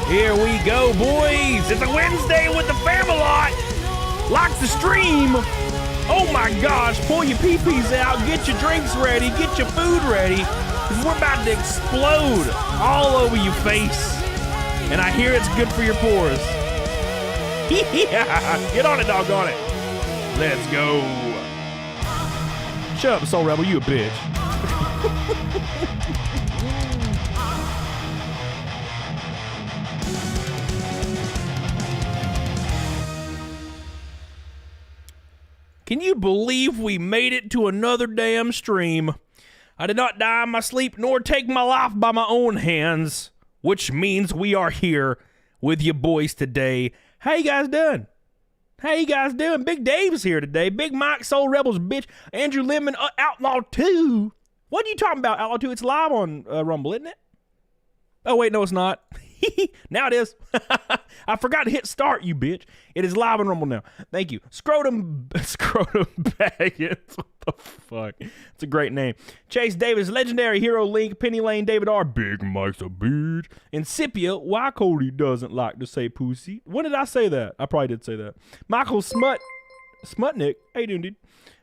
Here we go, boys. It's a Wednesday with the family. Like the stream. Oh my gosh, pull your pee-pees out, get your drinks ready, get your food ready, because we're about to explode all over your face. And I hear it's good for your pores. Yeah, get on it, doggone it. Let's go. Shut up, Soul Rebel, you a bitch. Can you believe we made it to another damn stream? I did not die in my sleep nor take my life by my own hands, which means we are here with you boys today. How you guys doing? How you guys doing? Big Dave's here today. Big Mike, Soul Rebels, bitch. Andrew Lemon, Outlaw 2. What are you talking about, Outlaw 2? It's live on Rumble, isn't it? Oh, wait, no, it's not. Now it is. I forgot to hit start, you bitch. It is live on Rumble now. Thank you. Scrotum Baggins. What the fuck? It's a great name. Chase Davis, Legendary Hero Link, Penny Lane, David R. Big Mike's a bitch. Incipia, why Cody doesn't like to say pussy. When did I say that? I probably did say that. Michael Smutnik. How you doing, dude?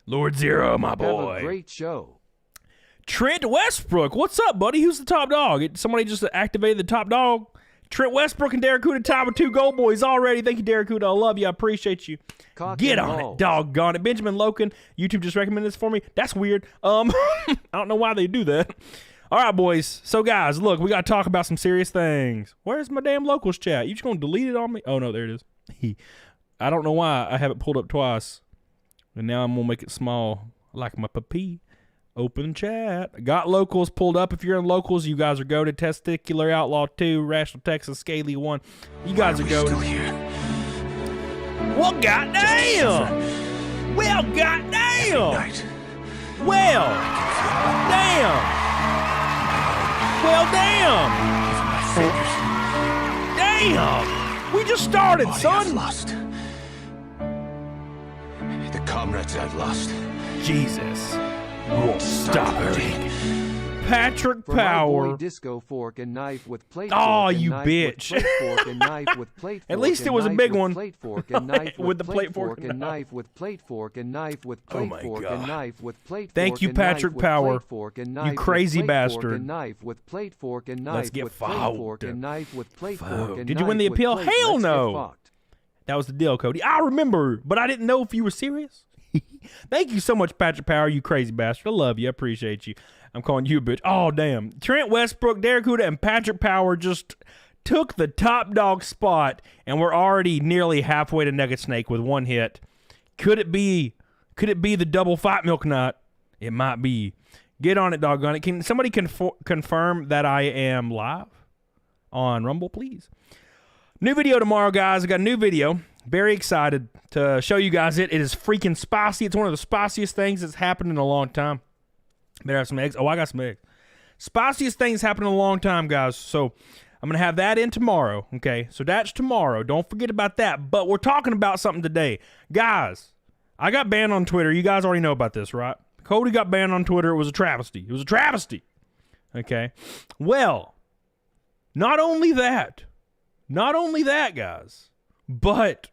Lord Zero, my boy. Have a great show. Trent Westbrook, what's up, buddy? Who's the top dog? Somebody just activated the top dog. Trent Westbrook and Derek Cuda tied with 2 gold boys already. Thank you, Derek Cuda. I love you. I appreciate you. Get on it, doggone it. Benjamin Loken, YouTube just recommended this for me. That's weird. I don't know why they do that. All right, boys. So, guys, look, we got to talk about some serious things. Where's my damn locals chat? You just going to delete it on me? Oh, no, there it is. I don't know why I have it pulled up twice. And now I'm going to make it small like my papi. Open chat. Got locals pulled up. If you're in locals, you guys are go to Testicular Outlaw 2, Rational Texas, Scaly 1. You guys are go to here. Well, goddamn. Well, goddamn. Well, damn. Well, damn. Damn. We just started, son. I've lost. The comrades I've lost. Jesus. Won't stop hurting. Patrick For Power. my boy, disco fork and knife with plate. Oh, fork you and bitch. With plate fork and knife with plate. At fork least and it was a knife big with one. Plate fork and knife With the plate fork and knife with plate fork and knife with plate my fork God. and knife with plate. Thank you, fork and Patrick knife with Power. plate fork and You knife with crazy plate bastard. Fork and knife with plate fork and knife Let's get with plate fork fucked. and knife with plate Fuck. fork and Did you win knife the with appeal? plate. Hell Let's get no. fucked. That was the deal, Cody. I remember, but I didn't know if you were serious. Thank you so much, Patrick Power, you crazy bastard. I love you. I appreciate you. I'm calling you a bitch. Oh, damn. Trent Westbrook, Derek Huda, and Patrick Power just took the top dog spot, and we're already nearly halfway to Nugget Snake with 1 hit. Could it be the double fight milk night? It might be. Get on it, doggone it. Can somebody confirm that I am live on Rumble, please? New video tomorrow, guys. I got a new video. Very excited to show you guys it. It is freaking spicy. It's one of the spiciest things that's happened in a long time. Better have some eggs. Oh, I got some eggs. Spiciest things happened in a long time, guys. So I'm going to have that in tomorrow. Okay, so that's tomorrow. Don't forget about that. But we're talking about something today. Guys, I got banned on Twitter. You guys already know about this, right? Cody got banned on Twitter. It was a travesty. It was a travesty. Okay. Well, not only that, guys, but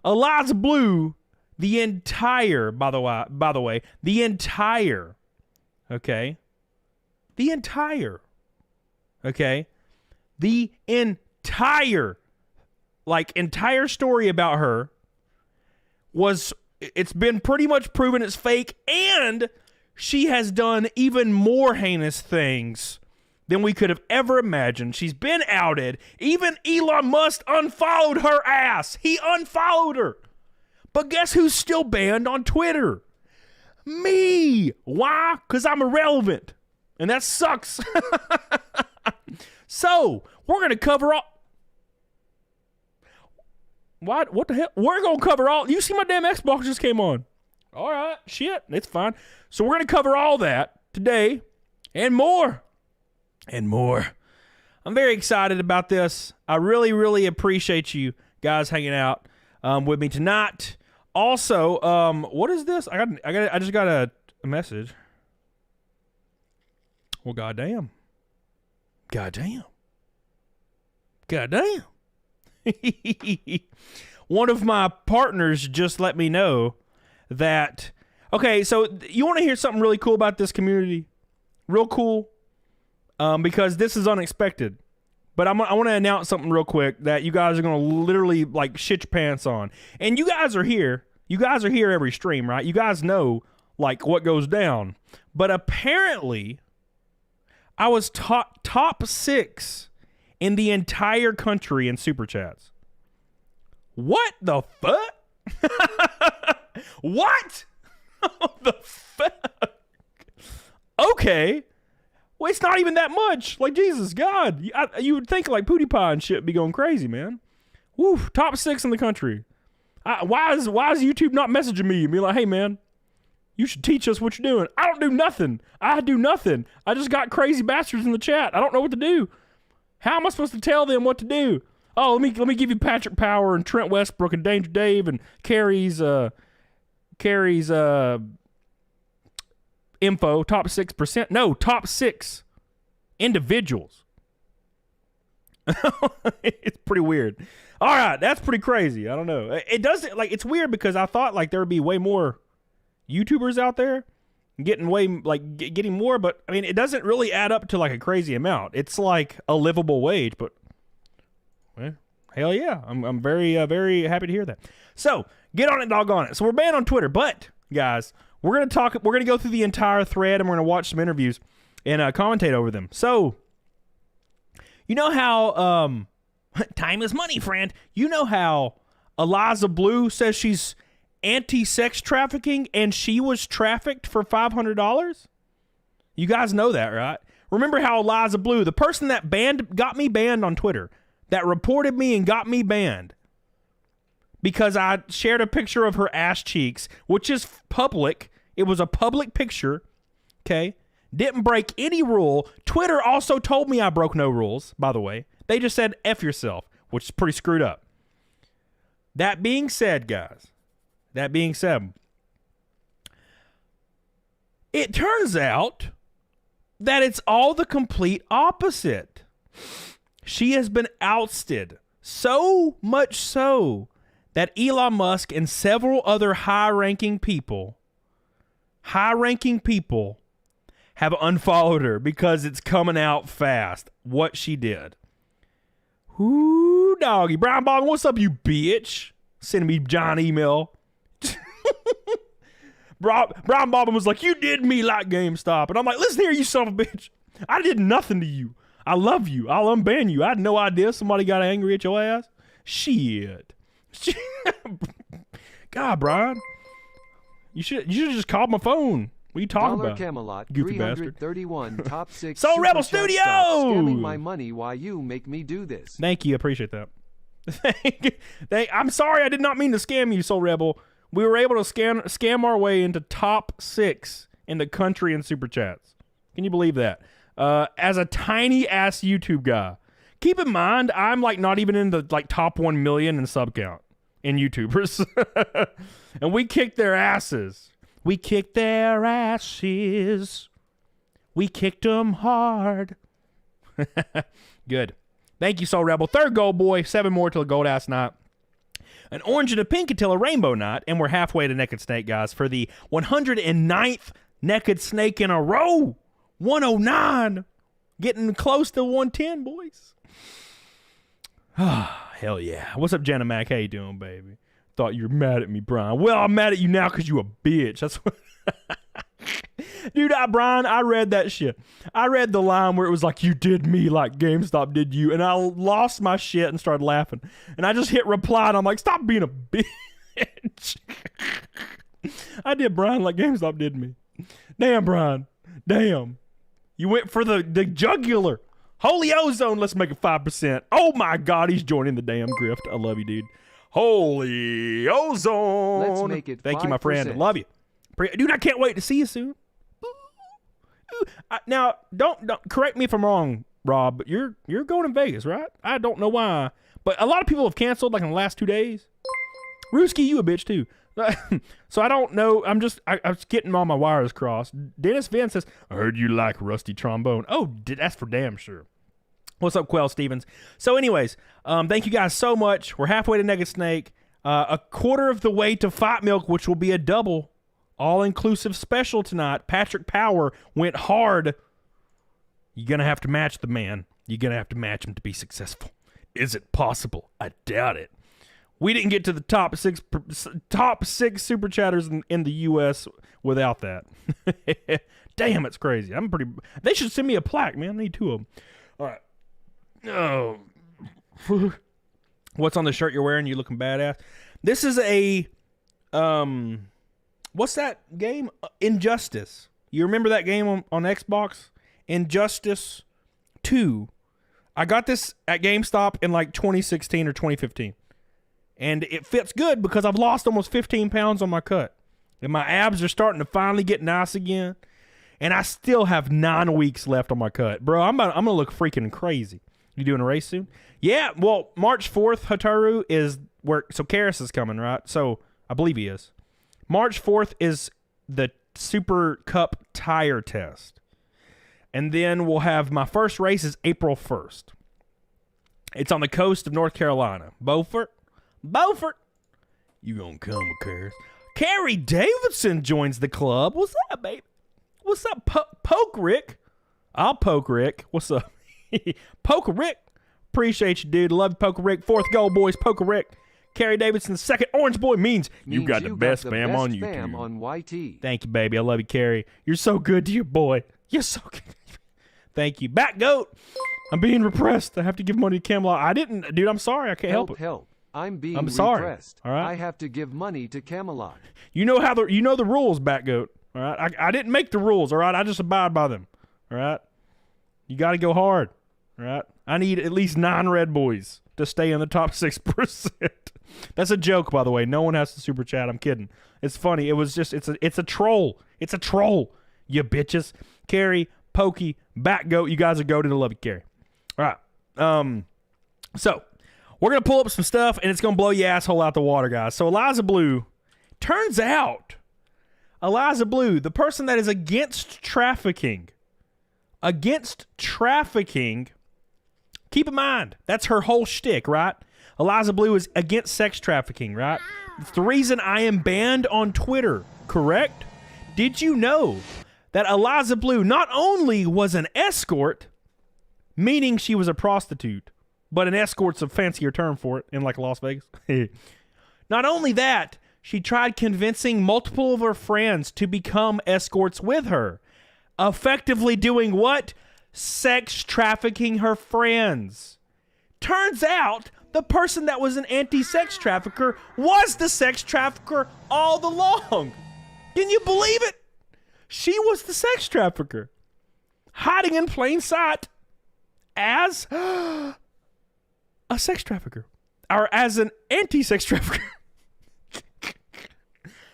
Eliza Blue, the entire, by the way, the entire story about her it's been pretty much proven it's fake, and she has done even more heinous things than we could have ever imagined. She's been outed. Even Elon Musk unfollowed her ass. He unfollowed her. But guess who's still banned on Twitter? Me. Why? Because I'm irrelevant. And that sucks. So, we're going to cover all... What the hell? We're going to cover all... You see my damn Xbox just came on. All right. Shit. It's fine. So, we're going to cover all that today and more. And more. I'm very excited about this. I really, really appreciate you guys hanging out with me tonight. Also, what is this? I just got a message. Well, goddamn. Goddamn. One of my partners just let me know that, okay, so you want to hear something really cool about this community? Real cool? Because this is unexpected. But I want to announce something real quick that you guys are going to literally like shit your pants on. And you guys are here. You guys are here every stream, right? You guys know like what goes down. But apparently, I was top 6 in the entire country in super chats. What the fuck? What? The fuck? Okay. Well, it's not even that much. Like, Jesus, God. You would think, like, PewDiePie and shit would be going crazy, man. Woo, top 6 in the country. Why is YouTube not messaging me and be like, hey, man, you should teach us what you're doing? I don't do nothing. I do nothing. I just got crazy bastards in the chat. I don't know what to do. How am I supposed to tell them what to do? Oh, let me give you Patrick Power and Trent Westbrook and Danger Dave and Carrie's info, top 6%. No, top 6 individuals. It's pretty weird. All right, that's pretty crazy. I don't know. It doesn't, like, it's weird because I thought like there would be way more YouTubers out there getting getting more, but I mean, it doesn't really add up to like a crazy amount. It's like a livable wage, but well, hell yeah. I'm very, very happy to hear that. So get on it, doggone it. So we're banned on Twitter, but guys, we're going to go through the entire thread and we're going to watch some interviews and commentate over them. So, you know how, time is money, friend. You know how Eliza Blue says she's anti-sex trafficking and she was trafficked for $500? You guys know that, right? Remember how Eliza Blue, the person that got me banned on Twitter, that reported me and got me banned because I shared a picture of her ass cheeks, which is public. It was a public picture, okay? Didn't break any rule. Twitter also told me I broke no rules, by the way. They just said, F yourself, which is pretty screwed up. That being said, guys, it turns out that it's all the complete opposite. She has been ousted, so much so that Elon Musk and several other high-ranking people have unfollowed her because it's coming out fast what she did. Ooh, doggy. Brian Boggan, what's up, you bitch? Sending me John email. Brian Boggan was like, you did me like GameStop. And I'm like, listen here, you son of a bitch. I did nothing to you. I love you. I'll unban you. I had no idea somebody got angry at your ass. Shit. God, Brian. You should have just called my phone. What are you talking about? Camelot, Goofy bastard. 331, top 6. Soul Super Rebel Chat Studio! Stop scamming my money while you make me do this. Thank you. I appreciate that. I'm sorry. I did not mean to scam you, Soul Rebel. We were able to scam our way into top 6 in the country in Super Chats. Can you believe that? As a tiny ass YouTube guy. Keep in mind, I'm like not even in the like top 1 million in sub count in YouTubers. And we kicked their asses. We kicked their asses. We kicked them hard. Good. Thank you, Soul Rebel. Third gold, boy. 7 more till a gold ass night. An orange and a pink until a rainbow night. And we're halfway to Naked Snake, guys, for the 109th Naked Snake in a row. 109. Getting close to 110, boys. Hell yeah. What's up, Jenna Mac? How you doing, baby? Thought you were mad at me, Brian. Well, I'm mad at you now because you a bitch. That's what... Dude, Brian, I read that shit. I read the line where it was like, you did me like GameStop did you. And I lost my shit and started laughing. And I just hit reply and I'm like, stop being a bitch. I did Brian like GameStop did me. Damn, Brian. Damn. You went for the jugular. Holy ozone, let's make it 5%. Oh my God, he's joining the damn grift. I love you, dude. Holy ozone. Let's make it 5%. Thank you, my friend. I love you. Dude, I can't wait to see you soon. Now, don't correct me if I'm wrong, Rob, but you're going to Vegas, right? I don't know why, but a lot of people have canceled like in the last 2 days. Rooski, you a bitch too. So I don't know. I was getting all my wires crossed. Dennis Venn says, I heard you like rusty trombone. Oh, that's for damn sure. What's up, Quell Stevens? So anyways, thank you guys so much. We're halfway to Nugget Snake. A quarter of the way to Fight Milk, which will be a double, all-inclusive special tonight. Patrick Power went hard. You're going to have to match the man. You're going to have to match him to be successful. Is it possible? I doubt it. We didn't get to the top six super chatters in the U.S. without that. Damn, it's crazy. They should send me a plaque, man. I need 2 of them. All right. Oh. What's on the shirt you're wearing? You looking badass. This is a what's that game? Injustice. You remember that game on Xbox? Injustice 2. I got this at GameStop in like 2016 or 2015. And it fits good because I've lost almost 15 pounds on my cut. And my abs are starting to finally get nice again. And I still have 9 weeks left on my cut. Bro, I'm going to look freaking crazy. You doing a race soon? Yeah, well, March 4th, Hataru, is where... So, Karis is coming, right? So, I believe he is. March 4th is the Super Cup tire test. And then we'll have... My first race is April 1st. It's on the coast of North Carolina. Beaufort. You gonna come, Karis? Carrie Davidson joins the club. What's up, baby? What's up, Poke Rick? I'll Poke Rick. What's up? Poke Rick. Appreciate you, dude. Love you, Poke Rick. 4th goal, boys. Poke Rick. Carrie Davidson, 2nd Orange Boy means you got the best fam on YouTube. On YT. Thank you, baby. I love you, Carrie. You're so good to your boy. You're so good. Thank you. Back goat. I'm being repressed. I have to give money to Camelot. I didn't, dude. I'm sorry. I can't help it. Help. I'm sorry. repressed. All right. I have to give money to Camelot. You know how the rules, Back goat. All right. I didn't make the rules. All right. I just abide by them. All right. You got to go hard. All right. I need at least 9 red boys to stay in the top 6%. That's a joke, by the way. No one has to super chat. I'm kidding. It's funny. It was just it's a troll. It's a troll. You bitches. Carrie, Pokey, Back goat. You guys are goated. I love you, Carrie. All right. So we're gonna pull up some stuff, and it's gonna blow your asshole out the water, guys. So Eliza Blue, turns out, Eliza Blue, the person that is against trafficking. Keep in mind, that's her whole shtick, right? Eliza Blue is against sex trafficking, right? It's the reason I am banned on Twitter, correct? Did you know that Eliza Blue not only was an escort, meaning she was a prostitute, but an escort's a fancier term for it in like Las Vegas. Not only that, she tried convincing multiple of her friends to become escorts with her. Effectively doing what? Sex trafficking her friends. Turns out the person that was an anti-sex trafficker was the sex trafficker all along. Can you believe it? She was the sex trafficker, hiding in plain sight as a sex trafficker, or as an anti-sex trafficker.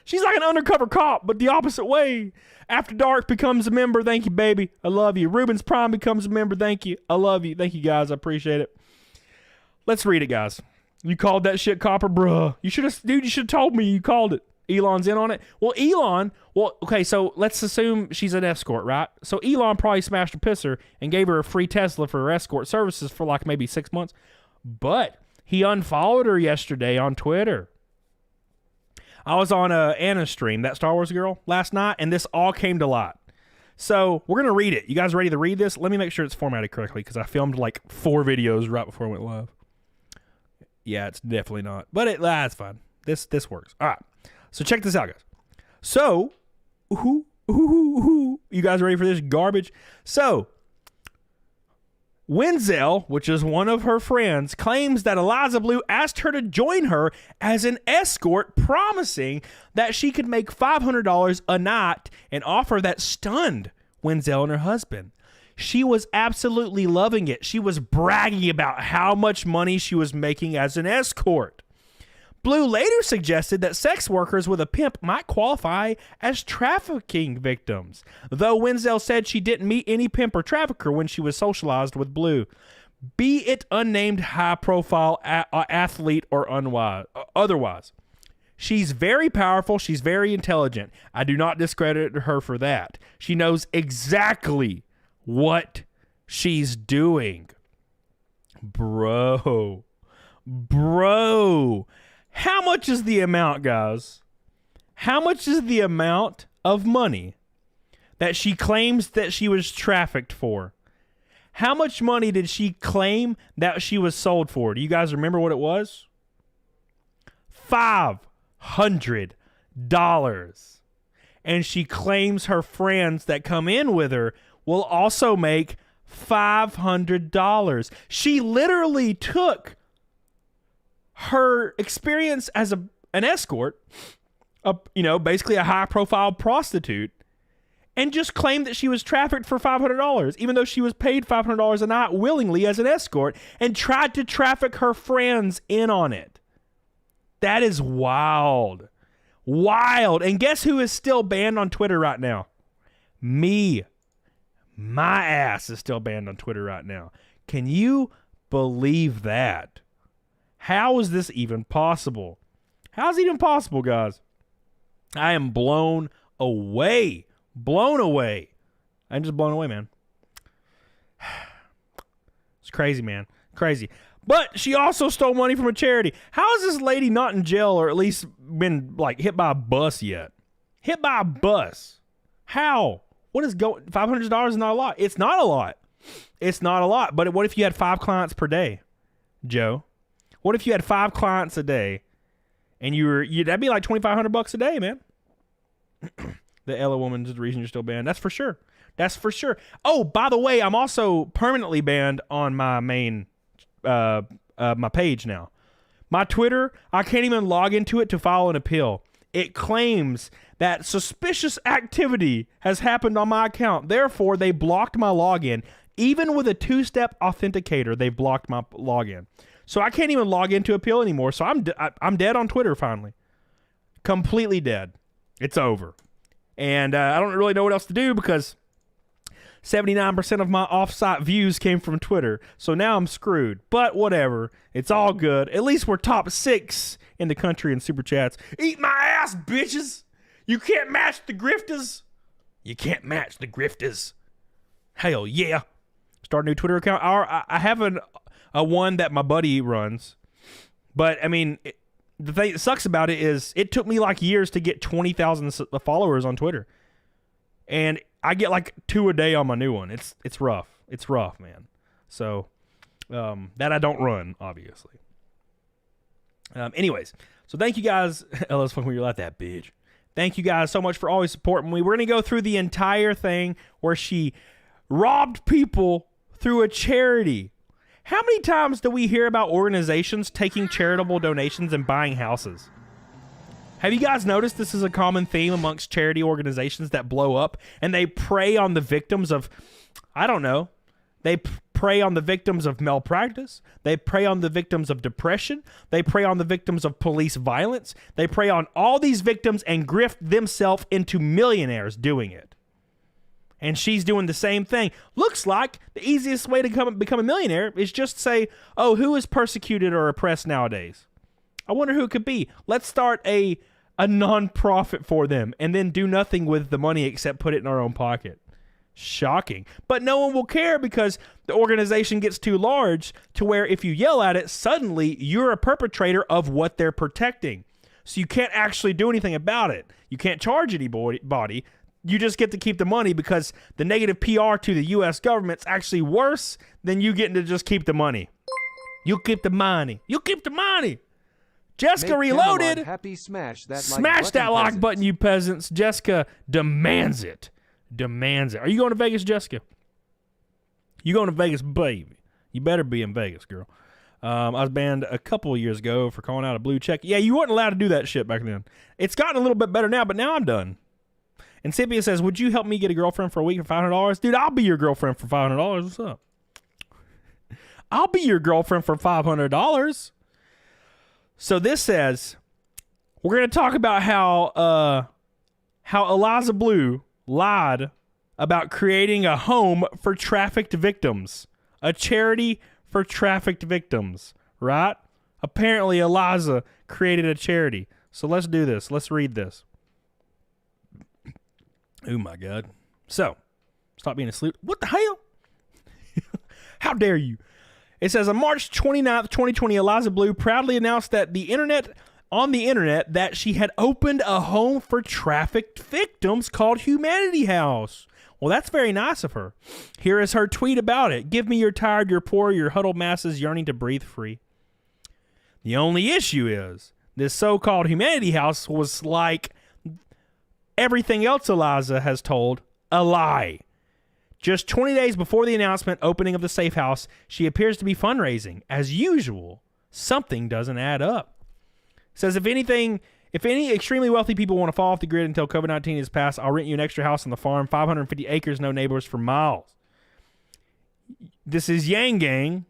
She's like an undercover cop, but the opposite way. After Dark becomes a member. Thank you, baby. I love you. Ruben's Prime becomes a member. Thank you. I love you. Thank you, guys. I appreciate it. Let's read it, guys. You called that shit copper, bruh. You should have told me you called it. Elon's in on it. Well, okay, so let's assume she's an escort, right? So Elon probably smashed her pisser and gave her a free Tesla for her escort services for like maybe 6 months. But he unfollowed her yesterday on Twitter. I was on Anna's stream, that Star Wars girl, last night, and this all came to light. So we're going to read it. You guys ready to read this? Let me make sure it's formatted correctly because I filmed like 4 videos right before I went live. Yeah, it's definitely not. But that's fine. This works. All right. So check this out, guys. So, you guys ready for this garbage? So, Wenzel, which is one of her friends, claims that Eliza Blue asked her to join her as an escort, promising that she could make $500 a night, an offer that stunned Wenzel and her husband. She was absolutely loving it. She was bragging about how much money she was making as an escort. Blue later suggested that sex workers with a pimp might qualify as trafficking victims, though Wenzel said she didn't meet any pimp or trafficker when she was socialized with Blue, be it unnamed high-profile athlete or otherwise. She's very powerful. She's very intelligent. I do not discredit her for that. She knows exactly what she's doing. Bro. How much is the amount, guys? How much is the amount of money that she claims that she was trafficked for? How much money did she claim that she was sold for? Do you guys remember what it was? $500. And she claims her friends that come in with her will also make $500. She literally took her experience as an escort, basically a high-profile prostitute, and just claimed that she was trafficked for $500, even though she was paid $500 a night willingly as an escort, and tried to traffic her friends in on it. That is wild. Wild. And guess who is still banned on Twitter right now? Me. My ass is still banned on Twitter right now. Can you believe that? How is this even possible? How's it even possible, guys? I am blown away. Blown away. I'm just blown away, man. It's crazy, man. Crazy. But she also stole money from a charity. How is this lady not in jail or at least been hit by a bus yet? Hit by a bus. How? What is going? $500 is not a lot. It's not a lot. It's not a lot. But what if you had 5 clients per day, Joe? What if you had 5 clients a day, and that'd be like $2,500 a day, man. The Ella woman is the reason you're still banned. That's for sure. That's for sure. Oh, by the way, I'm also permanently banned on my main my page now. My Twitter, I can't even log into it to file an appeal. It claims that suspicious activity has happened on my account. Therefore, they blocked my login. Even with a 2-step authenticator, they blocked my login. So I can't even log into appeal anymore. So I'm dead on Twitter finally. Completely dead. It's over. And I don't really know what else to do because 79% of my off-site views came from Twitter. So now I'm screwed. But whatever. It's all good. At least we're top 6 in the country in Super Chats. Eat my ass, bitches. You can't match the grifters. You can't match the grifters. Hell yeah. Start a new Twitter account. I have a one that my buddy runs. But, I mean, the thing that sucks about it is it took me years to get 20,000 followers on Twitter. And I get 2 a day on my new one. It's rough. It's rough, man. So, that I don't run, obviously. Anyways, so thank you guys. Ella's when you like that bitch. Thank you guys so much for always supporting me. We're going to go through the entire thing where she robbed people through a charity. How many times do we hear about organizations taking charitable donations and buying houses? Have you guys noticed this is a common theme amongst charity organizations that blow up and they prey on the victims of, I don't know, they prey on the victims of malpractice. They prey on the victims of depression. They prey on the victims of police violence. They prey on all these victims and grift themselves into millionaires doing it. And she's doing the same thing. Looks like the easiest way to become a millionaire is just say, oh, who is persecuted or oppressed nowadays? I wonder who it could be. Let's start a non-profit for them and then do nothing with the money except put it in our own pocket. Shocking. But no one will care because the organization gets too large to where if you yell at it, suddenly you're a perpetrator of what they're protecting. So you can't actually do anything about it. You can't charge anybody. You just get to keep the money because the negative PR to the U.S. government's actually worse than you getting to just keep the money. You keep the money. You keep the money. Jessica Make Reloaded. Happy smash that Smash that like button, you peasants. Jessica demands it. Demands it. Are you going to Vegas, Jessica? You going to Vegas, baby? You better be in Vegas, girl. I was banned a couple of years ago for calling out a blue check. Yeah, you weren't allowed to do that shit back then. It's gotten a little bit better now, but now I'm done. And Cynthia says, would you help me get a girlfriend for a week for $500? Dude, I'll be your girlfriend for $500. What's up? I'll be your girlfriend for $500. So this says, we're going to talk about how Eliza Blue lied about creating a home for trafficked victims. A charity for trafficked victims, right? Apparently, Eliza created a charity. So let's do this. Let's read this. Oh, my God. So, stop being asleep. What the hell? How dare you? It says on March 29th, 2020, Eliza Blue proudly announced that on the internet that she had opened a home for trafficked victims called Humanity House. Well, that's very nice of her. Here is her tweet about it. Give me your tired, your poor, your huddled masses yearning to breathe free. The only issue is this so-called Humanity House was like everything else Eliza has told, a lie. Just 20 days before the announcement opening of the safe house, she appears to be fundraising. As usual, something doesn't add up. Says if any extremely wealthy people want to fall off the grid until COVID-19 is passed, I'll rent you an extra house on the farm, 550 acres, no neighbors for miles. This is Yang Gang.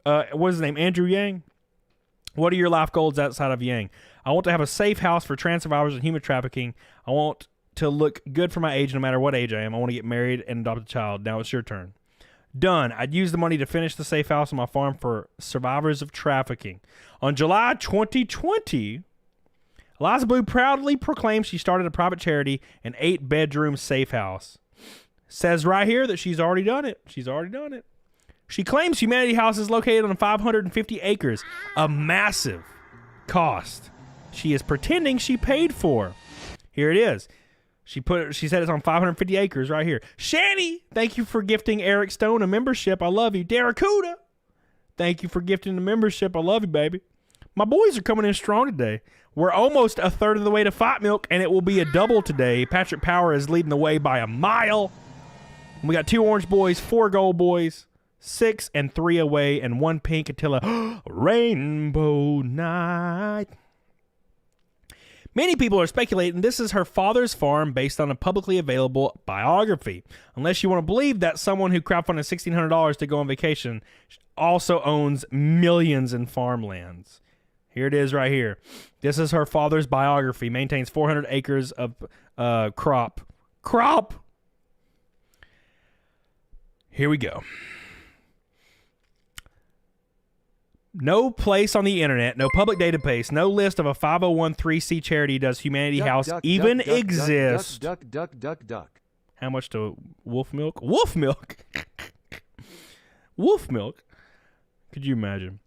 What's his name? Andrew Yang? What are your life goals outside of Yang? I want to have a safe house for trans survivors and human trafficking. I want to look good for my age no matter what age I am. I want to get married and adopt a child. Now it's your turn. Done. I'd use the money to finish the safe house on my farm for survivors of trafficking. On July 2020, Eliza Blue proudly proclaimed she started a private charity, an 8-bedroom safe house. Says right here that she's already done it. She claims Humanity House is located on 550 acres, a massive cost she is pretending she paid for. Here it is. She said it's on 550 acres right here. Shani, thank you for gifting Eric Stone a membership. I love you. Daracuda, thank you for gifting the membership. I love you, baby. My boys are coming in strong today. We're almost a third of the way to Fight Milk, and it will be a double today. Patrick Power is leading the way by a mile. We got 2 orange boys, 4 gold boys, 6 and 3 away, and 1 pink until a rainbow night. Many people are speculating this is her father's farm based on a publicly available biography. Unless you want to believe that someone who crowdfunded $1,600 to go on vacation also owns millions in farmlands. Here it is right here. This is her father's biography. Maintains 400 acres of crop. Here we go. No place on the internet, no public database, no list of a 501(c)(3) charity does Humanity House even exist. Duck. How much to wolf milk? Wolf milk? Wolf milk? Could you imagine?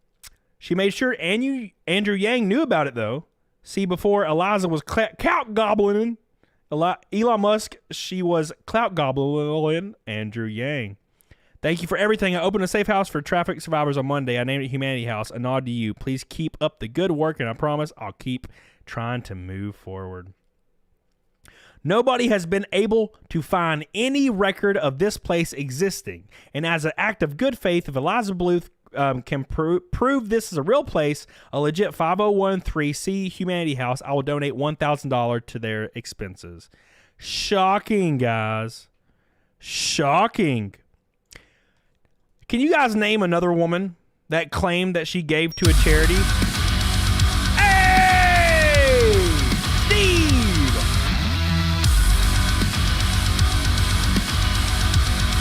She made sure Andrew Yang knew about it, though. See, before Eliza was clout gobbling Elon Musk, she was clout gobbling Andrew Yang. Thank you for everything. I opened a safe house for traffic survivors on Monday. I named it Humanity House. A nod to you. Please keep up the good work, and I promise I'll keep trying to move forward. Nobody has been able to find any record of this place existing. And as an act of good faith, if Eliza Blue can prove this is a real place, a legit 501(c) Humanity House, I will donate $1,000 to their expenses. Shocking, guys. Shocking. Can you guys name another woman that claimed that she gave to a charity? Hey! Steve!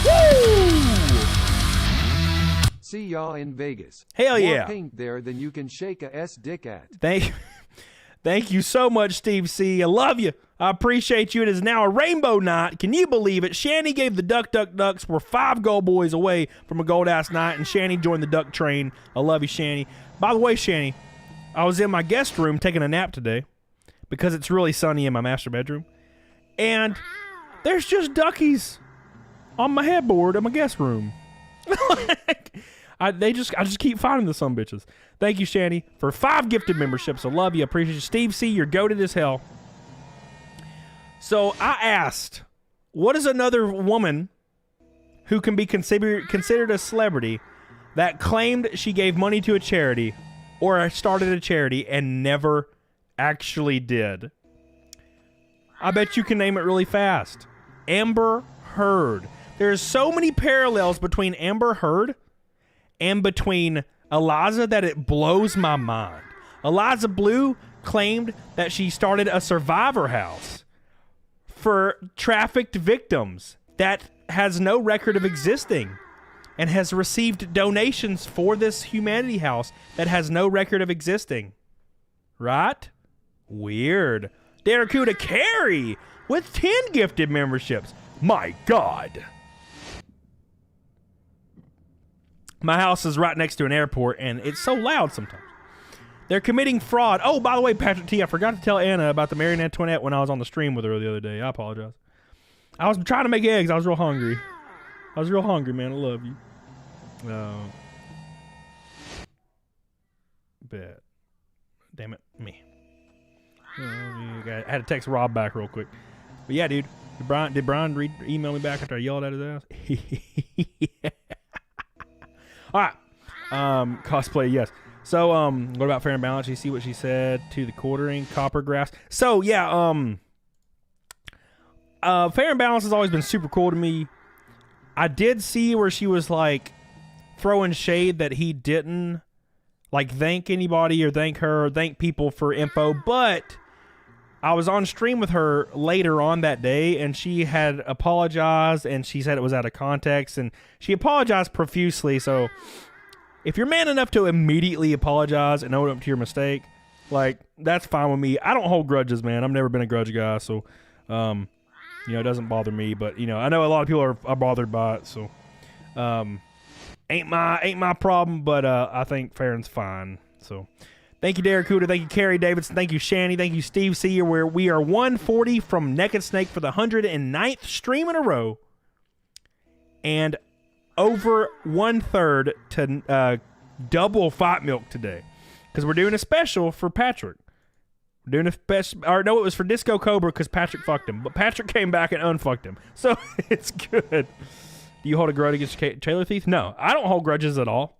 Woo! See y'all in Vegas. Hell yeah. More pink there than you can shake a dick at. Thank you so much, Steve C. I love you. I appreciate you. It is now a rainbow night. Can you believe it? Shani gave the Ducks. We're 5 gold boys away from a gold-ass night, and Shani joined the duck train. I love you, Shani. By the way, Shani, I was in my guest room taking a nap today because it's really sunny in my master bedroom, and there's just duckies on my headboard in my guest room. I just keep finding the sumbitches. Thank you, Shani, for 5 gifted memberships. I love you. I appreciate you. Steve C., you're goated as hell. So I asked, what is another woman who can be considered a celebrity that claimed she gave money to a charity or started a charity and never actually did? I bet you can name it really fast. Amber Heard. There's so many parallels between Amber Heard and between Eliza that it blows my mind. Eliza Blue claimed that she started a survivor house for trafficked victims that has no record of existing and has received donations for this Humanity House that has no record of existing. Right? Weird. Daracuda Carey with 10 gifted memberships. My God. My house is right next to an airport, and it's so loud sometimes. They're committing fraud. Oh, by the way, Patrick T, I forgot to tell Anna about the Mary Antoinette when I was on the stream with her the other day. I apologize. I was trying to make eggs. I was real hungry. Man. I love you. Bet. Damn it. Me. I had to text Rob back real quick. But yeah, dude. Did Brian email me back after I yelled at his ass? Yeah. All right. Cosplay, yes. So, what about Fair and Balanced? You see what she said to the quartering, copper grass. So, yeah, Fair and Balanced has always been super cool to me. I did see where she was, like, throwing shade that he didn't, like, thank anybody or thank her or thank people for info, but I was on stream with her later on that day, and she had apologized, and she said it was out of context, and she apologized profusely, so if you're man enough to immediately apologize and own up to your mistake, like, that's fine with me. I don't hold grudges, man. I've never been a grudge guy, so, it doesn't bother me, but, I know a lot of people are bothered by it, so, ain't my problem, but, I think Farron's fine, so. Thank you, Derek Cooter. Thank you, Carrie Davidson. Thank you, Shanny. Thank you, Steve Sear, where we are 140 from Naked Snake for the 109th stream in a row, and over 1/3 to double Fight Milk today, because we're doing a special for Patrick. We're doing a special, or no, it was for Disco Cobra because Patrick fucked him, but Patrick came back and unfucked him, so it's good. Do you hold a grudge against Taylor Thief? No, I don't hold grudges at all.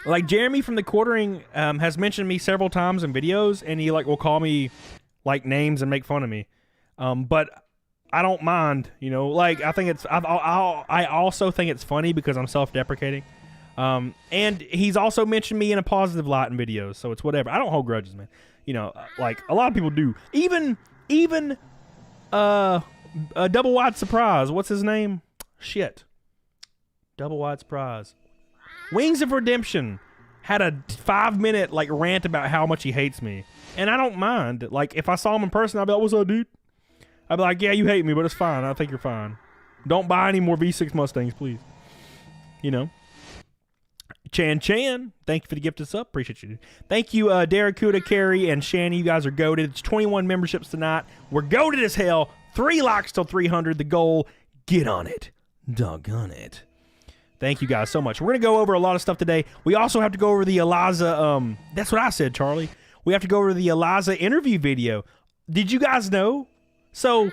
Like Jeremy from the Quartering has mentioned me several times in videos, and he will call me like names and make fun of me, but I don't mind, I think it's, I also think it's funny because I'm self-deprecating. And he's also mentioned me in a positive light in videos, so it's whatever. I don't hold grudges, man. Like a lot of people do. Even a Double Wide Surprise. What's his name? Shit. Double Wide Surprise. Wings of Redemption had a 5-minute rant about how much he hates me. And I don't mind. Like, if I saw him in person, I'd be like, what's up, dude? I'd be like, yeah, you hate me, but it's fine. I think you're fine. Don't buy any more V6 Mustangs, please. Chan, thank you for the gift of sub. Appreciate you, dude. Thank you, Derek Kuda, Carrie, and Shanny. You guys are goated. It's 21 memberships tonight. We're goated as hell. 3 likes till 300. The goal, get on it. Doggone it. Thank you guys so much. We're going to go over a lot of stuff today. We also have to go over the Eliza, that's what I said, Charlie. We have to go over the Eliza interview video. Did you guys know? So,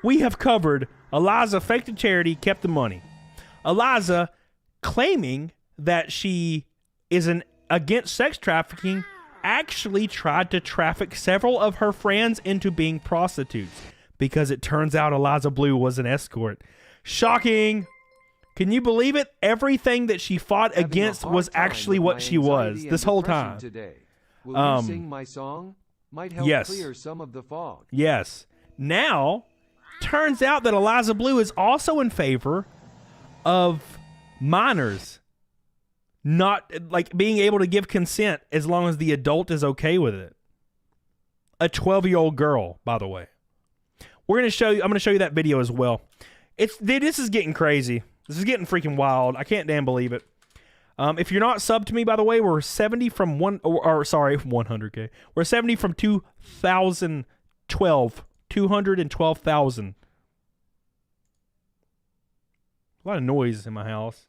we have covered Eliza faked a charity, kept the money. Eliza claiming that she is against sex trafficking, actually tried to traffic several of her friends into being prostitutes because it turns out Eliza Blue was an escort. Shocking. Can you believe it? Everything that she fought against was actually what she was this whole time. Today. Will you sing my song? Might help clear some of the fog. Yes. Now, turns out that Eliza Blue is also in favor of minors not being able to give consent as long as the adult is okay with it. A 12-year-old girl, by the way. I'm going to show you that video as well. This is getting crazy. This is getting freaking wild. I can't damn believe it. If you're not subbed to me, by the way, we're 70 from 100K. We're 70 from 2012. 212,000. A lot of noise in my house.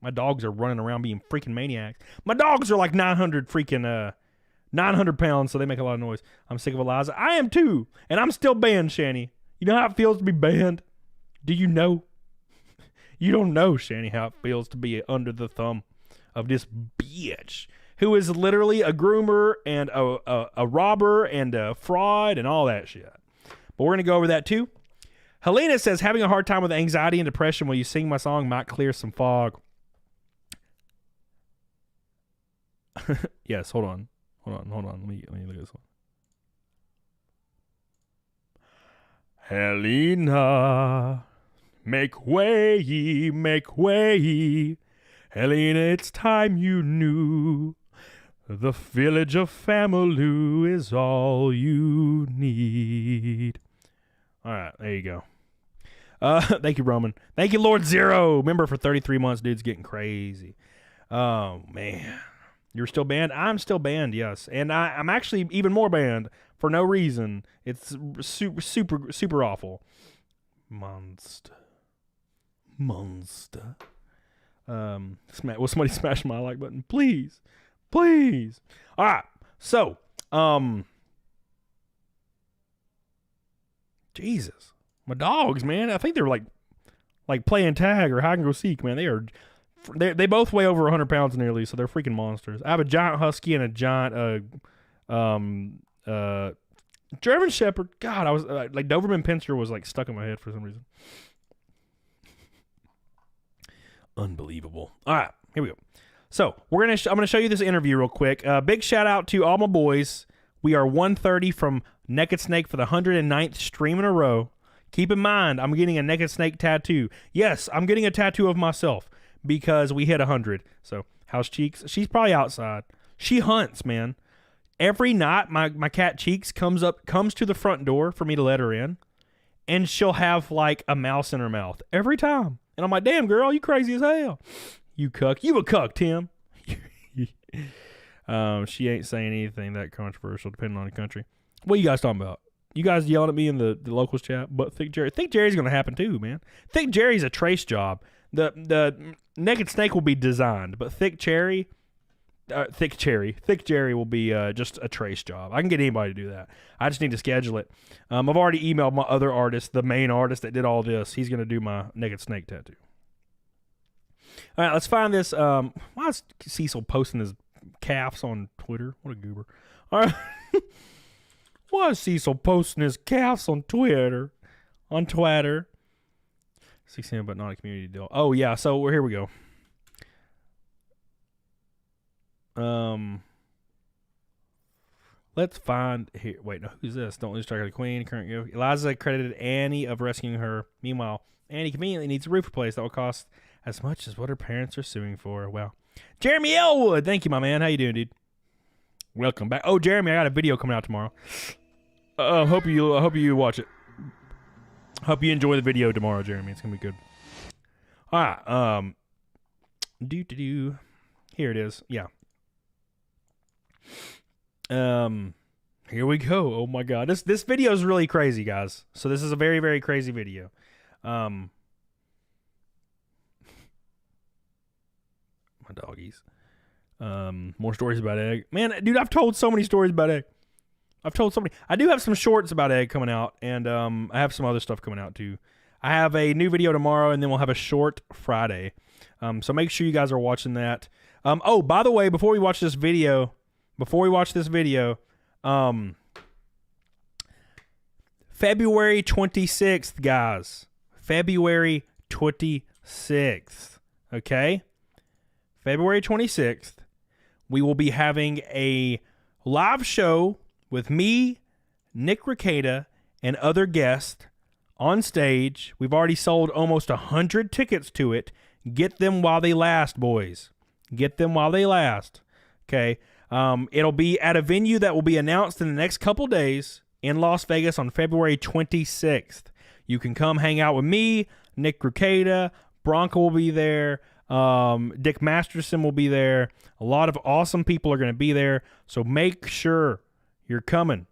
My dogs are running around being freaking maniacs. My dogs are like 900 pounds, so they make a lot of noise. I'm sick of Eliza. I am too, and I'm still banned, Shanny. You know how it feels to be banned? Do you know? You don't know, Shanny, how it feels to be under the thumb of this bitch who is literally a groomer and a robber and a fraud and all that shit. But we're going to go over that too. Helena says, having a hard time with anxiety and depression. Will you sing my song? Might clear some fog. Yes, hold on. Let me look at this one. Helena, make way, make way. Helena, it's time you knew. The village of Familou is all you need. All right, there you go. Thank you, Roman. Thank you, Lord Zero. Member for 33 months. Dude's getting crazy. Oh, man. You're still banned? I'm still banned, yes. And I'm actually even more banned for no reason. It's super awful. Monster. Will somebody smash my like button? Please. Please. All right. So, Jesus. My dogs, man. I think they're like playing tag or hide and go seek, man. They both weigh over 100 pounds nearly, so they're freaking monsters. I have a giant husky and a giant German Shepherd. God, I was like Doberman Pinscher was like stuck in my head for some reason. Unbelievable. All right, here we go. So I'm gonna show you this interview real quick. Big shout out to all my boys. We are 130 from Naked Snake for the 109th stream in a row. Keep in mind, I'm getting a Naked Snake tattoo. Yes, I'm getting a tattoo of myself because we hit 100. So how's Cheeks? She's probably outside. She hunts, man. Every night, my cat Cheeks comes to the front door for me to let her in, and she'll have like a mouse in her mouth every time. And I'm like, damn, girl, you crazy as hell. You cuck. You a cuck, Tim. She ain't saying anything that controversial, depending on the country. What are you guys talking about? You guys yelling at me in the locals chat, but Thick Jerry's going to happen too, man. Thick Jerry's a trace job. The Naked Snake will be designed, but Thick Jerry will be just a trace job. I can get anybody to do that. I just need to schedule it. I've already emailed my other artist, the main artist that did all this. He's going to do my Naked Snake tattoo. All right, let's find this. Why is Cecil posting his calves on Twitter? What a goober. All right. Why is Cecil posting his calves on Twitter? 16, but not a community deal. Oh, yeah, so here we go. Let's find here. Wait, no, who's this? Don't lose track of the queen. Current Eliza credited Annie of rescuing her. Meanwhile, Annie conveniently needs a roof replaced that will cost as much as what her parents are suing for. Wow. Jeremy Elwood, thank you, my man. How you doing, dude? Welcome back. Oh, Jeremy, I got a video coming out tomorrow. Hope you watch it. Hope you enjoy the video tomorrow, Jeremy. It's gonna be good. All right. Here it is. Yeah. Here we go. Oh my God. This video is really crazy, guys. So this is a very, very crazy video. My doggies. More stories about Egg. Man, dude, I've told so many stories about Egg. I do have some shorts about Egg coming out, and I have some other stuff coming out too. I have a new video tomorrow, and then we'll have a short Friday. So make sure you guys are watching that. Oh, by the way, before we watch this video, February 26th, guys. February 26th. Okay? February 26th, we will be having a live show with me, Nick Ricada, and other guests on stage. We've already sold almost 100 tickets to it. Get them while they last, boys. Get them while they last. Okay? It'll be at a venue that will be announced in the next couple days in Las Vegas on February 26th. You can come hang out with me, Nick Ricada, Bronco will be there, Dick Masterson will be there. A lot of awesome people are going to be there, so make sure you're coming.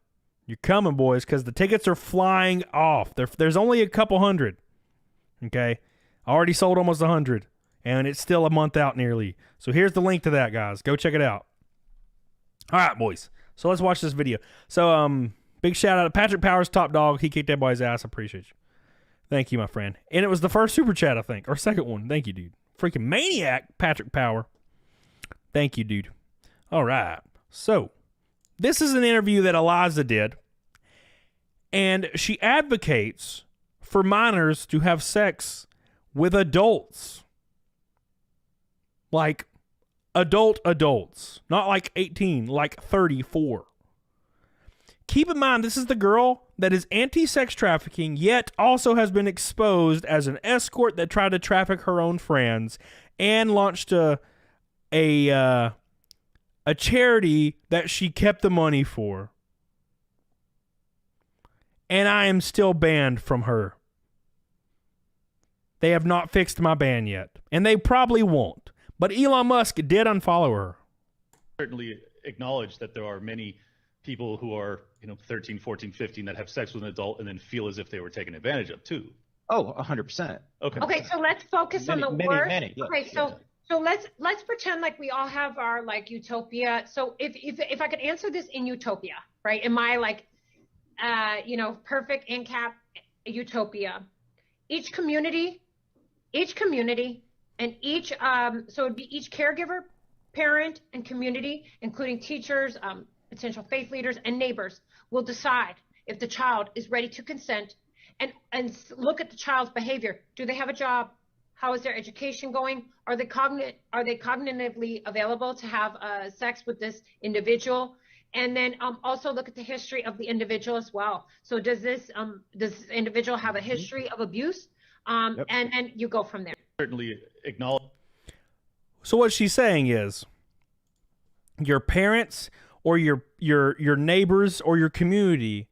You're coming, boys, because the tickets are flying off. There's only a couple hundred, okay? I already sold almost 100, and it's still a month out nearly. So here's the link to that, guys. Go check it out. All right, boys. So let's watch this video. So big shout out to Patrick Powers, top dog. He kicked that boy's ass. I appreciate you. Thank you, my friend. And it was the first super chat, I think, or second one. Thank you, dude. Freaking maniac, Patrick Power. Thank you, dude. All right. So this is an interview that Eliza did, and she advocates for minors to have sex with adults. Like adults. Not like 18, like 34. Keep in mind, this is the girl that is anti-sex trafficking, yet also has been exposed as an escort that tried to traffic her own friends and launched a charity that she kept the money for. And I am still banned from her. They have not fixed my ban yet, and they probably won't. But Elon Musk did unfollow her. Certainly acknowledge that there are many people who are, 13, 14, 15 that have sex with an adult and then feel as if they were taken advantage of too. Oh, 100%. Okay, so let's focus on the worst. Many, yeah, okay, so let's pretend like we all have our like utopia. So if I could answer this in utopia, right? In my like perfect in-cap utopia, each community and each so it'd be each caregiver, parent, and community, including teachers, potential faith leaders, and neighbors, will decide if the child is ready to consent and look at the child's behavior. Do they have a job? How is their education going? Are they cognitively available to have sex with this individual? And then also look at the history of the individual as well. So does this individual have a history of abuse? Yep. And you go from there. Certainly acknowledge. So what she's saying is, your parents or your neighbors or your community,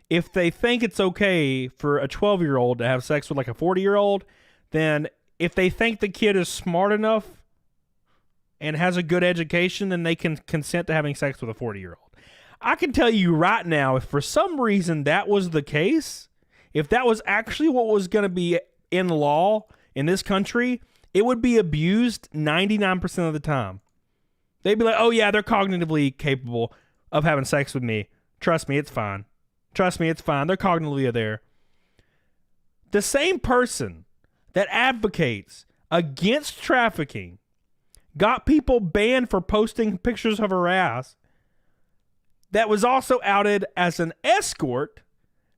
if they think it's okay for a 12-year-old to have sex with like a 40-year-old, then if they think the kid is smart enough and has a good education, then they can consent to having sex with a 40-year-old. I can tell you right now, if for some reason that was the case, if that was actually what was going to be in law in this country, it would be abused 99% of the time. They'd be like, oh yeah, they're cognitively capable of having sex with me. Trust me, it's fine. Trust me, it's fine. They're cognitively there. The same person that advocates against trafficking got people banned for posting pictures of her ass, that was also outed as an escort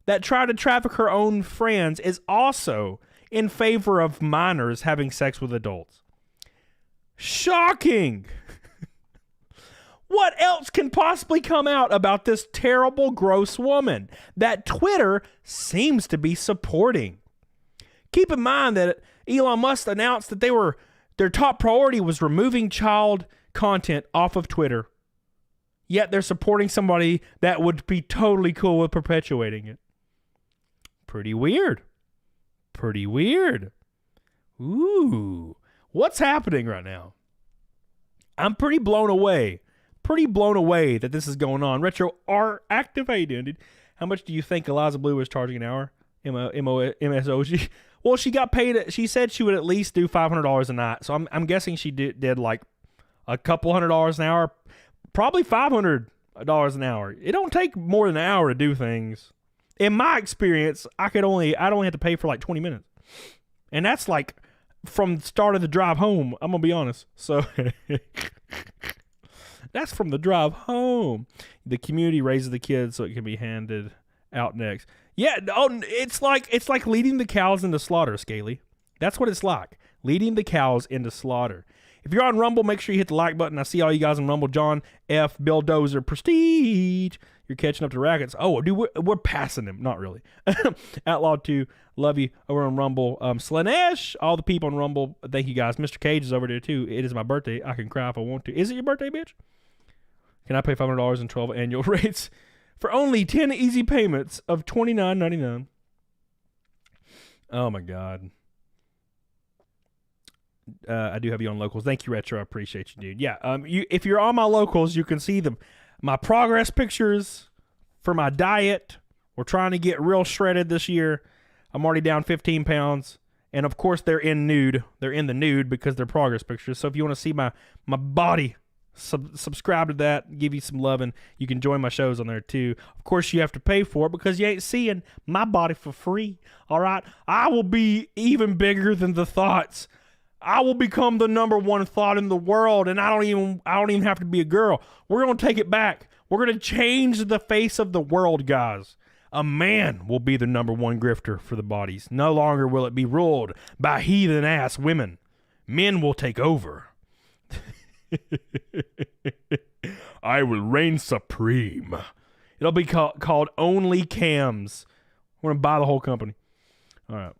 that tried to traffic her own friends, is also in favor of minors having sex with adults. Shocking! What else can possibly come out about this terrible, gross woman that Twitter seems to be supporting? Keep in mind that Elon Musk announced that their top priority was removing child content off of Twitter. Yet they're supporting somebody that would be totally cool with perpetuating it. Pretty weird. Pretty weird. Ooh. What's happening right now? I'm pretty blown away. Pretty blown away that this is going on. Retro are activated. How much do you think Eliza Blue was charging an hour? MSOG? Well, she got paid. She said she would at least do $500 a night. So I'm guessing she did like a couple $100 an hour. Probably $500 an hour. It don't take more than an hour to do things. In my experience, I'd only have to pay for like 20 minutes. And that's like from the start of the drive home. I'm going to be honest. So that's from the drive home. The community raises the kids so it can be handed out next. Yeah, it's like leading the cows into slaughter, Scaly. That's what it's like. Leading the cows into slaughter. If you're on Rumble, make sure you hit the like button. I see all you guys on Rumble. John F. Bill Dozer, Prestige. You're catching up to Rackets. Oh, dude, we're passing him. Not really. Outlaw 2, love you over on Rumble. Slanesh, all the people on Rumble, thank you guys. Mr. Cage is over there too. It is my birthday. I can cry if I want to. Is it your birthday, bitch? Can I pay $500 in 12 annual rates for only 10 easy payments of $29.99? Oh my God. I do have you on locals. Thank you, Retro. I appreciate you, dude. Yeah. If you're on my locals, you can see my progress pictures for my diet. We're trying to get real shredded this year. I'm already down 15 pounds. And of course, they're in nude. They're in the nude because they're progress pictures. So if you want to see my body, subscribe to that, give you some loving. You can join my shows on there too. Of course, you have to pay for it because you ain't seeing my body for free. All right. I will be even bigger than the thoughts. I will become the #1 thought in the world, and I don't even have to be a girl. We're going to take it back. We're going to change the face of the world, guys. A man will be the #1 grifter for the bodies. No longer will it be ruled by heathen-ass women. Men will take over. I will reign supreme. It'll be called Only Cams. We're going to buy the whole company. All right.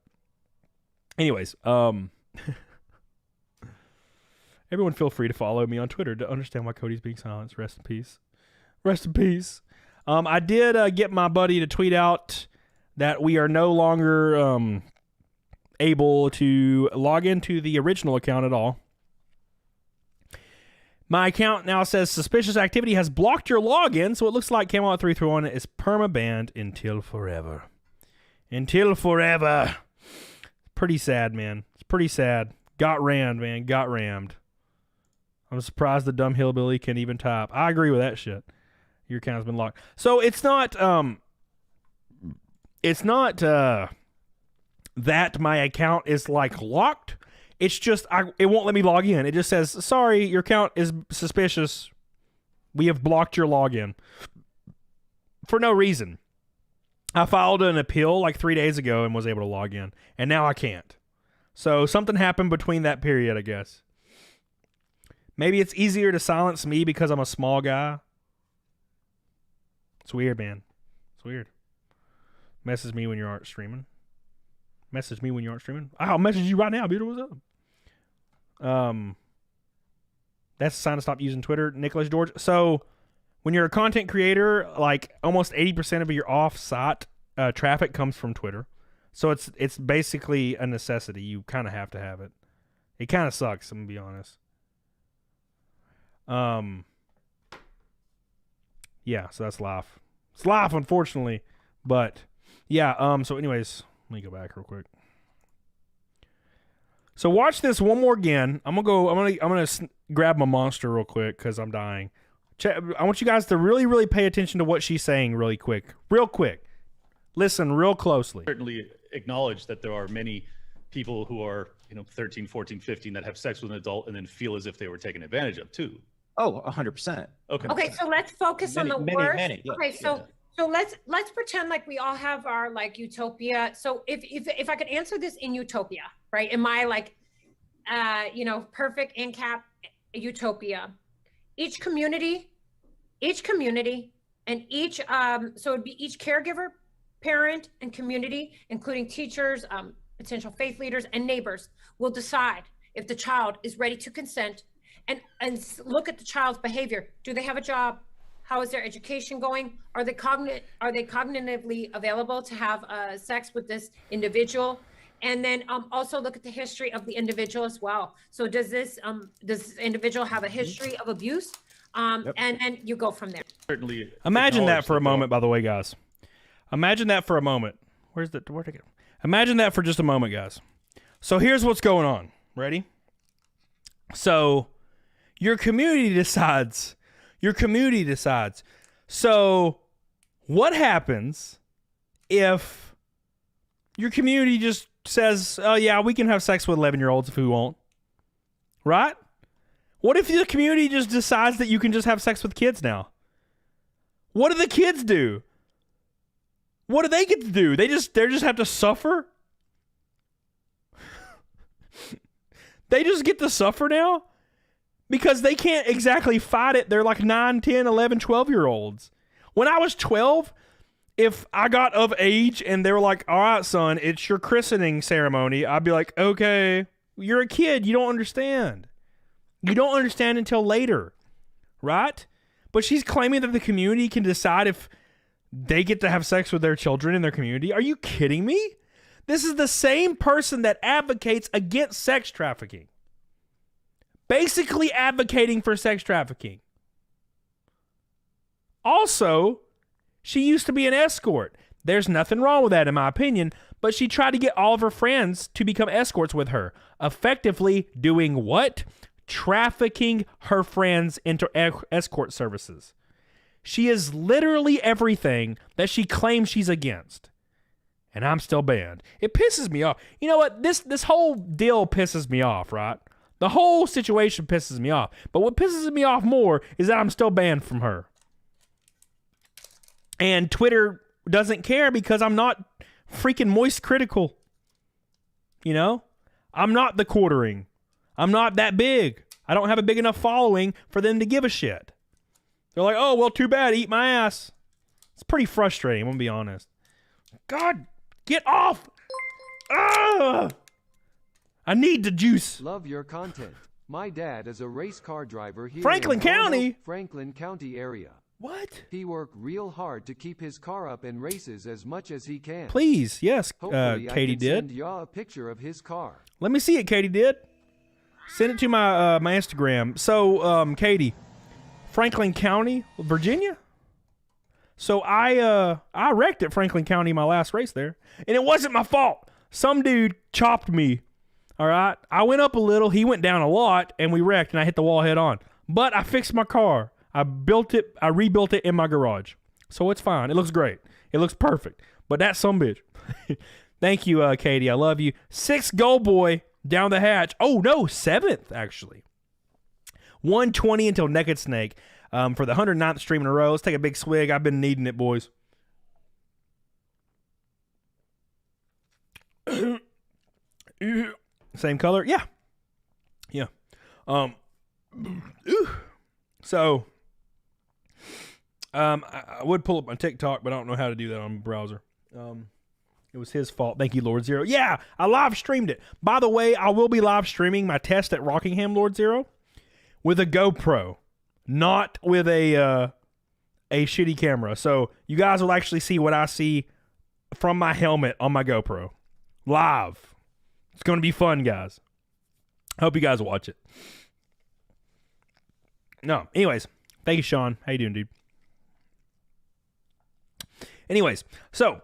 Anyways, everyone feel free to follow me on Twitter to understand why Cody's being silenced. Rest in peace. Rest in peace. I did get my buddy to tweet out that we are no longer able to log into the original account at all. My account now says suspicious activity has blocked your login, so it looks like Camelot 331 is perma-banned until forever. Until forever. Pretty sad, man. It's pretty sad. Got rammed, man. Got rammed. I'm surprised the dumb hillbilly can even type. I agree with that shit. Your account's been locked. So it's not that my account is like locked. It's just it won't let me log in. It just says, sorry, your account is suspicious. We have blocked your login. For no reason. I filed an appeal like 3 days ago and was able to log in. And now I can't. So something happened between that period, I guess. Maybe it's easier to silence me because I'm a small guy. It's weird, man. It's weird. Message me when you aren't streaming. Message me when you aren't streaming. I'll message you right now, dude. What's up? That's a sign to stop using Twitter, Nicholas George. So when you're a content creator, like almost 80% of your off-site traffic comes from Twitter. So it's basically a necessity. You kind of have to have it. It kind of sucks, I'm going to be honest. Yeah, so that's life. It's life, unfortunately. But yeah, so anyways, let me go back real quick. So watch this one more again. I'm gonna grab my monster real quick because I'm dying. I want you guys to really, really pay attention to what she's saying really quick. Real quick. Listen real closely. Certainly acknowledge that there are many people who are, 13, 14, 15 that have sex with an adult and then feel as if they were taken advantage of too. Oh, 100%. Okay, so let's focus on the worst. Yeah, okay, so let's pretend like we all have our like utopia. So if I could answer this in utopia, right? In my like perfect ANCAP utopia, each community and each so it'd be each caregiver, parent, and community, including teachers, potential faith leaders, and neighbors, will decide if the child is ready to consent and look at the child's behavior. Do they have a job? How is their education going? Are they cognitively available to have sex with this individual? And then also look at the history of the individual as well. So does this individual have a history of abuse? Yep. And then you go from there. Certainly. Imagine that for a moment, by the way, guys. Imagine that for a moment. Where'd it go? Imagine that for just a moment, guys. So here's what's going on. Ready? So your community decides. So what happens if your community just says, oh yeah, we can have sex with 11-year-olds if we want? Right? What if the community just decides that you can just have sex with kids now? What do the kids do? What do they get to do? They just have to suffer? They just get to suffer now? Because they can't exactly fight it. They're like 9, 10, 11, 12-year-olds. When I was 12, if I got of age and they were like, all right, son, it's your christening ceremony, I'd be like, okay, you're a kid. You don't understand. You don't understand until later, right? But she's claiming that the community can decide if they get to have sex with their children in their community. Are you kidding me? This is the same person that advocates against sex trafficking. Basically advocating for sex trafficking. Also, she used to be an escort. There's nothing wrong with that in my opinion, but she tried to get all of her friends to become escorts with her. Effectively doing what? Trafficking her friends into escort services. She is literally everything that she claims she's against. And I'm still banned. It pisses me off. You know what? This whole deal pisses me off, right? The whole situation pisses me off. But what pisses me off more is that I'm still banned from her. And Twitter doesn't care because I'm not freaking moist critical. You know? I'm not the quartering. I'm not that big. I don't have a big enough following for them to give a shit. They're like, oh, well, too bad. Eat my ass. It's pretty frustrating, I'm going to be honest. God, get off. Ugh. I need the juice. Love your content. My dad is a race car driver here Franklin in the County? Franklin County area. What? He worked real hard to keep his car up in races as much as he can. Please, yes, Hopefully Katie I can did. send y'all a picture of his car. Let me see it, Katie did. Send it to my my Instagram. So, Katie, Franklin County, Virginia. So I wrecked at Franklin County my last race there, and it wasn't my fault. Some dude chopped me. All right, I went up a little, he went down a lot, and we wrecked, and I hit the wall head on. But I fixed my car. I rebuilt it in my garage, so it's fine. It looks great. It looks perfect. But that sumbitch. Thank you, Katie. I love you. 6th goal boy down the hatch. Oh no, 7th actually. 120 until Naked Snake. For the 109th stream in a row. Let's take a big swig. I've been needing it, boys. Same color? Yeah. Yeah. So, I would pull up my TikTok, but I don't know how to do that on the browser. It was his fault. Thank you, Lord Zero. Yeah, I live streamed it. By the way, I will be live streaming my test at Rockingham, Lord Zero, with a GoPro, not with a shitty camera. So you guys will actually see what I see from my helmet on my GoPro live. It's going to be fun, guys. Hope you guys watch it. No, anyways, thank you, Sean. How you doing, dude? Anyways, so,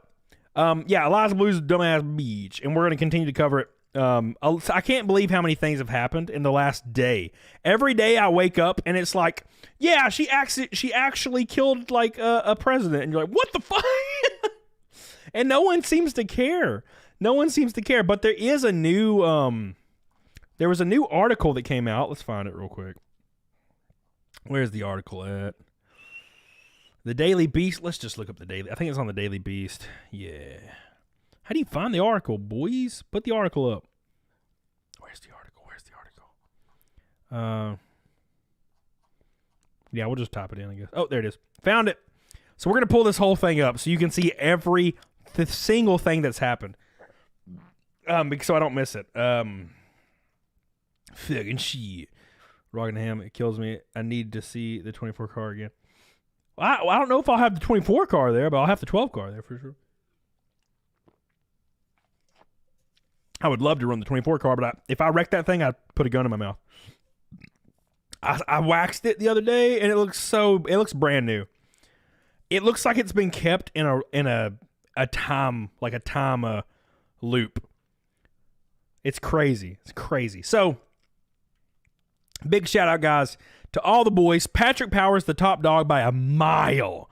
yeah, Eliza Blue's Dumbass Beach, and we're going to continue to cover it. I can't believe how many things have happened in the last day. Every day I wake up, and it's like, yeah, she actually killed, like, a president, and you're like, what the fuck? And no one seems to care. No one seems to care, but there is a new, there was a new article that came out. Let's find it real quick. Where's the article at? The Daily Beast. Let's just look up the Daily. I think it's on the Daily Beast. Yeah. How do you find the article, boys? Put the article up. Where's the article? Where's the article? Yeah, we'll just type it in, I guess. Oh, there it is. Found it. So we're going to pull this whole thing up so you can see every single thing that's happened. So I don't miss it. Fucking shit. Rockingham, it kills me. I need to see the 24 car again. I don't know if I'll have the 24 car there, but I'll have the 12 car there for sure. I would love to run the 24 car, but if I wrecked that thing, I'd put a gun in my mouth. I waxed it the other day, and it looks brand new. It looks like it's been kept in a time loop. It's crazy. It's crazy. So, big shout out, guys, to all the boys. Patrick Powers, the top dog by a mile.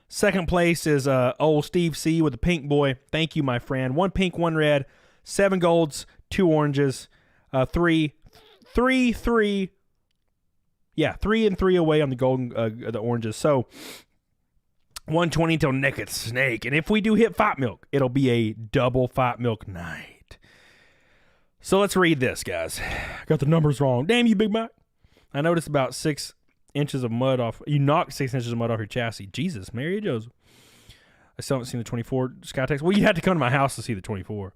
Second place is old Steve C with the pink boy. Thank you, my friend. 1 pink, 1 red, 7 golds, 2 oranges, 3. Yeah, 3 and 3 away on the golden, the oranges. So 120 till Naked Snake. And if we do hit Fight Milk, it'll be a double Fight Milk night. So let's read this, guys. Got the numbers wrong. Damn you, Big Mike. I noticed about 6 inches of mud off. You knocked 6 inches of mud off your chassis. Jesus, Mary Joseph. I still haven't seen the 24 Skytex. Well, you had to come to my house to see the 24.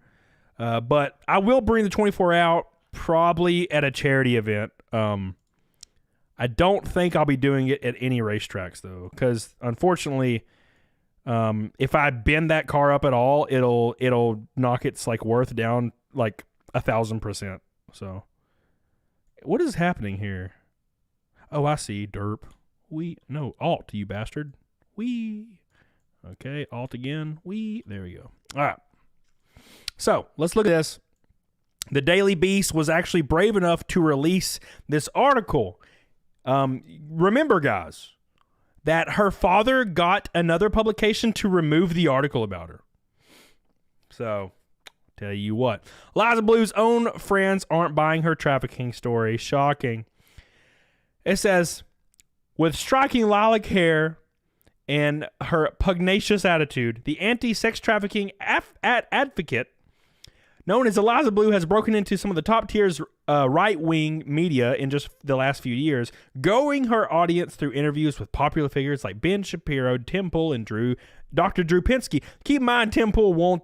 But I will bring the 24 out probably at a charity event. I don't think I'll be doing it at any racetracks, though, because unfortunately, if I bend that car up at all, it'll knock its like worth down like 1,000%. So, what is happening here? Oh, I see. Derp. Alt, you bastard. Okay, Alt again. There we go. All right. So, let's look at this. The Daily Beast was actually brave enough to release this article. Remember, guys, that her father got another publication to remove the article about her. So, tell you what. Liza Blue's own friends aren't buying her trafficking story. Shocking. It says, with striking lilac hair and her pugnacious attitude, the anti-sex trafficking advocate known as Eliza Blue has broken into some of the top tiers right-wing media in just the last few years, going her audience through interviews with popular figures like Ben Shapiro, Tim Pool, and Dr. Drew Pinsky. Keep in mind, Tim Pool will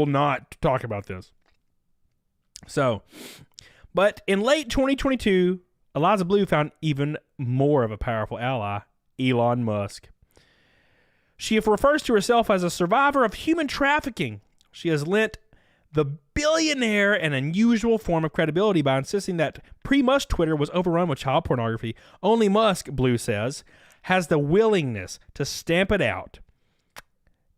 not talk about this. So, but in late 2022, Eliza Blue found even more of a powerful ally Elon Musk. She refers to herself as a survivor of human trafficking. She has lent the billionaire an unusual form of credibility by insisting that pre-Musk Twitter was overrun with child pornography. Only Musk, Blue says, has the willingness to stamp it out.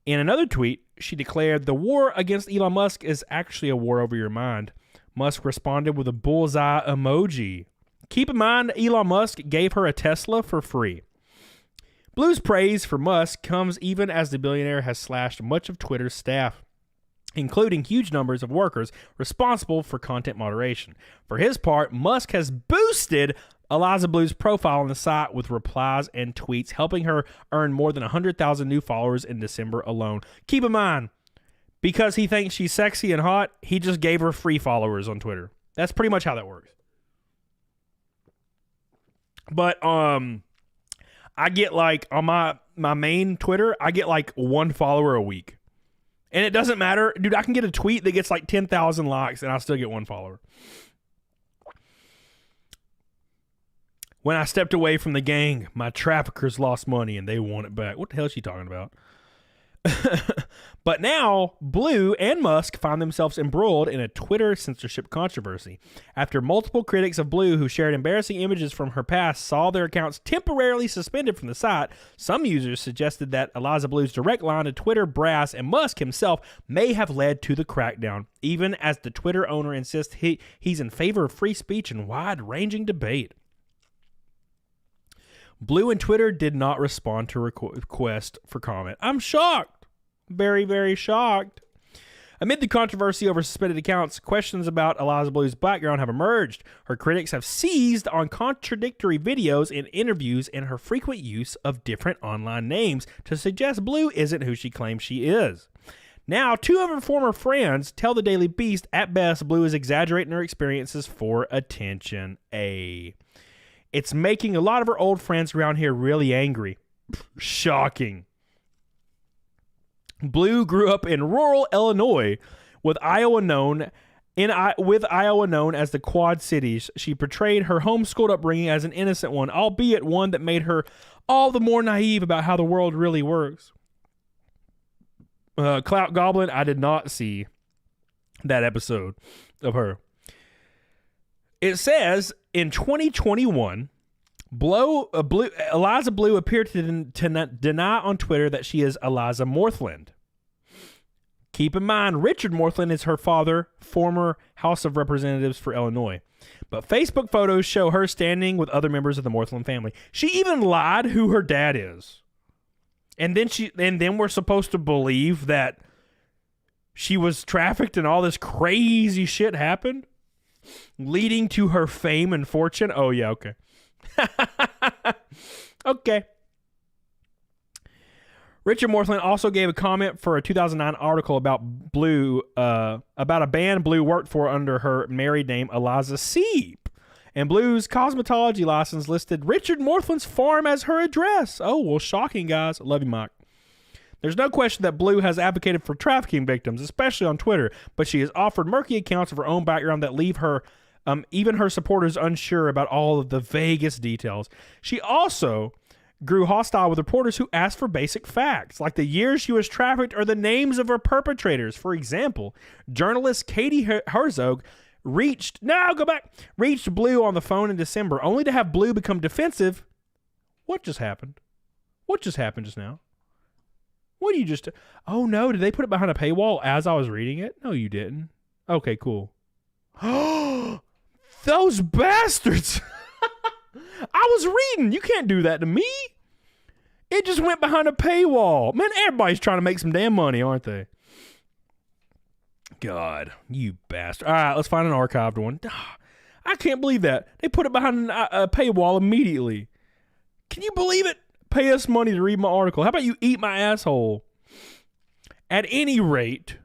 In another tweet, she declared, "The war against Elon Musk is actually a war over your mind." Musk responded with a bullseye emoji. Keep in mind, Elon Musk gave her a Tesla for free. Blue's praise for Musk comes even as the billionaire has slashed much of Twitter's staff, including huge numbers of workers responsible for content moderation. For his part, Musk has boosted Eliza Blue's profile on the site with replies and tweets, helping her earn more than 100,000 new followers in December alone. Keep in mind, because he thinks she's sexy and hot, he just gave her free followers on Twitter. That's pretty much how that works. But I get like on my main Twitter, I get like 1 follower a week. And it doesn't matter. Dude, I can get a tweet that gets like 10,000 likes and I still get 1 follower. When I stepped away from the gang, my traffickers lost money and they want it back. What the hell is she talking about? But now, Blue and Musk find themselves embroiled in a Twitter censorship controversy. After multiple critics of Blue who shared embarrassing images from her past saw their accounts temporarily suspended from the site, some users suggested that Eliza Blue's direct line to Twitter brass and Musk himself may have led to the crackdown, even as the Twitter owner insists he's in favor of free speech and wide-ranging debate. Blue and Twitter did not respond to request for comment. I'm shocked. Very, very shocked. Amid the controversy over suspended accounts, questions about Eliza Blue's background have emerged. Her critics have seized on contradictory videos and interviews and her frequent use of different online names to suggest Blue isn't who she claims she is. Now, 2 of her former friends tell the Daily Beast at best Blue is exaggerating her experiences for attention. It's making a lot of her old friends around here really angry. Shocking. Blue grew up in rural Illinois, with Iowa known as the Quad Cities. She portrayed her homeschooled upbringing as an innocent one, albeit one that made her all the more naive about how the world really works. Clout Goblin, I did not see that episode of her. It says in 2021, Eliza Blue appeared to deny on Twitter that she is Eliza Morthland. Keep in mind, Richard Morthland is her father, former House of Representatives for Illinois. But Facebook photos show her standing with other members of the Morthland family. She even lied who her dad is. And then we're supposed to believe that she was trafficked and all this crazy shit happened, leading to her fame and fortune. Oh yeah, okay. Okay. Richard Morthland also gave a comment for a 2009 article about Blue, about a band Blue worked for under her married name Eliza Seep. And Blue's cosmetology license listed Richard Morthland's farm as her address. Oh, well, shocking, guys. Love you, Mike. There's no question that Blue has advocated for trafficking victims, especially on Twitter, but she has offered murky accounts of her own background that leave her, even her supporters, unsure about all of the vaguest details. She also grew hostile with reporters who asked for basic facts, like the years she was trafficked or the names of her perpetrators. For example, journalist Katie Herzog reached Blue on the phone in December, only to have Blue become defensive. What just happened? What just happened just now? What do you just... Oh, no. Did they put it behind a paywall as I was reading it? No, you didn't. Okay, cool. Those bastards! I was reading. You can't do that to me. It just went behind a paywall. Man, everybody's trying to make some damn money, aren't they? God, you bastard. All right, let's find an archived one. I can't believe that. They put it behind a paywall immediately. Can you believe it? Pay us money to read my article. How about you eat my asshole? At any rate,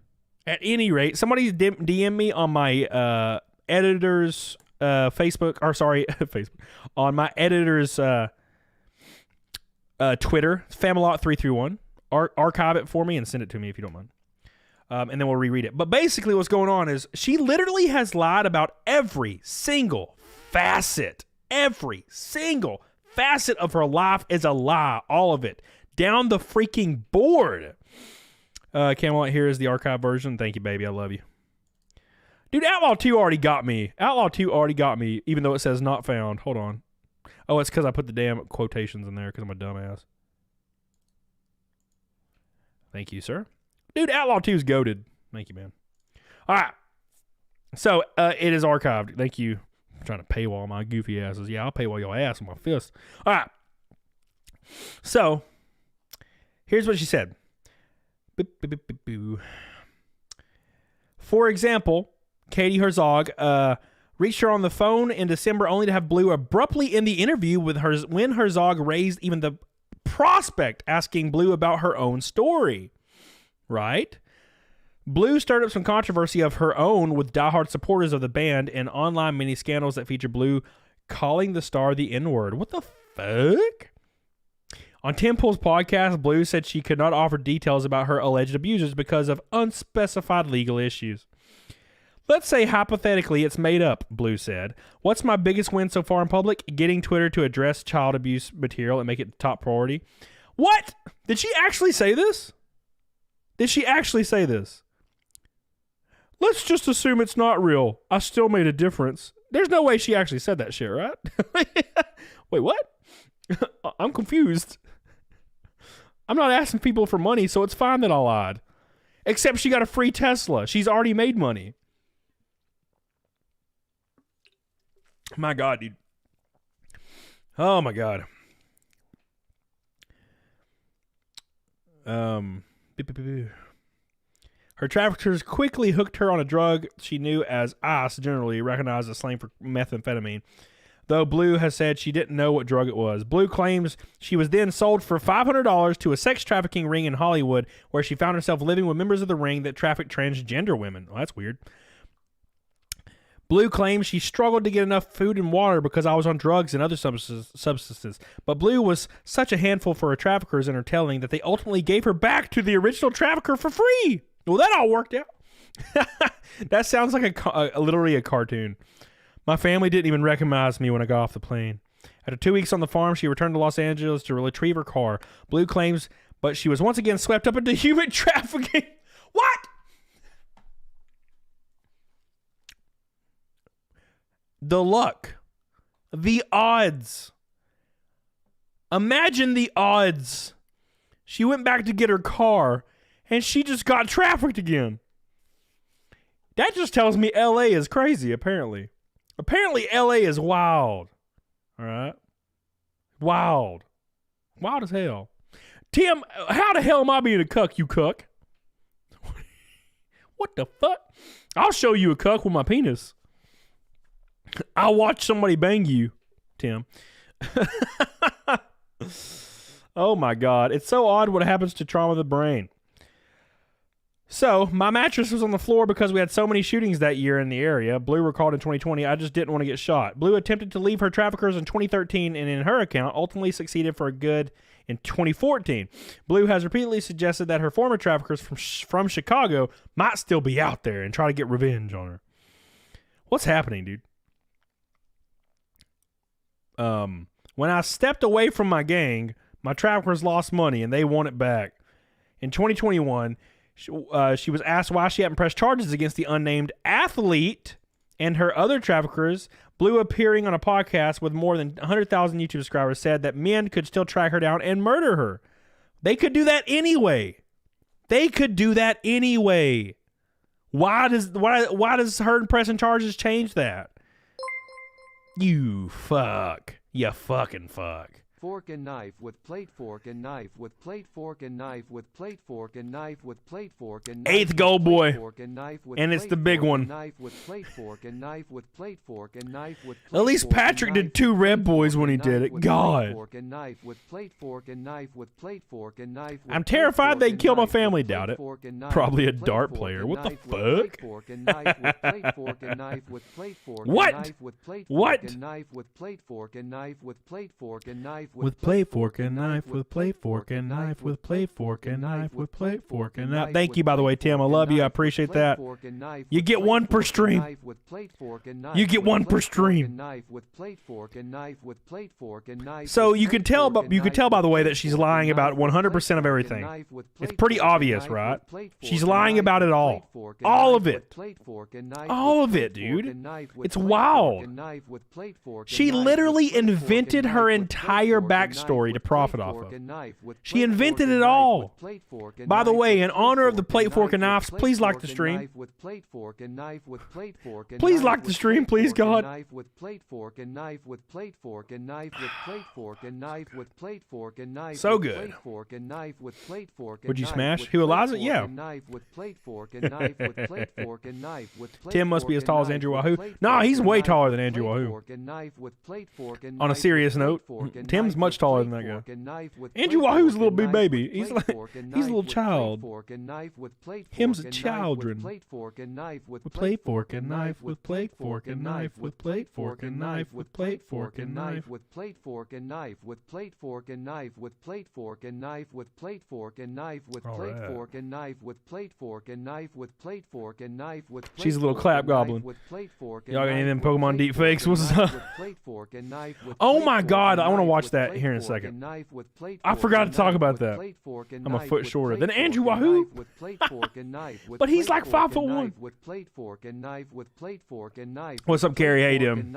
somebody DM me on my editor's Facebook, on my editor's Twitter, Famalot331. Archive it for me and send it to me if you don't mind. And then we'll reread it. But basically what's going on is she literally has lied about every single facet facet of her life is a lie. All of it. Down the freaking board. Camelot, here is the archive version. Thank you, baby. I love you. Dude, Outlaw 2 already got me. Outlaw 2 already got me, even though it says not found. Hold on. Oh, it's because I put the damn quotations in there because I'm a dumbass. Thank you, sir. Dude, Outlaw 2 is goated. Thank you, man. All right. So, it is archived. Thank you. I'm trying to paywall my goofy asses. Yeah, I'll paywall your ass with my fist. All right. So, here's what she said. For example, Katie Herzog reached her on the phone in December only to have Blue abruptly end the interview with her when Herzog raised even the prospect asking Blue about her own story. Right? Blue stirred up some controversy of her own with diehard supporters of the band and online mini scandals that feature Blue calling the star the N-word. What the fuck? On Tim Pool's podcast, Blue said she could not offer details about her alleged abusers because of unspecified legal issues. Let's say hypothetically it's made up, Blue said. What's my biggest win so far in public? Getting Twitter to address child abuse material and make it the top priority. What? Did she actually say this? Did she actually say this? Let's just assume it's not real. I still made a difference. There's no way she actually said that shit, right? Wait, what? I'm confused. I'm not asking people for money, so it's fine that I lied. Except she got a free Tesla. She's already made money. My God, dude. Oh, my God. Her traffickers quickly hooked her on a drug she knew as ice, generally recognized as slang for methamphetamine, though Blue has said she didn't know what drug it was. Blue claims she was then sold for $500 to a sex trafficking ring in Hollywood, where she found herself living with members of the ring that trafficked transgender women. Well, that's weird. Blue claims she struggled to get enough food and water because I was on drugs and other substances. But Blue was such a handful for her traffickers in her telling that they ultimately gave her back to the original trafficker for free. Well, that all worked out. That sounds like literally a cartoon. My family didn't even recognize me when I got off the plane. After 2 weeks on the farm, she returned to Los Angeles to retrieve her car. Blue claims, but she was once again swept up into human trafficking. What? The luck. The odds. Imagine the odds. She went back to get her car, and she just got trafficked again. That just tells me LA is crazy, apparently. Apparently LA is wild. All right? Wild. Wild as hell. Tim, how the hell am I being a cuck, you cuck? What the fuck? I'll show you a cuck with my penis. I'll watch somebody bang you, Tim. Oh my God. It's so odd what happens to trauma of the brain. So, my mattress was on the floor because we had so many shootings that year in the area. Blue recalled in 2020, I just didn't want to get shot. Blue attempted to leave her traffickers in 2013 and in her account ultimately succeeded for good in 2014. Blue has repeatedly suggested that her former traffickers from Chicago might still be out there and try to get revenge on her. What's happening, dude? When I stepped away from my gang, my traffickers lost money and they want it back. In 2021, she was asked why she hadn't pressed charges against the unnamed athlete and her other traffickers. Blue, appearing on a podcast with more than 100,000 YouTube subscribers, said that men could still track her down and murder her. They could do that anyway. They could do that anyway. Why does her pressing charges change that? You fuck. You fucking fuck. Fork and knife with plate, fork and knife with plate, fork and knife with plate, fork and knife with plate, fork and knife. Eighth goal, boy. Fork and knife with and it's the big one. Knife with plate, fork and knife with plate, fork and knife with plate. At least Patrick did 2 Red Boys when he did it. God. Fork and knife with plate, fork and knife with plate, fork and knife. I'm terrified they'd kill my family. Doubt it. Probably a dart player. What the fuck? Fork and knife with plate, fork and knife with plate, fork what? and knife with plate, what? Fork and knife with plate, fork and knife with plate, fork and knife with plate, fork, and knife, with plate, fork, and knife, with plate, fork, and knife, with plate, fork, and knife. Thank you, by the way, Tim. I love you. I appreciate that. You get one per stream. You get one per stream. So you can tell, by the way, that she's lying about 100% of everything. It's pretty obvious, right? She's lying about it all. All of it. All of it, dude. It's wild. She literally invented her entire backstory to profit off of. She invented it all. By the way, in honor of the plate, fork, and knives, please like the stream. Please like the stream, please, God. So good. Would you smash? Who, Eliza? Yeah. Tim must be as tall as Andrew Wahoo. No, he's way taller than Andrew Wahoo. On a serious note, Tim's much taller than that guy. Andrew Wahoo's a little big baby. He's a little child. Him's a children. With plate, fork, and knife. With plate, fork, and knife. With plate, fork, and knife. With plate, fork, and knife. With plate, fork, and knife. With plate, fork, and knife. With plate, fork, and knife. With plate, fork, and knife. With plate, fork, and knife. With plate, fork, and knife. With plate, fork, and knife. With she's a little clap goblin. Y'all got any of them Pokemon deep fakes? What's up? Oh my God, I want to watch that here in a second. I forgot to talk about that. I'm a foot shorter than Andrew Wahoo. But he's like 5'1". What's up, Carrie? How you doing?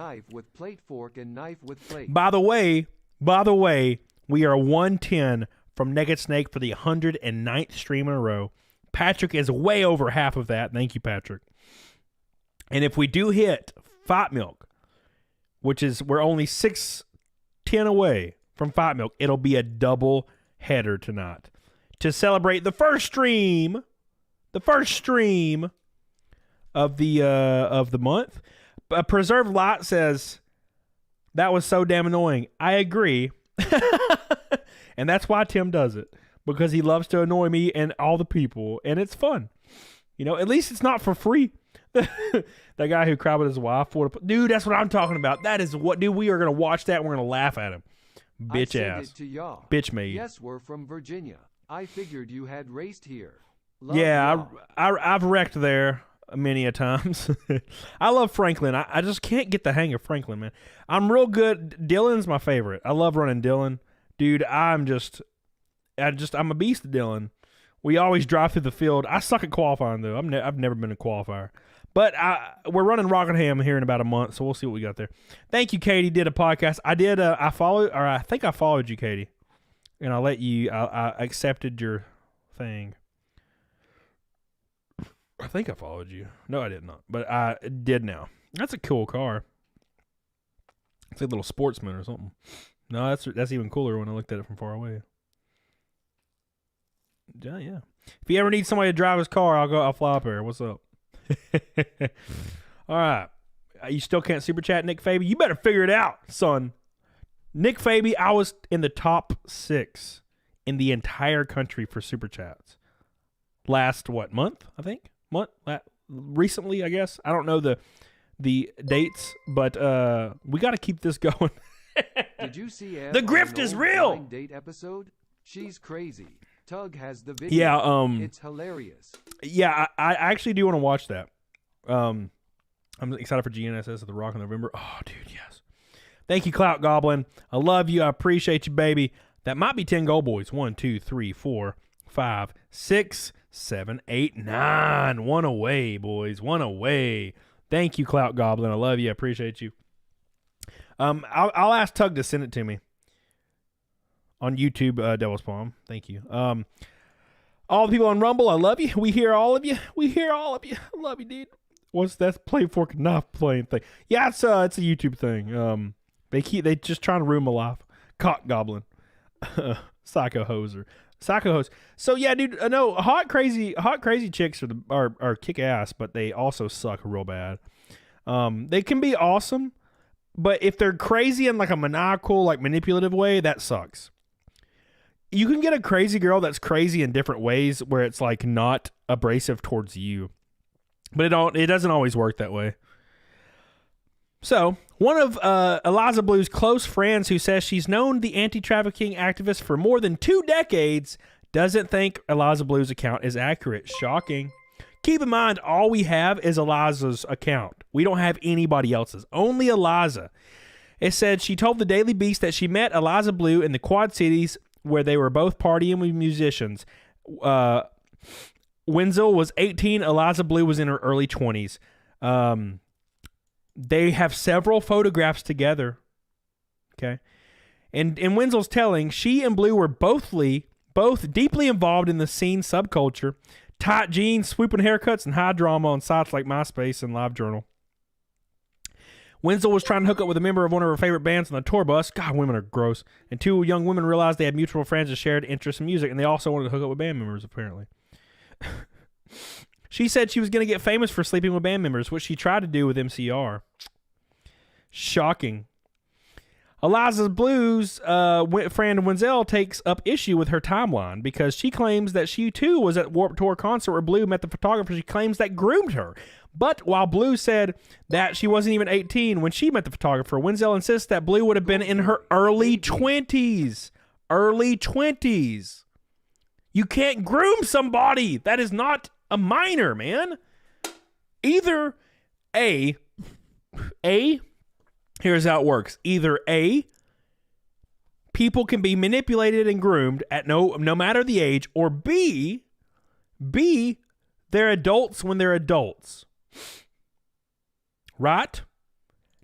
By the way, we are 110 from Naked Snake for the 109th stream in a row. Patrick is way over half of that. Thank you, Patrick. And if we do hit Fight Milk, which is we're only 610 away from Fight Milk, it'll be a double header tonight to celebrate the first stream of the month. Preserved Light says that was so damn annoying. I agree, and that's why Tim does it, because he loves to annoy me and all the people, and it's fun. You know, at least it's not for free. That guy who cried with his wife, dude, that's what I'm talking about. That is what, dude. We are gonna watch that and we're gonna laugh at him. Bitch ass. Bitch made. Yes, we're from Virginia. I figured you had raced here. Yeah, I've wrecked there many a times. I love Franklin. I just can't get the hang of Franklin, man. I'm real good. Dylan's my favorite. I love running Dylan, dude. I'm a beast of Dylan. We always drive through the field. I suck at qualifying though. I've never been a qualifier. But we're running Rockingham here in about a month, so we'll see what we got there. Thank you, Katie. Did a podcast. I did. I think I followed you, Katie, and I accepted your thing. I think I followed you. No, I did not, but I did now. That's a cool car. It's like a little sportsman or something. No, that's even cooler when I looked at it from far away. Yeah. If you ever need somebody to drive his car, I'll fly up here. What's up? All right. You still can't super chat Nick Faby? You better figure it out, son. Nick Faby, I was in the top 6 in the entire country for super chats. Last month? I think recently, I guess. I don't know the dates, but we got to keep this going. Did you see the grift is real? Date episode? She's crazy. Tug has the video. Yeah, it's hilarious. Yeah, I actually do want to watch that. I'm excited for GNSS at the Rock in November. Oh, dude, yes. Thank you, Clout Goblin. I love you. I appreciate you, baby. That might be 10 goal boys. 1, 2, 3, 4, 5, 6, 7, 8, 9. One away, boys. One away. Thank you, Clout Goblin. I love you. I appreciate you. I'll ask Tug to send it to me on YouTube, Devil's Palm. Thank you. All the people on Rumble, I love you. We hear all of you. I love you, dude. What's that plate, fork, and knife playing thing? Yeah, it's a YouTube thing. They just trying to ruin my life. Cock Goblin. Psycho hoser. Psycho host. So yeah, dude, no, hot crazy chicks are kick ass, but they also suck real bad. They can be awesome, but if they're crazy in like a maniacal, like manipulative way, that sucks. You can get a crazy girl that's crazy in different ways where it's like not abrasive towards you, but it doesn't always work that way. So, one of Eliza Blue's close friends who says she's known the anti-trafficking activist for more than 2 decades doesn't think Eliza Blue's account is accurate. Shocking. Keep in mind, all we have is Eliza's account. We don't have anybody else's. Only Eliza. It said she told the Daily Beast that she met Eliza Blue in the Quad Cities where they were both partying with musicians. Wenzel was 18. Eliza Blue was in her early 20s. They have several photographs together. Okay. And in Wenzel's telling, she and Blue were both deeply involved in the scene subculture. Tight jeans, swooping haircuts, and high drama on sites like MySpace and LiveJournal. Wenzel was trying to hook up with a member of one of her favorite bands on the tour bus. God, women are gross. And 2 young women realized they had mutual friends and shared interests in music, and they also wanted to hook up with band members, apparently. She said she was going to get famous for sleeping with band members, which she tried to do with MCR. Shocking. Eliza Blue's friend Wenzel takes up issue with her timeline because she claims that she too was at Warped Tour concert where Blue met the photographer she claims that groomed her. But while Blue said that she wasn't even 18 when she met the photographer, Wenzel insists that Blue would have been in her early 20s. Early 20s. You can't groom somebody. That is not a minor, man. Either here's how it works. Either A, people can be manipulated and groomed at no matter the age, or B, they're adults when they're adults. Right?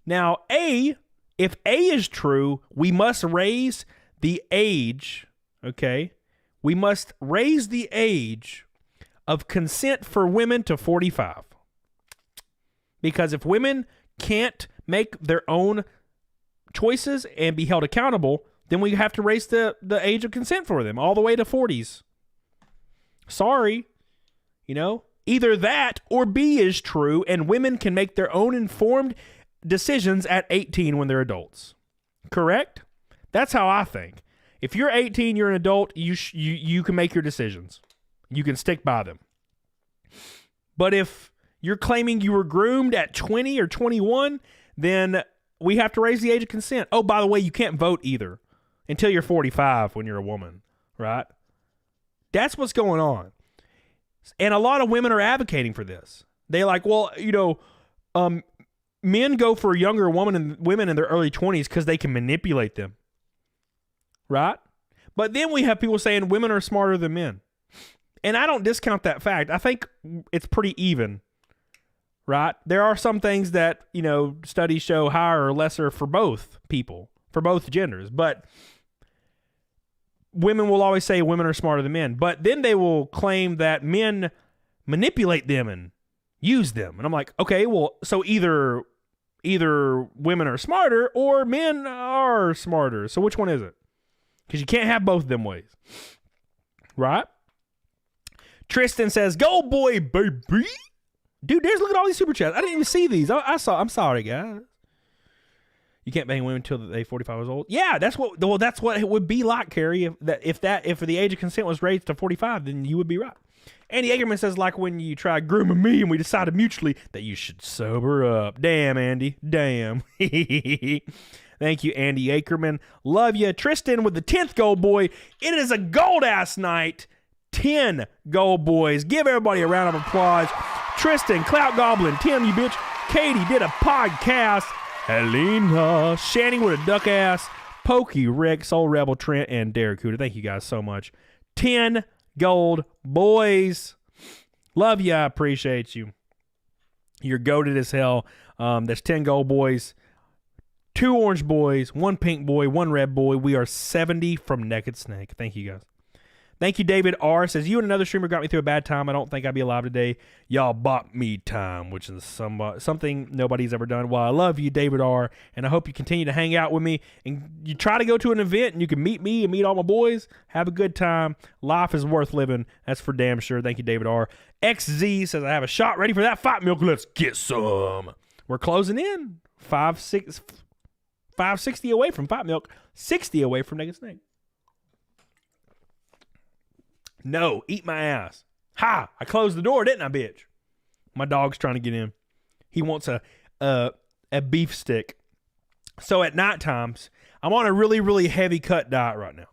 Now, if A is true, we must raise the age, okay? We must raise the age of consent for women to 45. Because if women can't make their own choices and be held accountable, then we have to raise the age of consent for them all the way to 40s. Sorry. Either that or B is true and women can make their own informed decisions at 18 when they're adults. Correct? That's how I think. If you're 18, you're an adult, you can make your decisions. You can stick by them. But if you're claiming you were groomed at 20 or 21, then we have to raise the age of consent. Oh, by the way, you can't vote either until you're 45 when you're a woman, right? That's what's going on. And a lot of women are advocating for this. They're like, well, men go for younger women in their early 20s because they can manipulate them, right? But then we have people saying women are smarter than men. And I don't discount that fact. I think it's pretty even, right? There are some things that, studies show higher or lesser for both people, for both genders. But women will always say women are smarter than men. But then they will claim that men manipulate them and use them. And I'm like, okay, well, so either women are smarter or men are smarter. So which one is it? Because you can't have both of them ways. Right? Tristan says, go boy, baby. Dude, look at all these super chats. I didn't even see these. I'm sorry, guys. You can't bang women until they're 45 years old. Yeah, that's what it would be like, Carrie. If the age of consent was raised to 45, then you would be right. Andy Eggerman says, like when you tried grooming me and we decided mutually that you should sober up. Damn, Andy. Damn. Thank you, Andy Ackerman. Love you. Tristan with the 10th gold boy. It is a gold-ass night. 10 gold boys. Give everybody a round of applause. Tristan, Clout Goblin, Tim, you bitch. Katie did a podcast. Helena, Shanny with a duck ass. Pokey, Rick, Soul Rebel, Trent, and Derek Cooter. Thank you guys so much. 10 gold boys. Love you. I appreciate you. You're goated as hell. There's 10 gold boys. 2 orange boys, 1 pink boy, 1 red boy. We are 70 from Naked Snake. Thank you guys. Thank you, David R. Says, you and another streamer got me through a bad time. I don't think I'd be alive today. Y'all bought me time, which is something nobody's ever done. Well, I love you, David R., and I hope you continue to hang out with me. And you try to go to an event, and you can meet me and meet all my boys. Have a good time. Life is worth living. That's for damn sure. Thank you, David R. XZ says, I have a shot ready for that fight milk. Let's get some. We're closing in. 560 away from fight milk. 60 away from Naked Snake. No, eat my ass. Ha! I closed the door, didn't I, bitch? My dog's trying to get in. He wants a a beef stick. So at night times, I'm on a really, really heavy cut diet right now.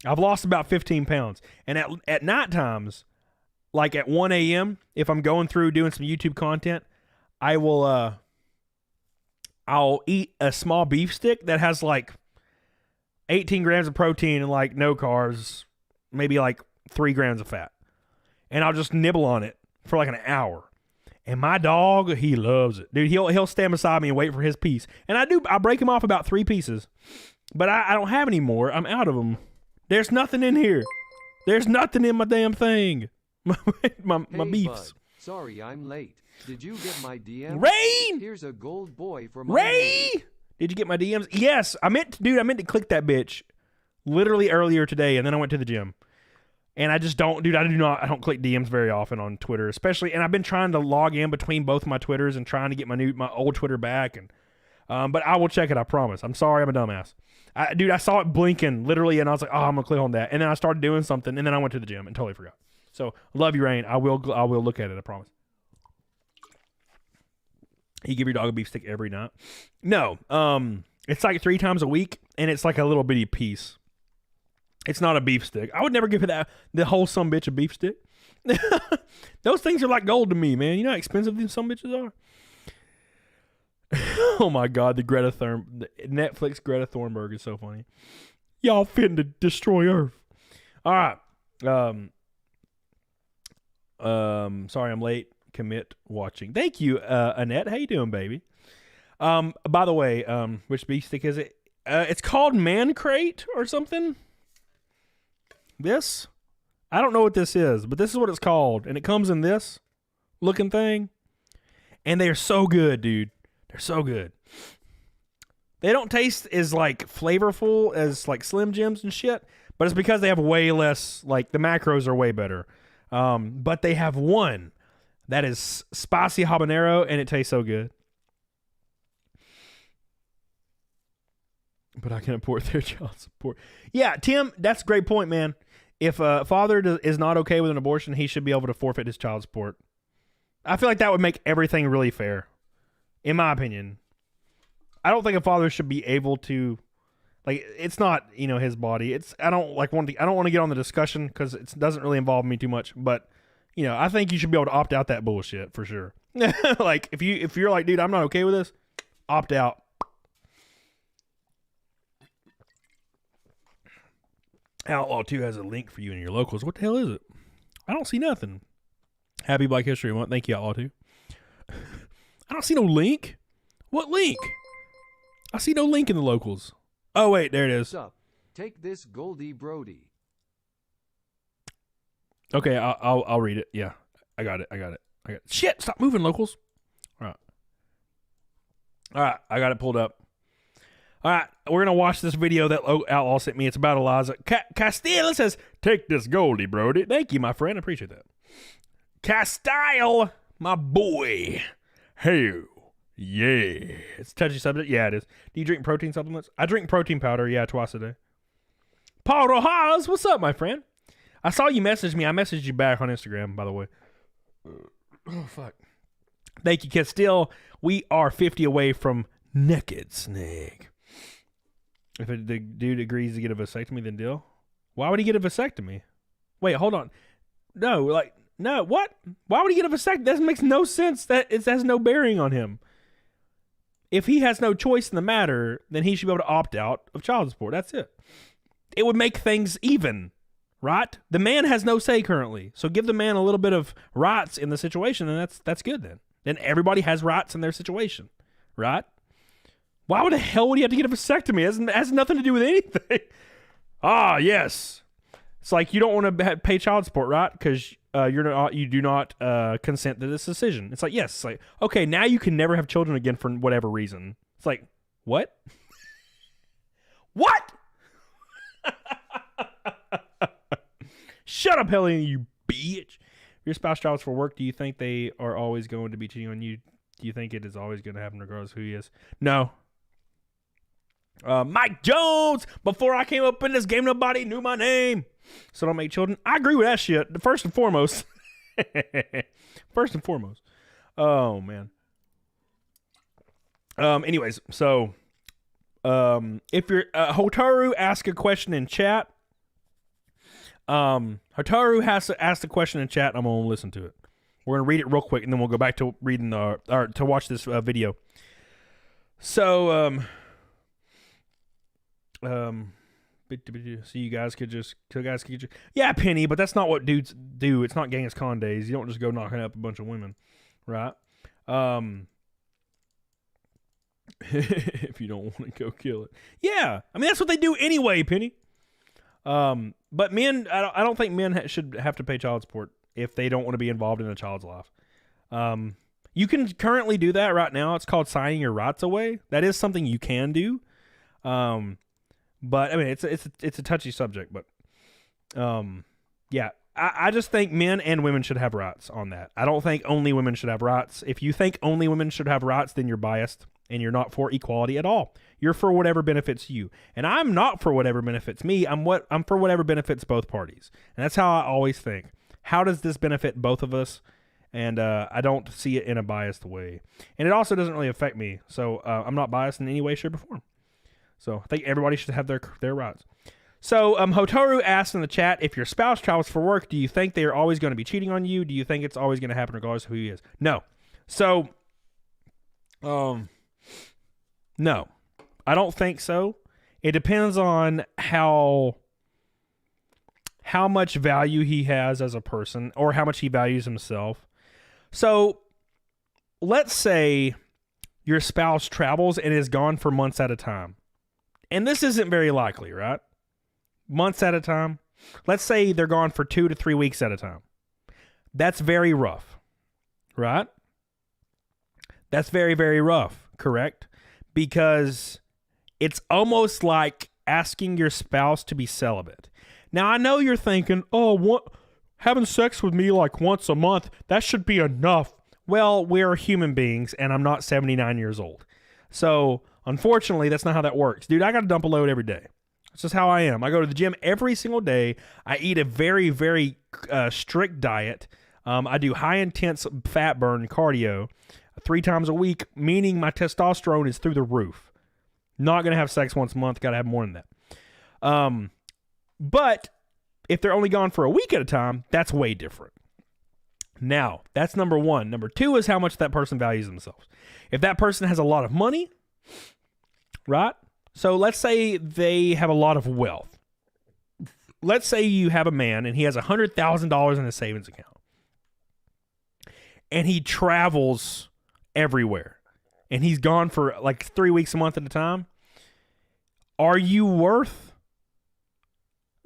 I've lost about 15 pounds. And at night times, like at 1 a.m., if I'm going through doing some YouTube content, I will, I'll eat a small beef stick that has like 18 grams of protein and like no carbs, maybe like 3 grams of fat. And I'll just nibble on it for like an hour. And my dog, he loves it. Dude, he'll stand beside me and wait for his piece. And I break him off about 3 pieces. But I don't have any more. I'm out of them. There's nothing in here. There's nothing in my damn thing. my Hey, beefs. bud. Sorry I'm late. Did you get my DM? Rain! Here's a gold boy for my Ray! Did you get my DMs? Yes. I meant to click that bitch literally earlier today, and then I went to the gym. And I just don't, dude, I don't click DMs very often on Twitter, especially, and I've been trying to log in between both my Twitters and trying to get my old Twitter back, and but I will check it, I promise. I'm sorry, I'm a dumbass. Dude, I saw it blinking, literally, and I was like, oh, I'm gonna click on that, and then I started doing something, and then I went to the gym and totally forgot. So, love you, Rain. I will look at it, I promise. You give your dog a beef stick every night? No, it's like 3 times a week, and it's like a little bitty piece. It's not a beef stick. I would never give the whole sumbitch a beef stick. Those things are like gold to me, man. You know how expensive these sumbitches are? Oh my God, the Netflix Greta Thunberg is so funny. Y'all finna destroy Earth. All right. Sorry I'm late. Commit watching. Thank you, Annette. How you doing, baby? By the way, which beef stick is it? It's called Man Crate or something. This? I don't know what this is, but this is what it's called. And it comes in this looking thing. And they are so good, dude. They're so good. They don't taste as like flavorful as like Slim Jims and shit, but it's because they have way less, like the macros are way better. But they have one that is spicy habanero and it tastes so good. But I can afford their child support. Yeah, Tim, that's a great point, man. If a father is not okay with an abortion, he should be able to forfeit his child support. I feel like that would make everything really fair, in my opinion. I don't think a father should be able to, like, it's not, his body. I don't want to get on the discussion because it doesn't really involve me too much. But, I think you should be able to opt out that bullshit for sure. Like, if you're like, dude, I'm not okay with this, opt out. Outlaw 2 has a link for you in your locals. What the hell is it? I don't see nothing. Happy Black History Month. Thank you, Outlaw 2. I don't see no link. What link? I see no link in the locals. Oh, wait. There it is. Sup? Take this Goldie Brody. Okay, I'll read it. Yeah, I got it. Shit, stop moving, locals. All right, I got it pulled up. All right, we're going to watch this video that Outlaw sent me. It's about Eliza. Castile says, take this Goldie, Brody. Thank you, my friend. I appreciate that. Castile, my boy. Hey, yeah. It's a touchy subject. Yeah, it is. Do you drink protein supplements? I drink protein powder, yeah, twice a day. Paul Rojas, what's up, my friend? I saw you message me. I messaged you back on Instagram, by the way. Oh, fuck. Thank you, Castile. We are 50 away from Naked Snake. If the dude agrees to get a vasectomy, then deal. Why would he get a vasectomy? Wait, hold on. No, what? Why would he get a vasectomy? That makes no sense. That has no bearing on him. If he has no choice in the matter, then he should be able to opt out of child support. That's it. It would make things even, right? The man has no say currently, so give the man a little bit of rights in the situation, and that's good then. Then everybody has rights in their situation, right? Why would the hell would he have to get a vasectomy? It has nothing to do with anything. Ah, yes. It's like you don't want to pay child support, right? Because you do not consent to this decision. It's like, yes. It's like, okay, now you can never have children again for whatever reason. It's like, what? What? Shut up, Helene, you bitch. Your spouse travels for work. Do you think they are always going to be cheating on you? Do you think it is always going to happen regardless of who he is? No. Mike Jones, before I came up in this game, nobody knew my name. So don't make children. I agree with that shit. First and foremost. First and foremost. Oh, man. Anyways, so if you're Hotaru, ask a question in chat. Hotaru has to ask the question in chat. I'm gonna listen to it. We're gonna read it real quick, and then we'll go back to reading or to watch this video. So so you guys could just yeah, Penny, but that's not what dudes do. It's not Genghis Khan days. You don't just go knocking up a bunch of women, right? If you don't want to go kill it, yeah. I mean, that's what they do anyway, Penny. But men, I don't think men should have to pay child support if they don't want to be involved in a child's life. You can currently do that right now. It's called signing your rights away. That is something you can do. But I mean, it's a touchy subject. But yeah, I just think men and women should have rights on that. I don't think only women should have rights. If you think only women should have rights, then you're biased and you're not for equality at all. You're for whatever benefits you. And I'm not for whatever benefits me. I'm for whatever benefits both parties. And that's how I always think. How does this benefit both of us? And I don't see it in a biased way. And it also doesn't really affect me. So I'm not biased in any way, shape, or form. So I think everybody should have their rights. So Hotaru asked in the chat, if your spouse travels for work, do you think they are always going to be cheating on you? Do you think it's always going to happen regardless of who he is? No. So, no. I don't think so. It depends on how much value he has as a person or how much he values himself. So let's say your spouse travels and is gone for months at a time. And this isn't very likely, right? Months at a time. Let's say they're gone for 2 to 3 weeks at a time. That's very rough, right? That's very, very rough, correct? Because it's almost like asking your spouse to be celibate. Now, I know you're thinking, having sex with me like once a month, that should be enough. Well, we're human beings, and I'm not 79 years old. So, unfortunately, that's not how that works. Dude, I got to dump a load every day. That's just how I am. I go to the gym every single day. I eat a very, very strict diet. I do high-intense fat burn cardio 3 times a week, meaning my testosterone is through the roof. Not going to have sex once a month. Got to have more than that. But if they're only gone for a week at a time, that's way different. Now, that's number one. Number two is how much that person values themselves. If that person has a lot of money, right? So let's say they have a lot of wealth. Let's say you have a man and he has $100,000 in his savings account. And he travels everywhere. And he's gone for like 3 weeks a month at a time. Are you worth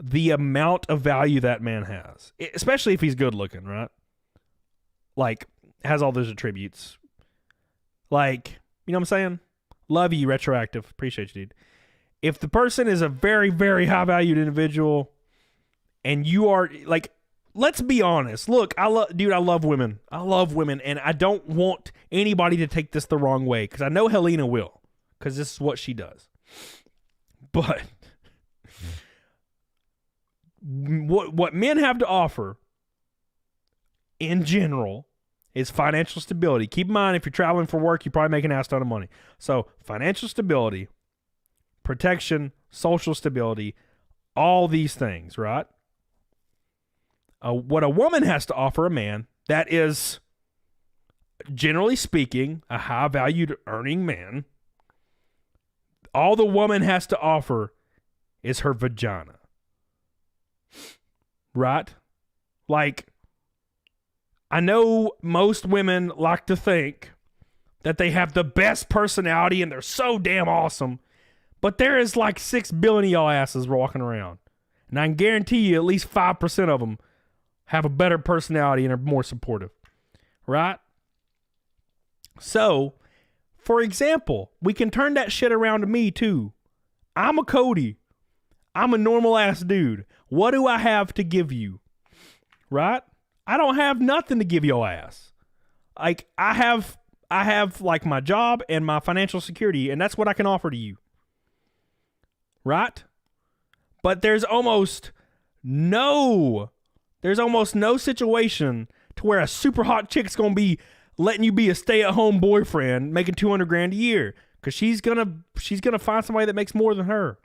the amount of value that man has? Especially if he's good looking, right? Like, has all those attributes. Like, you know what I'm saying? Love you, Retroactive. Appreciate you, dude. If the person is a very, very high valued individual and you are like, let's be honest. Look, I love women. I love women, and I don't want anybody to take this the wrong way because I know Helena will, because this is what she does. But what men have to offer in general is financial stability. Keep in mind, if you're traveling for work, you probably make an ass ton of money. So financial stability, protection, social stability, all these things, right? What a woman has to offer a man that is, generally speaking, a high-valued earning man, all the woman has to offer is her vagina. Right? Like, I know most women like to think that they have the best personality and they're so damn awesome, but there is like 6 billion of y'all asses walking around. And I can guarantee you at least 5% of them have a better personality and are more supportive. Right? So, for example, we can turn that shit around to me too. I'm a Cody. I'm a normal ass dude. What do I have to give you? Right? I don't have nothing to give your ass. Like, I have like my job and my financial security, and that's what I can offer to you. Right? But there's almost no situation to where a super hot chick's going to be letting you be a stay-at-home boyfriend making $200,000 a year, because she's gonna find somebody that makes more than her.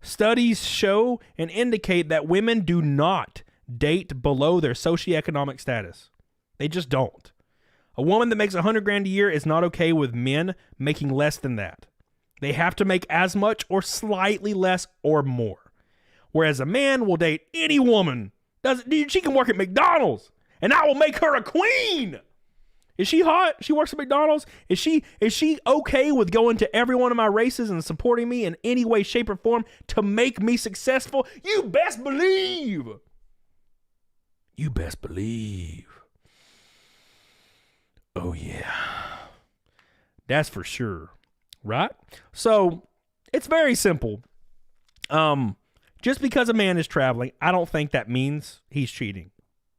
Studies show and indicate that women do not date below their socioeconomic status. They just don't. A woman that makes $100,000 a year is not okay with men making less than that. They have to make as much or slightly less or more. Whereas a man will date any woman. Dude, she can work at McDonald's and I will make her a queen. Is she hot? She works at McDonald's. Is she okay with going to every one of my races and supporting me in any way, shape, or form to make me successful? You best believe. You best believe. Oh, yeah. That's for sure. Right? So, it's very simple. Just because a man is traveling, I don't think that means he's cheating.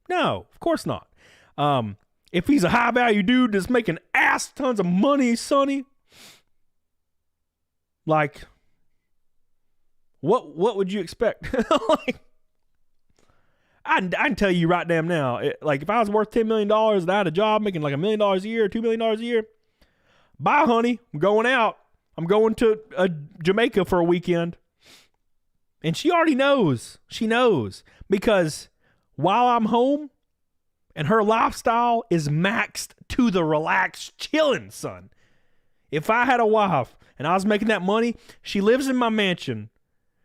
No, of course not. If he's a high-value dude that's making ass tons of money, sonny, like, what would you expect? Like, I can tell you right damn now, like, if I was worth $10 million and I had a job making like $1 million a year, $2 million a year, bye, honey, I'm going out. I'm going to Jamaica for a weekend. And she already knows. She knows. Because while I'm home, and her lifestyle is maxed to the relaxed chilling, son. If I had a wife and I was making that money, she lives in my mansion.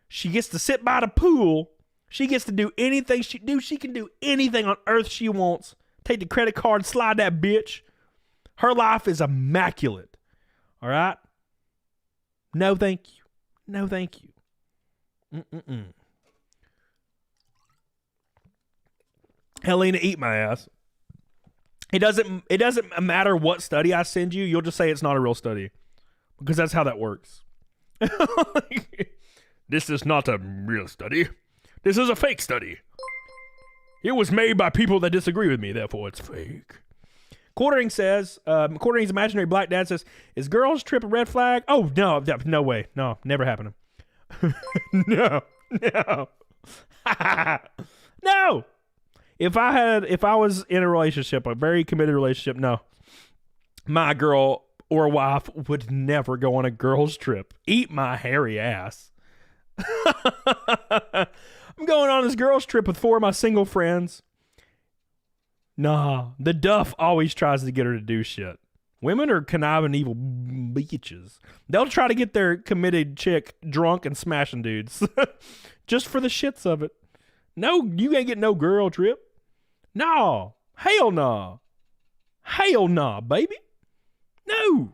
She gets to sit by the pool. She gets to do anything she do. She can do anything on earth she wants. Take the credit card, slide that bitch. Her life is immaculate. All right? No, thank you. No, thank you. Helena, eat my ass. It doesn't matter what study I send you. You'll just say it's not a real study, because that's how that works. This is not a real study. This is a fake study. It was made by people that disagree with me, therefore it's fake. Quartering says, Quartering's imaginary black dad says, is girls trip a red flag? Oh, no way. No, never happened. No. No. If I was in a relationship, a very committed relationship, no. My girl or wife would never go on a girl's trip. Eat my hairy ass. I'm going on this girl's trip with 4 of my single friends. Nah, the duff always tries to get her to do shit. Women are conniving evil bitches. They'll try to get their committed chick drunk and smashing dudes. Just for the shits of it. No, you ain't get no girl trip. No. Hell no. Hell no, baby. No.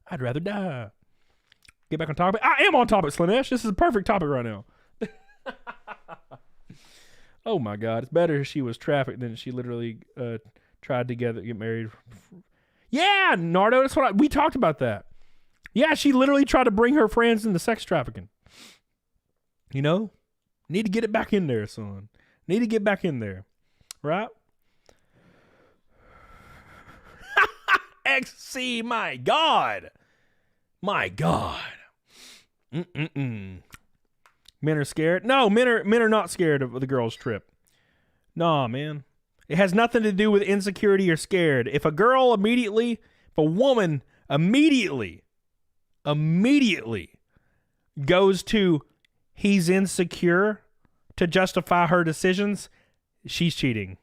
I'd rather die. Get back on topic. I am on topic, Slanesh. This is a perfect topic right now. Oh my God. It's better if she was trafficked than she literally tried to get married. Yeah, Nardo, that's what we talked about that. Yeah, she literally tried to bring her friends into sex trafficking. You know? Need to get it back in there, son. Need to get back in there. Right? XC, my God. My God. Men are scared? No, men are not scared of the girl's trip. Nah, man. It has nothing to do with insecurity or scared. If a woman immediately goes to he's insecure to justify her decisions, she's cheating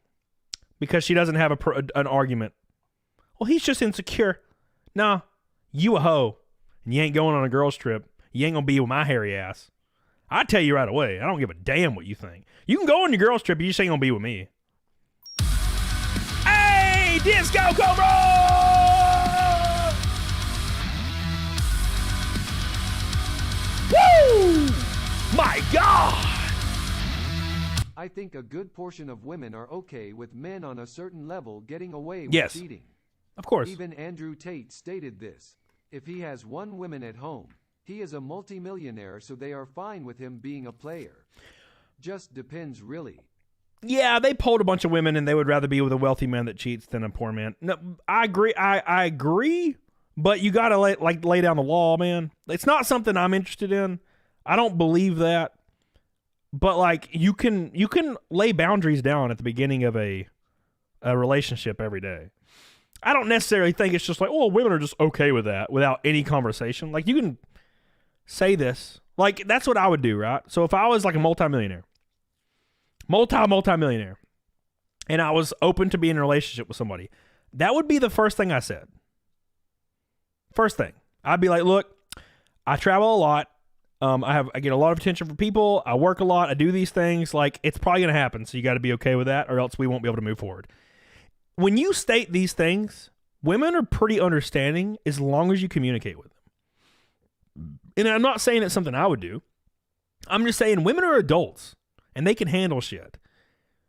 because she doesn't have an argument. Well, he's just insecure. Nah, you a hoe and you ain't going on a girl's trip. You ain't gonna be with my hairy ass. I tell you right away, I don't give a damn what you think. You can go on your girl's trip, you just ain't gonna be with me. Hey, Disco Cobra! Woo! My God! I think a good portion of women are okay with men on a certain level getting away with Yes. cheating. Of course. Even Andrew Tate stated this. If he has one woman at home, he is a multimillionaire, so they are fine with him being a player. Just depends, really. Yeah, they polled a bunch of women and they would rather be with a wealthy man that cheats than a poor man. No, I agree. I agree, but you got to lay down the law, man. It's not something I'm interested in. I don't believe that. But like you can lay boundaries down at the beginning of a relationship every day. I don't necessarily think it's just like, oh, women are just okay with that without any conversation. Like, you can say this. Like, that's what I would do, right? So if I was like a multimillionaire, and I was open to being in a relationship with somebody, that would be the first thing I said. First thing. I'd be like, look, I travel a lot. I get a lot of attention from people. I work a lot. I do these things. Like, it's probably going to happen. So you got to be okay with that, or else we won't be able to move forward. When you state these things, women are pretty understanding as long as you communicate with them. And I'm not saying it's something I would do. I'm just saying women are adults and they can handle shit.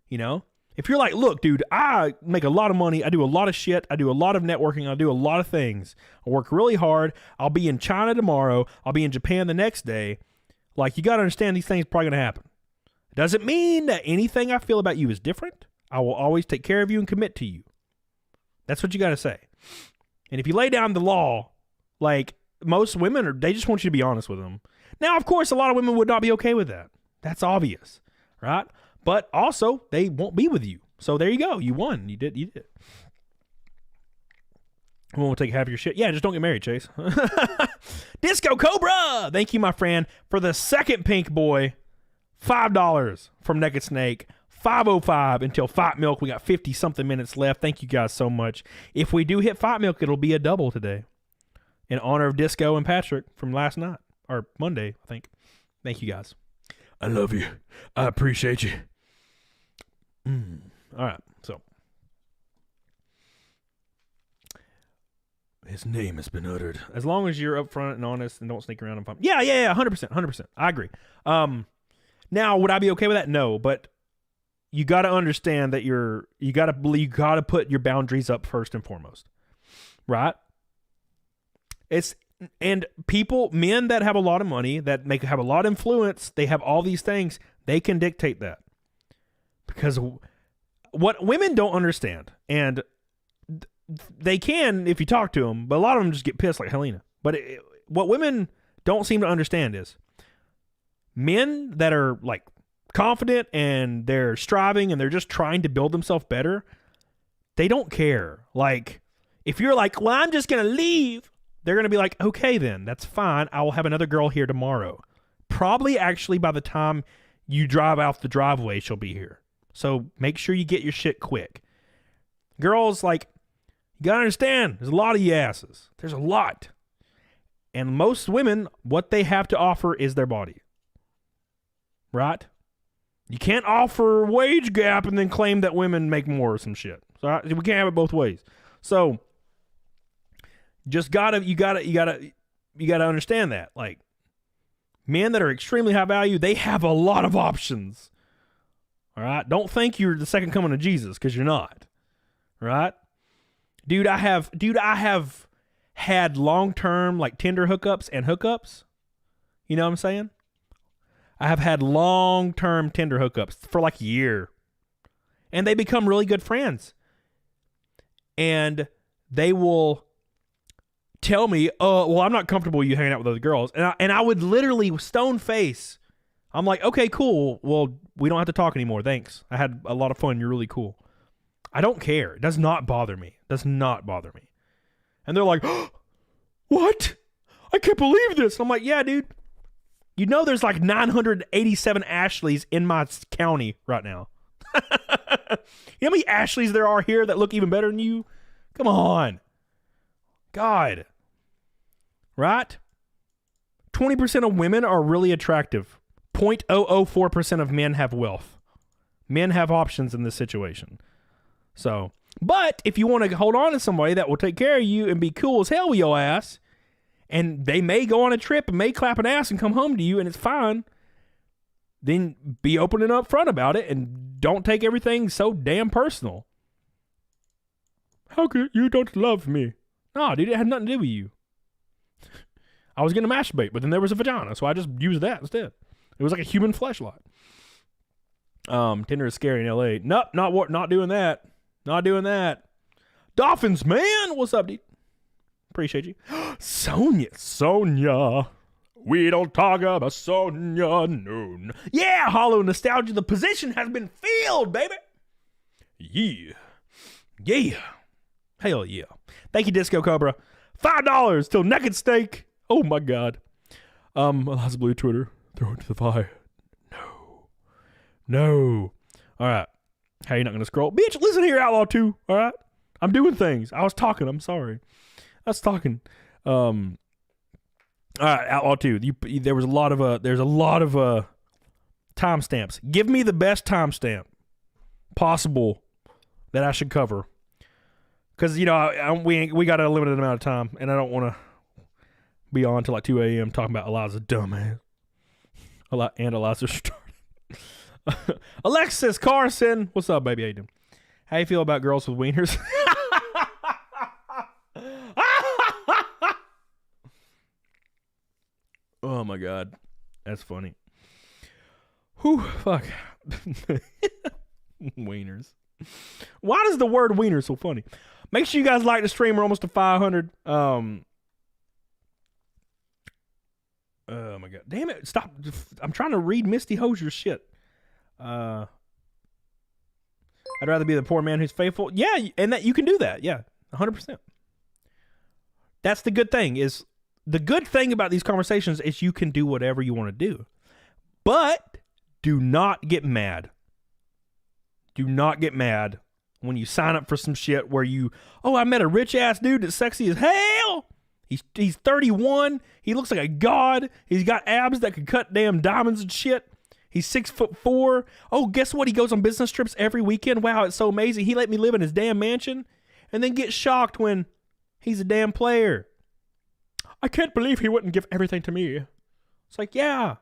You know? If you're like, look, dude, I make a lot of money. I do a lot of shit. I do a lot of networking. I do a lot of things. I work really hard. I'll be in China tomorrow. I'll be in Japan the next day. Like, you got to understand these things are probably going to happen. Doesn't mean that anything I feel about you is different. I will always take care of you and commit to you. That's what you got to say. And if you lay down the law, like most women they just want you to be honest with them. Now, of course, a lot of women would not be okay with that. That's obvious, right? But also, they won't be with you. So there you go. You won. You did. We won't take half of your shit. Yeah, just don't get married, Chase. Disco Cobra. Thank you, my friend, for the second pink boy. $5 from Naked Snake. 5:05 until Fight Milk. We got 50-something minutes left. Thank you guys so much. If we do hit Fight Milk, it'll be a double today in honor of Disco and Patrick from last night. Or Monday, I think. Thank you guys. I love you. I appreciate you. All right, so. His name has been uttered. As long as you're upfront and honest and don't sneak around and pump. Yeah, 100%. I agree. Now, would I be okay with that? No, but you got to understand that you got to put your boundaries up first and foremost, right? And men that have a lot of money, that have a lot of influence, they have all these things, they can dictate that. Because what women don't understand, and they can if you talk to them, but a lot of them just get pissed like Helena. But what women don't seem to understand is men that are like confident and they're striving and they're just trying to build themselves better, they don't care. Like, if you're like, well, I'm just going to leave, they're going to be like, okay, then that's fine. I will have another girl here tomorrow. Probably actually by the time you drive out the driveway, she'll be here. So make sure you get your shit quick. Girls, like, you got to understand, there's a lot of you asses. There's a lot. And most women, what they have to offer is their body. Right? You can't offer wage gap and then claim that women make more or some shit. So we can't have it both ways. So just you gotta understand that. Like, men that are extremely high value, they have a lot of options. All right? Don't think you're the second coming of Jesus, because you're not. Right? Dude, I have had long-term like Tinder hookups and hookups. You know what I'm saying? I have had long-term Tinder hookups for like a year. And they become really good friends. And they will tell me, well, I'm not comfortable with you hanging out with other girls. And I would literally stone face. I'm like, okay, cool. Well, we don't have to talk anymore. Thanks. I had a lot of fun. You're really cool. I don't care. It does not bother me. And they're like, oh, what? I can't believe this. I'm like, yeah, dude. You know there's like 987 Ashleys in my county right now. You know how many Ashleys there are here that look even better than you? Come on. God. Right? 20% of women are really attractive. 0.004% of men have wealth. Men have options in this situation. So, but if you want to hold on to somebody that will take care of you and be cool as hell with your ass, and they may go on a trip and may clap an ass and come home to you and it's fine, then be open and upfront about it and don't take everything so damn personal. How could you don't love me? No, dude, it had nothing to do with you. I was going to masturbate, but then there was a vagina, so I just used that instead. It was like a human fleshlight. Tinder is scary in LA. Nope, not doing that. Not doing that. Dolphins, man. What's up, dude? Appreciate you. Sonia. We don't talk about Sonia, no. Yeah, Hollow Nostalgia. The position has been filled, baby. Yeah. Hell yeah. Thank you, Disco Cobra. $5 till naked steak. Oh my God. Eliza Blue Twitter. Throw it to the fire. No. All right. How you not gonna scroll? Bitch, listen here, Outlaw 2. All right. I'm doing things. I was talking. I'm sorry. I was talking. All right, Outlaw 2. There's a lot of timestamps. Give me the best timestamp possible that I should cover. Because, we got a limited amount of time, and I don't want to be on till like 2 a.m. talking about Eliza's dumbass. And Eliza's retarded. Alexis Carson. What's up, baby? How you doing? How you feel about girls with wieners? Oh, my God. That's funny. Whew, fuck. Wieners. Why does the word wiener so funny? Make sure you guys like the stream. We're almost to 500. Oh my God. Damn it. Stop. I'm trying to read Misty Hosier's shit. I'd rather be the poor man who's faithful. Yeah, and that you can do that. Yeah, 100%. That's the good thing. Is the good thing about these conversations is you can do whatever you want to do. But do not get mad. Do not get mad when you sign up for some shit where I met a rich ass dude that's sexy as hell. He's 31. He looks like a god. He's got abs that could cut damn diamonds and shit. He's 6'4". Oh, guess what? He goes on business trips every weekend. Wow, it's so amazing. He let me live in his damn mansion, and then get shocked when he's a damn player. I can't believe he wouldn't give everything to me. It's like, yeah,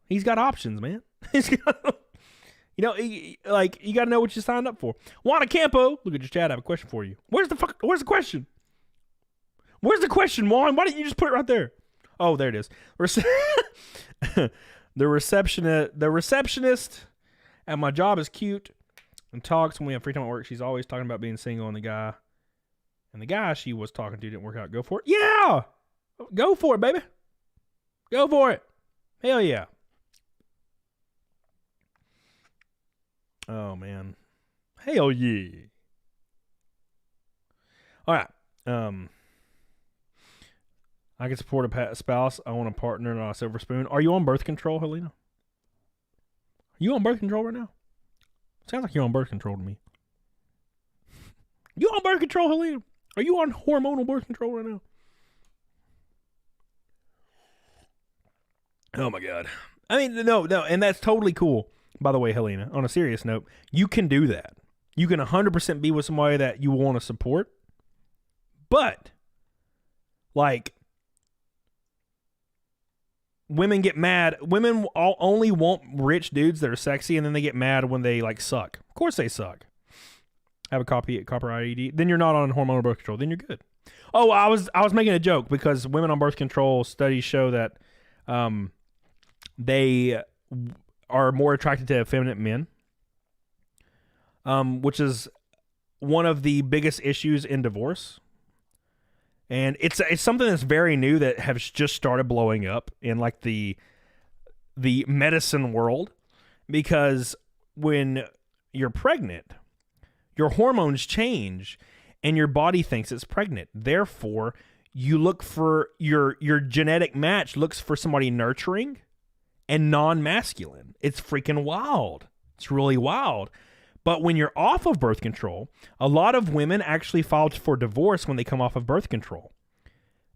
he's got options, man. He's got. You got to know what you signed up for. Juana Campo, look at your chat. I have a question for you. Where's the question? Where's the question, Juan? Why didn't you just put it right there? Oh, there it is. The receptionist at my job is cute and talks when we have free time at work. She's always talking about being single, and the guy she was talking to didn't work out. Go for it. Yeah. Go for it, baby. Go for it. Hell yeah. Oh, man. Hell yeah. All right. I can support a spouse. I want a partner, not a silver spoon. Are you on birth control, Helena? Are you on birth control right now? Sounds like you're on birth control to me. You on birth control, Helena? Are you on hormonal birth control right now? Oh, my God. I mean, no, and that's totally cool. By the way, Helena, on a serious note, you can do that. You can 100% be with somebody that you want to support. But, women get mad. Women only want rich dudes that are sexy, and then they get mad when they, suck. Of course they suck. Have a copper IED. Then you're not on hormonal birth control. Then you're good. Oh, I was making a joke because women on birth control studies show that they are more attracted to effeminate men, which is one of the biggest issues in divorce. And it's something that's very new that has just started blowing up in the medicine world, because when you're pregnant, your hormones change and your body thinks it's pregnant. Therefore, you look for your genetic match looks for somebody nurturing and non-masculine. It's freaking wild. It's really wild. But when you're off of birth control, a lot of women actually filed for divorce when they come off of birth control.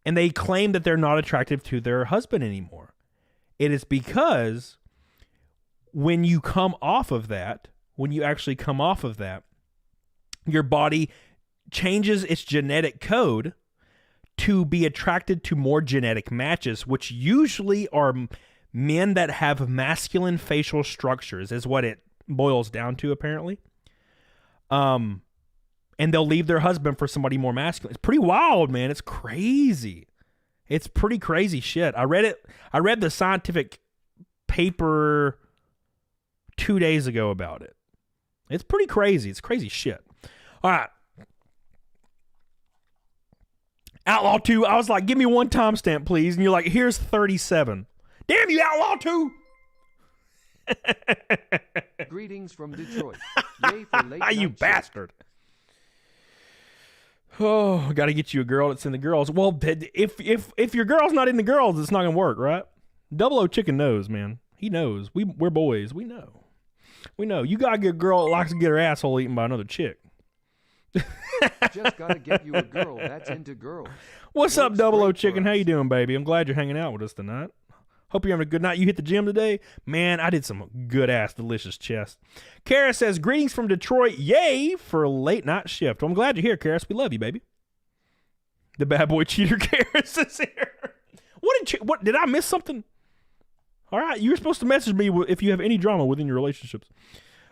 And they claim that they're not attractive to their husband anymore. It is because when you come off of that, your body changes its genetic code to be attracted to more genetic matches, which usually are men that have masculine facial structures, is what it boils down to, apparently. And they'll leave their husband for somebody more masculine. It's pretty wild, man. It's crazy. It's pretty crazy shit. I read the scientific paper 2 days ago about it. It's pretty crazy. It's crazy shit. All right. Outlaw 2, I was like, give me one timestamp, please. And you're like, here's 37. Damn you, Outlaw 2! Greetings from Detroit. Yay for late You night bastard. Oh, got to get you a girl that's in the girls. Well, if your girl's not in the girls, it's not gonna work, right? Double O Chicken knows, man. He knows. We're boys. We know. We know. You gotta get a girl that likes to get her asshole eaten by another chick. Just gotta get you a girl that's into girls. What's up, Works Double O great for Chicken? How us. you doing, baby? I'm glad you're hanging out with us tonight. Hope you're having a good night. You hit the gym today? Man, I did some good-ass delicious chest. Kara says, greetings from Detroit. Yay for a late night shift. Well, I'm glad you're here, Karis. We love you, baby. The bad boy cheater Karis is here. What did I miss something? All right, you were supposed to message me if you have any drama within your relationships.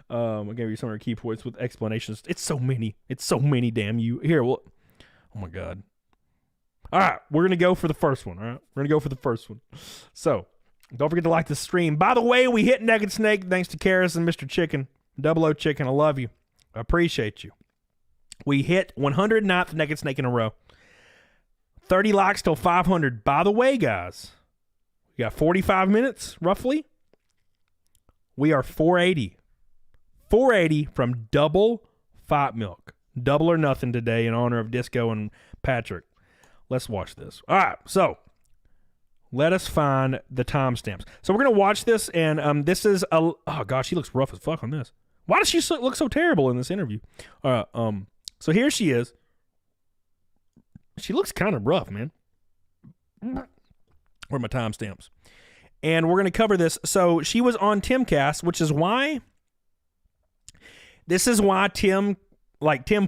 I gave you some of your key points with explanations. It's so many. It's so many, damn you. Here, well, oh my God. All right, we're going to go for the first one, all right? We're going to go for the first one. So, don't forget to like the stream. By the way, we hit Naked Snake thanks to Karis and Mr. Chicken. Double O Chicken, I love you. I appreciate you. We hit 109th Naked Snake in a row. 30 likes till 500. By the way, guys, we got 45 minutes, roughly. We are 480. 480 from Double Fight Milk. Double or nothing today in honor of Disco and Patrick. Let's watch this. All right, so let us find the timestamps. So we're going to watch this, and this is oh gosh, she looks rough as fuck on this. Why does she look so terrible in this interview? All right, so here she is. She looks kind of rough, man. Where are my timestamps? And we're going to cover this. So she was on Timcast, which is why Tim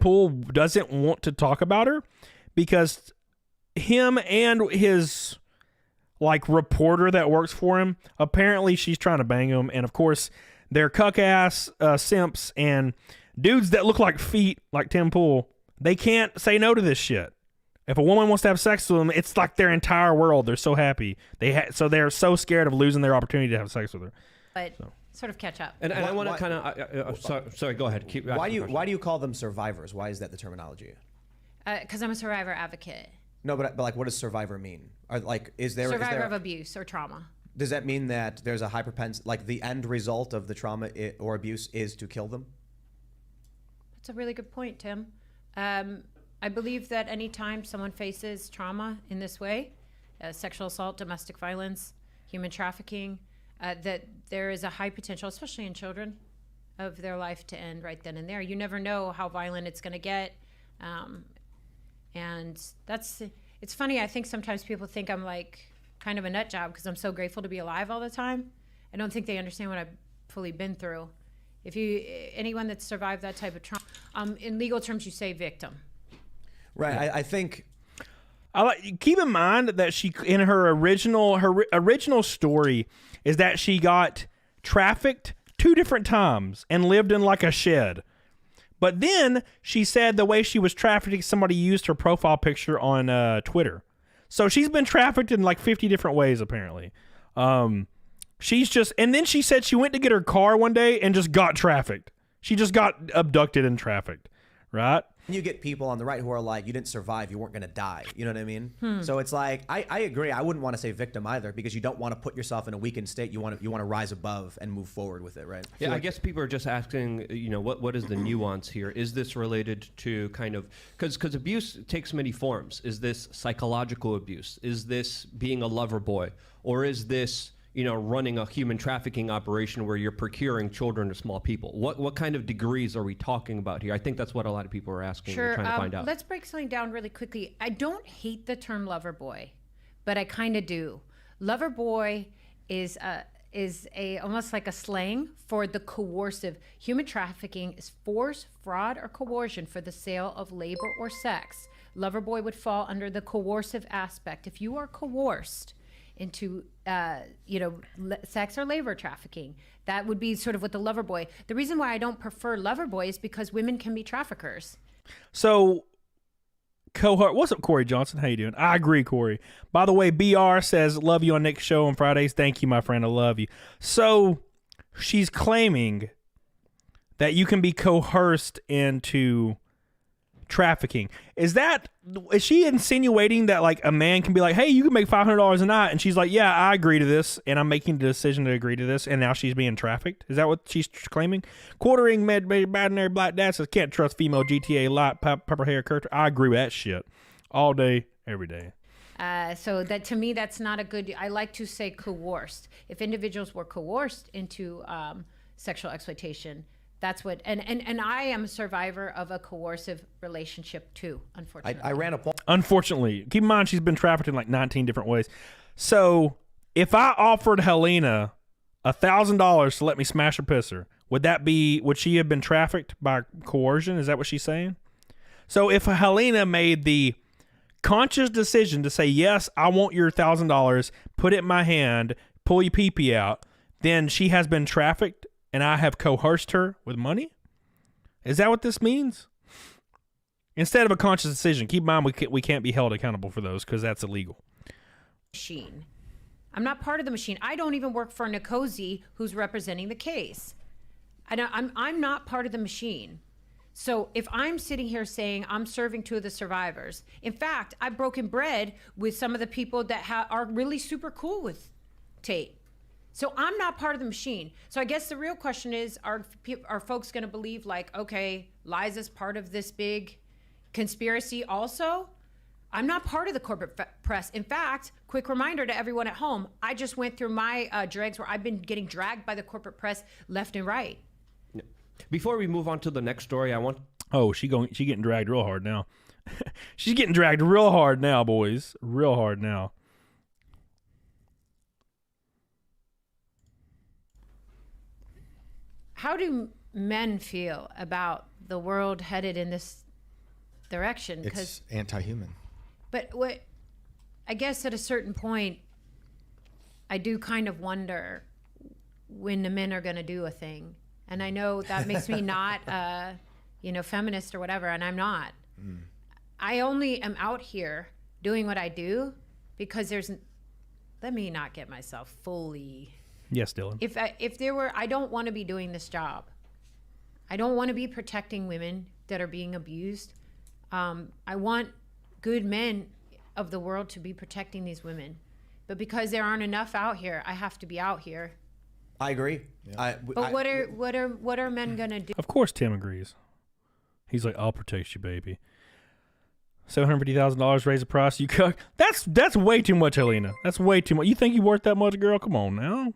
Pool doesn't want to talk about her, because him and his reporter that works for him, apparently she's trying to bang him, and of course they're cuck ass simps and dudes that look like feet like Tim Pool. They can't say no to this shit. If a woman wants to have sex with them, it's like their entire world. They're so happy. So they're so scared of losing their opportunity to have sex with her. But sort of catch up. And I want to kind of sorry, go ahead. Keep. Why do you call them survivors? Why is that the terminology? Because I'm a survivor advocate. No, but what does survivor mean? Is there survivor of abuse or trauma? Does that mean that there's a high propensity, the end result of the trauma or abuse is to kill them? That's a really good point, Tim. I believe that anytime someone faces trauma in this way, sexual assault, domestic violence, human trafficking, that there is a high potential, especially in children, of their life to end right then and there. You never know how violent it's going to get. And it's funny. I think sometimes people think I'm kind of a nut job because I'm so grateful to be alive all the time. I don't think they understand what I've fully been through. Anyone that's survived that type of trauma, in legal terms, you say victim. Right. Yeah. I think. Keep in mind that she, in her original story, is that she got trafficked 2 different times and lived in a shed. But then she said the way she was trafficked, somebody used her profile picture on Twitter. So she's been trafficked in 50 different ways, apparently. And then she said she went to get her car one day and just got trafficked. She just got abducted and trafficked, right? You get people on the right who are like, you didn't survive, you weren't going to die. You know what I mean? So it's I agree. I wouldn't want to say victim either, because you don't want to put yourself in a weakened state. You want to rise above and move forward with it, right? Yeah, I guess people are just asking, what is the nuance here? Is this related to because abuse takes many forms. Is this psychological abuse? Is this being a lover boy? Or is this running a human trafficking operation where you're procuring children or small people? What kind of degrees are we talking about here? I think that's what a lot of people are asking. Sure. And trying to find out. Let's break something down really quickly. I don't hate the term lover boy, but I kind of do. Lover boy is almost like a slang for the coercive. Human trafficking is force, fraud, or coercion for the sale of labor or sex. Lover boy would fall under the coercive aspect. If you are coerced into sex or labor trafficking, that would be sort of what the lover boy. The reason why I don't prefer lover boy is because women can be traffickers. So cohort, what's up, Corey Johnson? How you doing? I agree, Corey. By the way, BR says love you on Nick's show on Fridays. Thank you, my friend. I love you. So she's claiming that you can be coerced into trafficking. Is she insinuating that like a man can be like, hey, you can make $500 a night, and she's like, yeah, I agree to this, and I'm making the decision to agree to this, and now she's being trafficked? Is that what she's claiming? Quartering imaginary black dad says can't trust female GTA light purple hair character. I agree with that shit all day, every day. So that to me, that's not a good. I like to say coerced. If individuals were coerced into sexual exploitation, that's what. And I am a survivor of a coercive relationship too. Unfortunately, I ran a point. Unfortunately, keep in mind she's been trafficked in like 19 different ways. So if I offered Helena $1,000 to let me smash or piss her, would she have been trafficked by coercion? Is that what she's saying? So if Helena made the conscious decision to say, yes, I want your $1,000, put it in my hand, pull your pee-pee out, then she has been trafficked and I have coerced her with money? Is that what this means? Instead of a conscious decision, keep in mind we can't be held accountable for those because that's illegal. Machine. I'm not part of the machine. I don't even work for Nkosi, who's representing the case. I'm not part of the machine. So if I'm sitting here saying I'm serving two of the survivors, in fact, I've broken bread with some of the people that are really super cool with Tate. So I'm not part of the machine. So I guess the real question is, are folks going to believe like, okay, Liza's part of this big conspiracy also? I'm not part of the corporate press. In fact, quick reminder to everyone at home, I just went through my dregs where I've been getting dragged by the corporate press left and right. Before we move on to the next story, I want... Oh, she getting dragged real hard now. She's getting dragged real hard now, boys. Real hard now. How do men feel about the world headed in this direction? It's anti-human. But I guess at a certain point, I do kind of wonder when the men are going to do a thing. And I know that makes me not, feminist or whatever, and I'm not. I only am out here doing what I do because let me not get myself fully. Yes, Dylan. I don't want to be doing this job. I don't want to be protecting women that are being abused. I want good men of the world to be protecting these women. But because there aren't enough out here, I have to be out here. I agree. Yeah. But what are men gonna do? Of course, Tim agrees. He's like, I'll protect you, baby. $750,000 raise the price. You cuck. That's way too much, Helena. That's way too much. You think you're worth that much, girl? Come on now.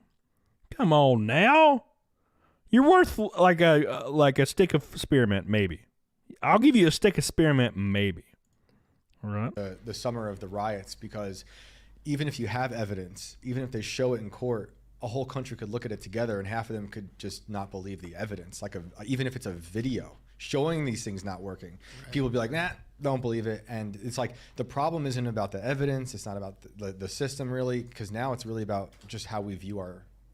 Come on now. You're worth like a stick of spearmint, maybe. I'll give you a stick of spearmint, maybe. All right. The summer of the riots, because even if you have evidence, even if they show it in court, a whole country could look at it together and half of them could just not believe the evidence. Even if it's a video showing these things not working, people would be like, nah, don't believe it. And it's like, the problem isn't about the evidence. It's not about the system really, because now it's really about just how we view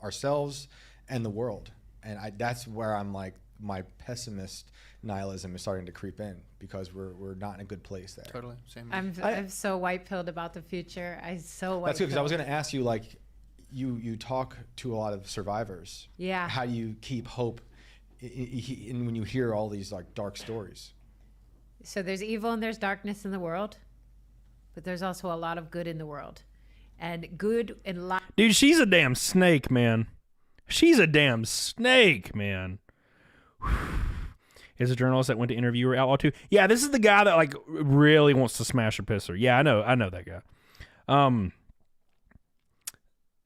ourselves and the world. And that's where I'm like, my pessimist nihilism is starting to creep in, because we're not in a good place there. Totally. Same. I'm so white-pilled about the future. That's good, because I was going to ask you, like, you talk to a lot of survivors. Yeah. How do you keep hope when you hear all these like dark stories? So there's evil and there's darkness in the world, but there's also a lot of good in the world, and good and light. Dude, she's a damn snake, man. She's a damn snake, man. Is a journalist that went to interview her Outlaw 2. Yeah, this is the guy that like really wants to smash her piss her. Yeah, I know that guy.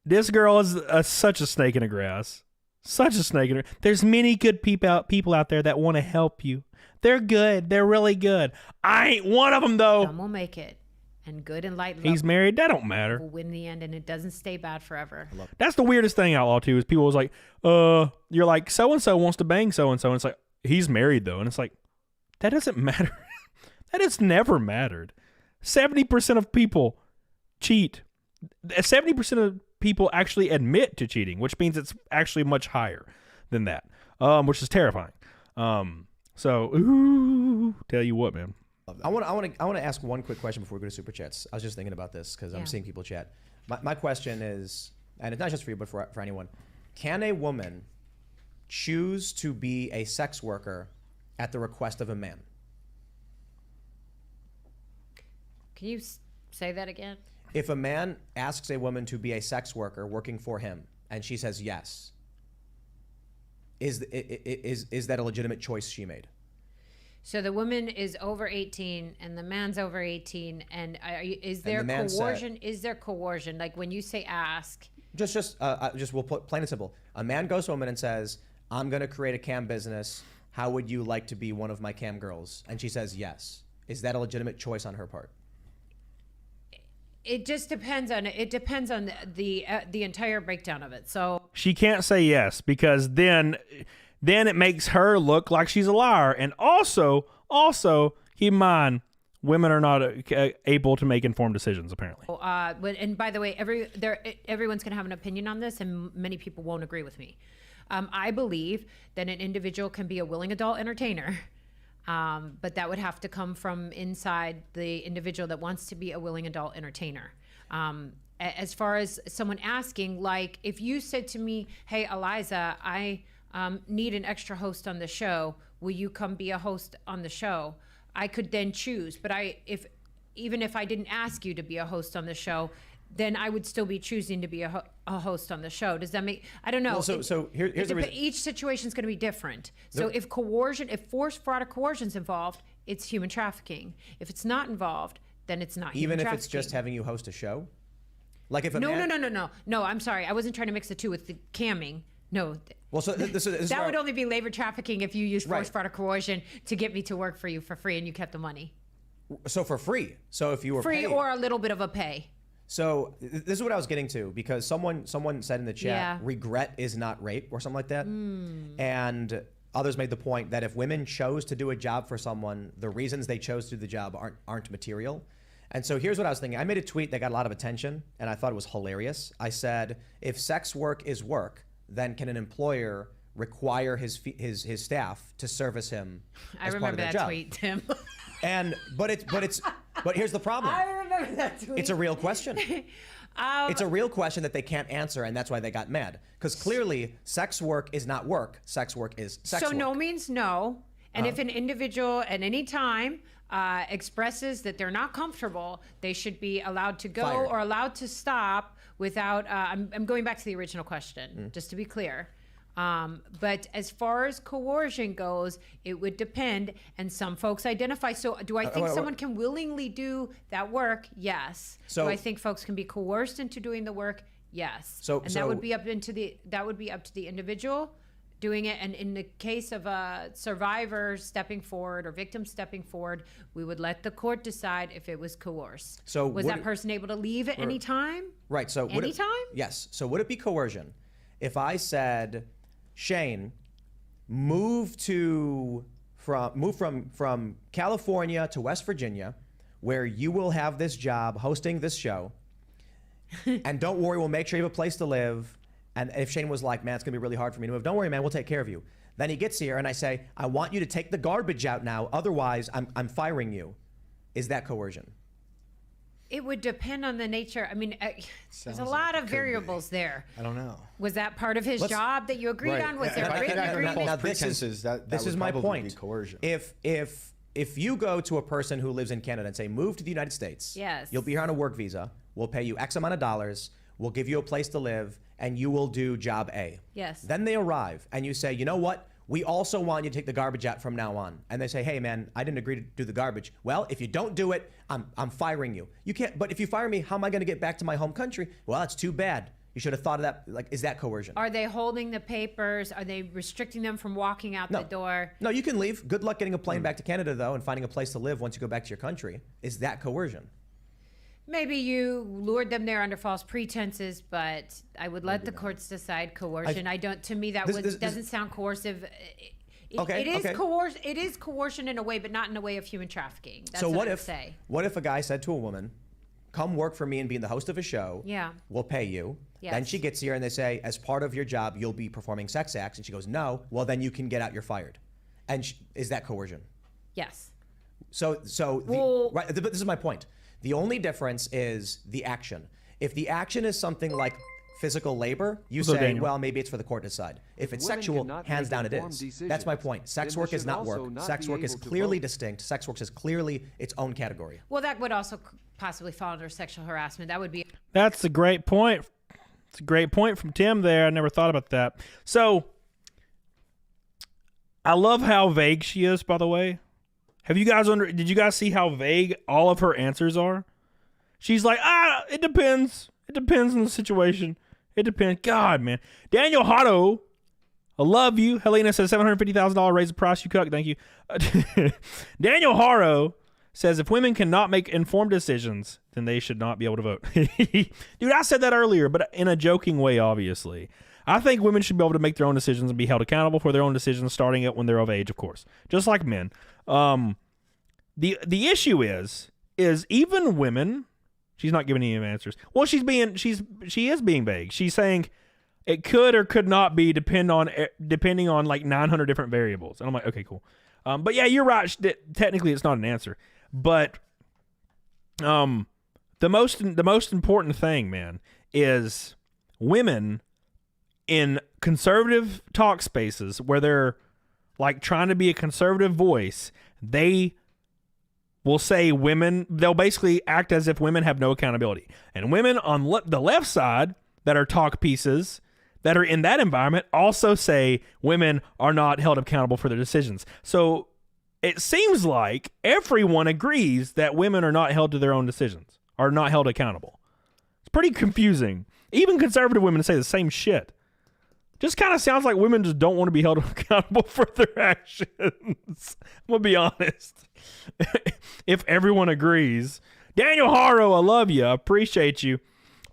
This girl is such a snake in the grass. Such a snake in the... There's many good people out there that want to help you. They're good. They're really good. I ain't one of them, though. Some will make it. And good and light love. He's married. That don't matter. Will win the end, and it doesn't stay bad forever. That's the weirdest thing, Outlaw 2, is people was like, you're like, so-and-so wants to bang so-and-so. And it's like, he's married, though. And it's like, that doesn't matter. That has never mattered. 70% of people cheat. 70% of people actually admit to cheating, which means it's actually much higher than that, which is terrifying. So, tell you what, man. I want to ask one quick question before we go to super chats. I was just thinking about this because I'm seeing people chat. My question is, and it's not just for you, but for anyone: can a woman choose to be a sex worker at the request of a man? Can you say that again? If a man asks a woman to be a sex worker working for him, and she says yes, is that a legitimate choice she made? So the woman is over 18 and the man's over 18, and is there And the man coercion? Is there coercion? Like when you say ask, Just we'll put plain and simple. A man goes to a woman and says, "I'm going to create a cam business. How would you like to be one of my cam girls?" And she says yes. Is that a legitimate choice on her part? it just depends on the entire breakdown of it. So She can't say yes because then it makes her look like she's a liar. And also keep in mind, women are not able to make informed decisions, apparently. and by the way, everyone's going to have an opinion on this, and many people won't agree with me. I believe that an individual can be a willing adult entertainer, but that would have to come from inside the individual that wants to be a willing adult entertainer. As far as someone asking, like if you said to me, "Hey, Eliza, I need an extra host on the show. Will you come be a host on the show?" I could then choose, but even if I didn't ask you to be a host on the show, then I would still be choosing to be a host on the show. Does that make? I don't know. Well, here's the reason. Each situation is going to be different. So if force, fraud, or coercion is involved, it's human trafficking. If it's not involved, then it's not. Even human if trafficking. it's just having you host a show, like if a no, man... No. I'm sorry. I wasn't trying to mix the two with the camming. No. Well, so this is that would only be labor trafficking if you used force, Right. fraud, or coercion to get me to work for you for free and you kept the money. So for free. So if you were Free paid, or a little bit of a pay. So this is what I was getting to, because someone said in the chat, Yeah. regret is not rape or something like that. And others made the point that if women chose to do a job for someone, the reasons they chose to do the job aren't material. And so here's what I was thinking. I made a tweet that got a lot of attention, and I thought it was hilarious. I said, if sex work is work, then can an employer require his staff to service him I as part remember of their that job? tweet, Tim. But here's the problem. I remember that tweet. It's a real question. It's a real question that they can't answer, and that's why they got mad. Because clearly, sex work is not work. Sex work is sex work. So no means no. And if an individual at any time expresses that they're not comfortable, they should be allowed to go Fired. or allowed to stop without. I'm going back to the original question, just to be clear. But as far as coercion goes, it would depend. And some folks identify. So do I think someone can willingly do that work? Yes. So- do I think folks can be coerced into doing the work? Yes. That would be up to the individual doing it. And in the case of a survivor stepping forward or victim stepping forward, we would let the court decide if it was coerced. So was that person able to leave at any time? Right. So would Anytime? Yes. So would it be coercion if I said, Shane, move from California to West Virginia, where you will have this job hosting this show, and don't worry, we'll make sure you have a place to live. And if Shane was like, man, it's gonna be really hard for me to move, don't worry, man, we'll take care of you. Then he gets here and I say, I want you to take the garbage out now, otherwise I'm firing you. Is that coercion? It would depend on the nature. I mean, there's Sounds a like lot it of could be. variables there. I don't know. Was that part of his job that you agreed Right. on? Was there If a I written could act under agreement? false Now, pretenses, that this would is my probably point. be coercion. If you go to a person who lives in Canada and say, move to the United States, Yes. you'll be here on a work visa, we'll pay you X amount of dollars, we'll give you a place to live, and you will do job A. Yes. Then they arrive and you say, you know what? We also want you to take the garbage out from now on. And they say, hey man, I didn't agree to do the garbage. Well, if you don't do it, I'm firing you. You can't, but if you fire me, how am I gonna get back to my home country? Well, it's too bad. You should have thought of that. Like, is that coercion? Are they holding the papers? Are they restricting them from walking out the door? No, you can leave. Good luck getting a plane back to Canada though, and finding a place to live once you go back to your country. Is that coercion? Maybe you lured them there under false pretenses, but I would let the courts decide coercion. To me, that doesn't sound coercive. It is coercion in a way, but not in a way of human trafficking. That's So what I would say. what if a guy said to a woman, come work for me and be the host of a show. Yeah. We'll pay you. Yes. Then she gets here and they say, as part of your job, you'll be performing sex acts. And she goes, no. Well, then you can get out. You're fired. And is that coercion? Yes. But this is my point. The only difference is the action. If the action is something like physical labor, you So say, Daniel. well, maybe it's for the court to decide. If it's women sexual, cannot hands make down it informed is. decisions, That's my point. Sex then work they is should not also work. not Sex be work is able to clearly vote. distinct. Sex work is clearly its own category. Well, that would also possibly fall under sexual harassment. That would be. That's a great point. It's a great point from Tim there. I never thought about that. So, I love how vague she is, by the way. Did you guys see how vague all of her answers are? She's like, it depends. It depends on the situation. It depends. God, man. Daniel Hotto, I love you. Helena says $750,000 raise the price you cook. Thank you. Daniel Haro says if women cannot make informed decisions, then they should not be able to vote. Dude, I said that earlier, but in a joking way, obviously. I think women should be able to make their own decisions and be held accountable for their own decisions, starting at when they're of age, of course, just like men. The issue is even women. She's not giving any answers. Well, she is being vague. She's saying it could or could not be depending on like 900 different variables. And I'm like, okay, cool. But yeah, you're right. Technically, it's not an answer. But the most important thing, man, is women in conservative talk spaces where they're like trying to be a conservative voice. They will say they'll basically act as if women have no accountability. And women on the left side that are talk pieces that are in that environment also say women are not held accountable for their decisions. So it seems like everyone agrees that women are not held to their own decisions, are not held accountable. It's pretty confusing. Even conservative women say the same shit. Just kind of sounds like women just don't want to be held accountable for their actions. I'm going to be honest. If everyone agrees. Daniel Haro, I love you. I appreciate you.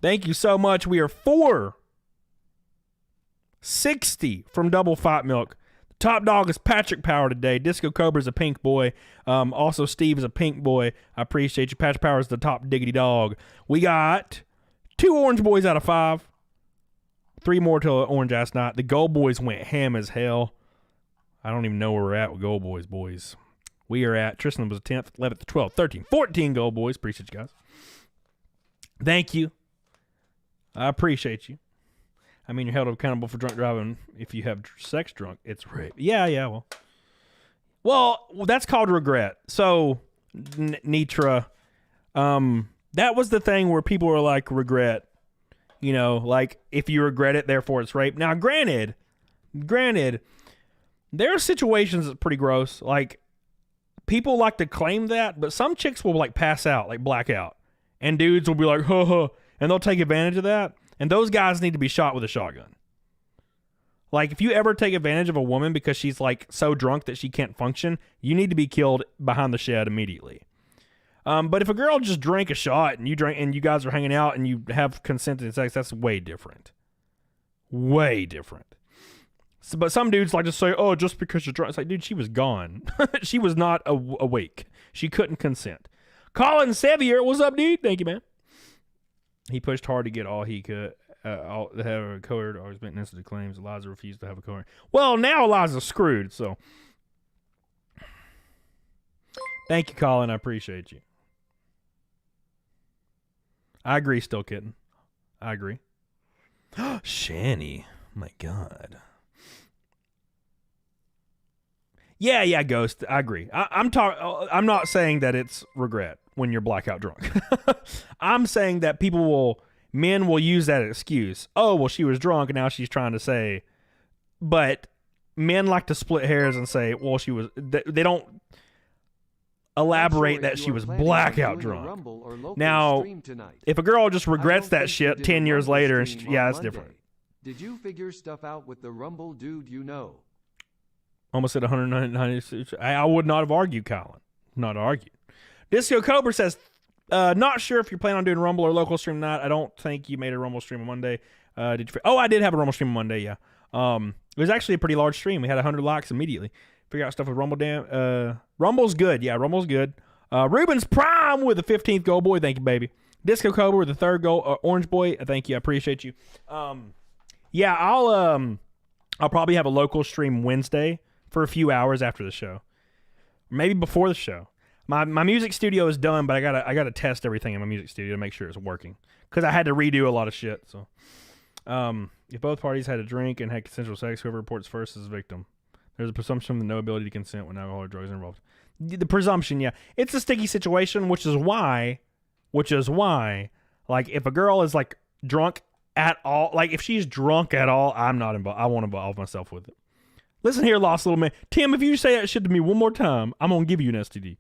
Thank you so much. We are 460 from Double Fat Milk. The top dog is Patrick Power today. Disco Cobra's a pink boy. Also, Steve is a pink boy. I appreciate you. Patrick Power is the top diggity dog. We got 2 orange boys out of 5. 3 more till orange ass night. The gold boys went ham as hell. I don't even know where we're at with gold boys. We are at, Tristan was 10th, 11th, 12th, 13th, 14 gold boys. Appreciate you guys. Thank you. I appreciate you. I mean, you're held accountable for drunk driving. If you have sex drunk, it's rape. Yeah, well, that's called regret. So, Nitra, that was the thing where people were like, regret. You know, like, if you regret it, therefore it's rape. Now, granted, there are situations that's pretty gross. Like, people like to claim that, but some chicks will, like, pass out, like, black out. And dudes will be like, and they'll take advantage of that. And those guys need to be shot with a shotgun. Like, if you ever take advantage of a woman because she's, like, so drunk that she can't function, you need to be killed behind the shed immediately. But if a girl just drank a shot and you guys are hanging out and you have consented sex, that's way different. Way different. So, but some dudes like to say, oh, just because you're drunk. It's like, dude, she was gone. She was not awake. She couldn't consent. Colin Sevier, what's up, dude? Thank you, man. He pushed hard to get all he could. To have a co-heard always been instant claims. Eliza refused to have a co-heard. Well, now Eliza's screwed, so. Thank you, Colin. I appreciate you. I agree, still kidding. I agree. Shanny. My God. Yeah, Ghost. I agree. I'm not saying that it's regret when you're blackout drunk. I'm saying that men will use that excuse. Oh, well, she was drunk and now she's trying to say. But men like to split hairs and say, well, she was. They don't elaborate that she was blackout drunk. Now, if a girl just regrets that shit 10 years later, and that's different. Did you figure stuff out with the Rumble dude you know? Almost at 196. I would not have argued, Colin. Not argued. Disco Cobra says, not sure if you're planning on doing Rumble or local stream tonight. I don't think you made a Rumble stream on Monday. Did you? Oh, I did have a Rumble stream on Monday, yeah. It was actually a pretty large stream. We had 100 likes immediately. Figure out stuff with Rumble. Rumble's good. Yeah, Rumble's good. Ruben's Prime with the 15th gold boy. Thank you, baby. Disco Cobra with the 3rd gold orange boy. Thank you. I appreciate you. Yeah, I'll probably have a local stream Wednesday for a few hours after the show. Maybe before the show. My music studio is done, but I gotta test everything in my music studio to make sure it's working. Because I had to redo a lot of shit. So if both parties had a drink and had consensual sex, whoever reports first is a victim. There's a presumption of no ability to consent when alcohol or drugs are involved. The presumption, yeah. It's a sticky situation, which is why which is why, like, if a girl is like drunk at all, like if she's drunk at all, I'm not involved. I won't involve myself with it. Listen here, lost little man. Tim, if you say that shit to me one more time, I'm gonna give you an STD.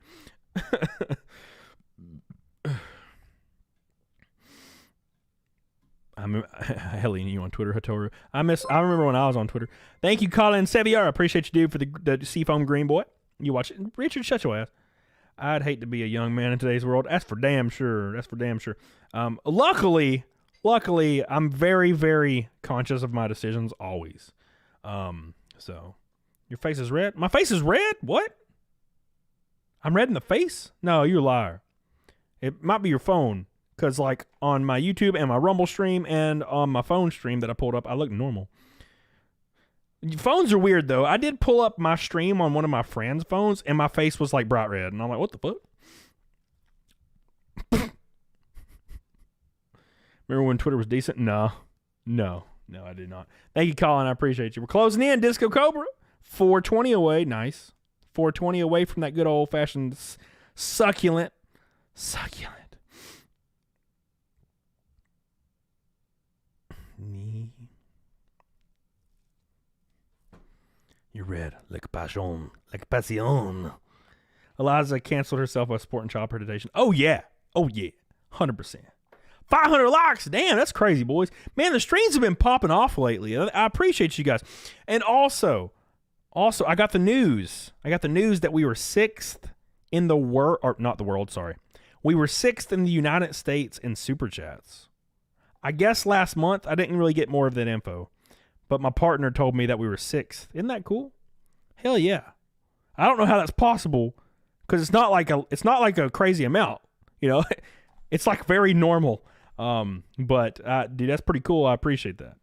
Helene, you on Twitter, Hatoru. I remember when I was on Twitter. Thank you, Colin Sevier. I appreciate you, dude, for the Seafoam Green Boy. You watch it. Richard, shut your ass. I'd hate to be a young man in today's world. That's for damn sure. Luckily, I'm very, very conscious of my decisions always. So, your face is red? My face is red? What? I'm red in the face? No, you're a liar. It might be your phone. Because, like, on my YouTube and my Rumble stream and on my phone stream that I pulled up, I look normal. Phones are weird, though. I did pull up my stream on one of my friends' phones, and my face was, like, bright red. And I'm like, what the fuck? Remember when Twitter was decent? No, I did not. Thank you, Colin. I appreciate you. We're closing in. Disco Cobra. 420 away. Nice. 420 away from that good old-fashioned succulent. You're red, like passion, like passion. Eliza canceled herself by sport and child predation. Oh yeah, 100%. 500 likes, damn, that's crazy, boys. Man, the streams have been popping off lately. I appreciate you guys. And also, I got the news. That we were 6th in the world, or not the world, sorry. We were 6th in the United States in super chats. I guess last month I didn't really get more of that info. But my partner told me that we were 6th. Isn't that cool? Hell yeah. I don't know how that's possible because it's not like a crazy amount, you know. It's like very normal. But dude, that's pretty cool. I appreciate that.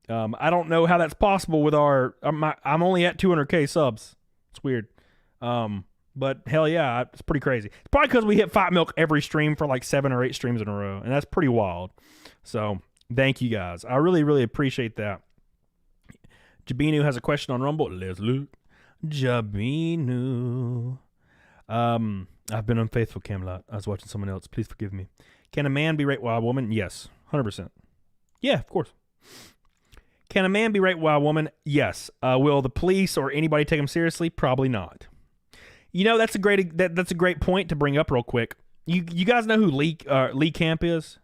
I don't know how that's possible with I'm only at 200K subs. It's weird. But hell yeah, it's pretty crazy. It's probably because we hit Fight Milk every stream for like 7 or 8 streams in a row, and that's pretty wild. So thank you guys. I really, really appreciate that. Jabinu has a question on Rumble. Let's look. Jabinu. I've been unfaithful, Camelot. I was watching someone else. Please forgive me. Can a man be raped by a woman? Yes. 100%. Yeah, of course. Can a man be raped by a woman? Yes. Will the police or anybody take him seriously? Probably not. You know, that's a great point to bring up real quick. You guys know who Lee Camp is?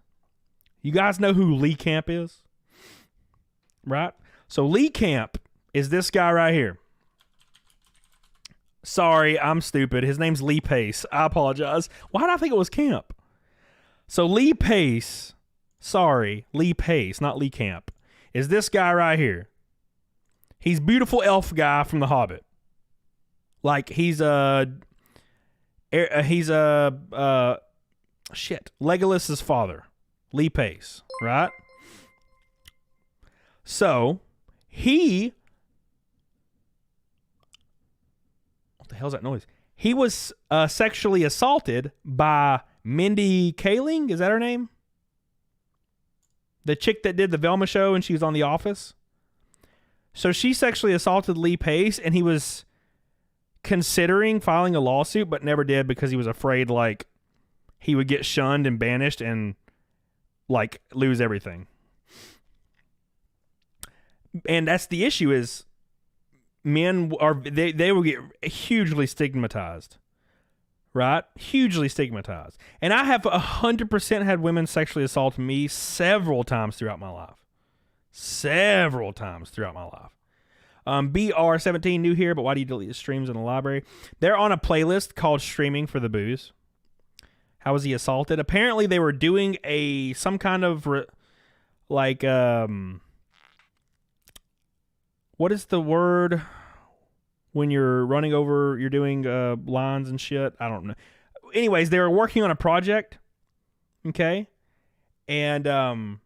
You guys know who Lee Camp is? Right? So Lee Camp is this guy right here. Sorry, I'm stupid. His name's Lee Pace. I apologize. Why did I think it was Camp? So Lee Pace, Lee Pace, not Lee Camp, is this guy right here. He's beautiful elf guy from The Hobbit. Like he's Legolas's father, Lee Pace, right? So what the hell's that noise? He was sexually assaulted by Mindy Kaling. Is that her name? The chick that did the Velma show and she was on The Office. So she sexually assaulted Lee Pace, and he was considering filing a lawsuit, but never did because he was afraid like he would get shunned and banished and like lose everything. And that's the issue is men they will get hugely stigmatized, right? Hugely stigmatized. And I have 100% had women sexually assault me several times throughout my life. BR17 new here, but why do you delete the streams in the library? They're on a playlist called Streaming for the Booze. How was he assaulted? Apparently they were doing some kind of what is the word when you're running over, you're doing lines and shit? I don't know. Anyways, they were working on a project, okay? And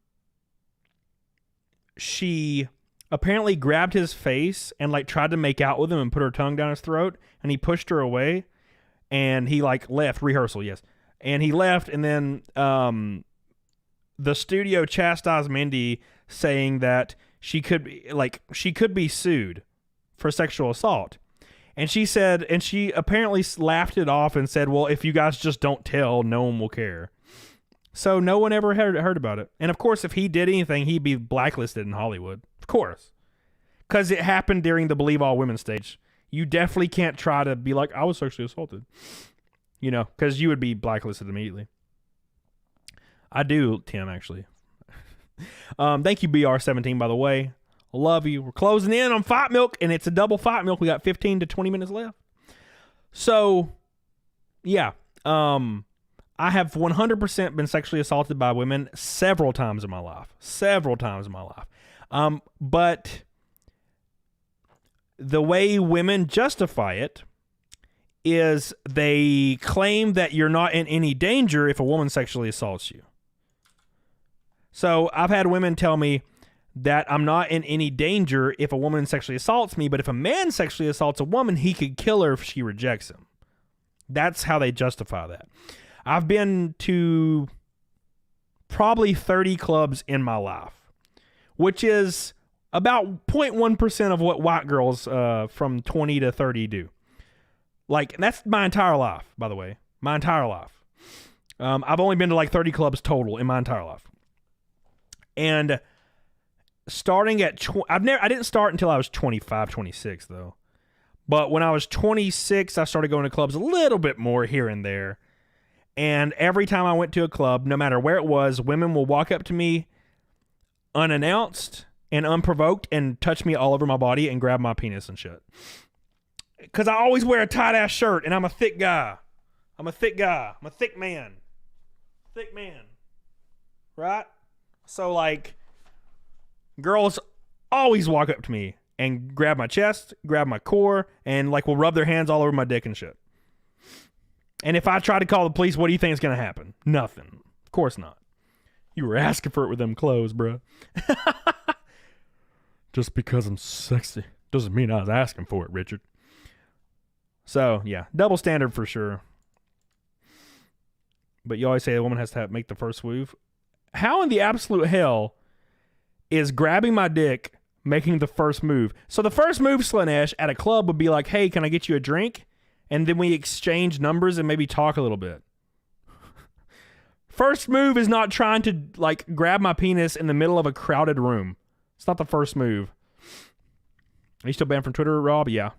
she apparently grabbed his face and like tried to make out with him and put her tongue down his throat, and he pushed her away, and he like left rehearsal, yes. And he left, and then the studio chastised Mindy, saying that she could be sued for sexual assault. And she said, and she apparently laughed it off and said, well, if you guys just don't tell, no one will care. So no one ever heard about it. And of course, if he did anything, he'd be blacklisted in Hollywood. Of course. Because it happened during the Believe All Women stage. You definitely can't try to be like, I was sexually assaulted. You know, because you would be blacklisted immediately. I do, Tim, actually. Thank you, BR17, by the way. I love you. We're closing in on Fight Milk, and it's a double Fight Milk. We got 15 to 20 minutes left. So, yeah. I have 100% been sexually assaulted by women several times in my life. But the way women justify it is they claim that you're not in any danger if a woman sexually assaults you. So I've had women tell me that I'm not in any danger if a woman sexually assaults me, but if a man sexually assaults a woman, he could kill her if she rejects him. That's how they justify that. I've been to probably 30 clubs in my life, which is about 0.1% of what white girls from 20 to 30 do. Like, that's my entire life, by the way. My entire life. I've only been to like 30 clubs total in my entire life. And starting at, I didn't start until I was 25, 26 though. But when I was 26, I started going to clubs a little bit more here and there. And every time I went to a club, no matter where it was, women will walk up to me unannounced and unprovoked and touch me all over my body and grab my penis and shit. Because I always wear a tight-ass shirt, and I'm a thick guy. I'm a thick man. Thick man. Right? So, like, girls always walk up to me and grab my chest, grab my core, and, like, will rub their hands all over my dick and shit. And if I try to call the police, what do you think is going to happen? Nothing. Of course not. You were asking for it with them clothes, bro. Just because I'm sexy doesn't mean I was asking for it, Richard. So, yeah, double standard for sure. But you always say a woman has to make the first move. How in the absolute hell is grabbing my dick making the first move? So the first move, Slanesh, at a club would be like, hey, can I get you a drink? And then we exchange numbers and maybe talk a little bit. First move is not trying to, like, grab my penis in the middle of a crowded room. It's not the first move. Are you still banned from Twitter, Rob? Yeah.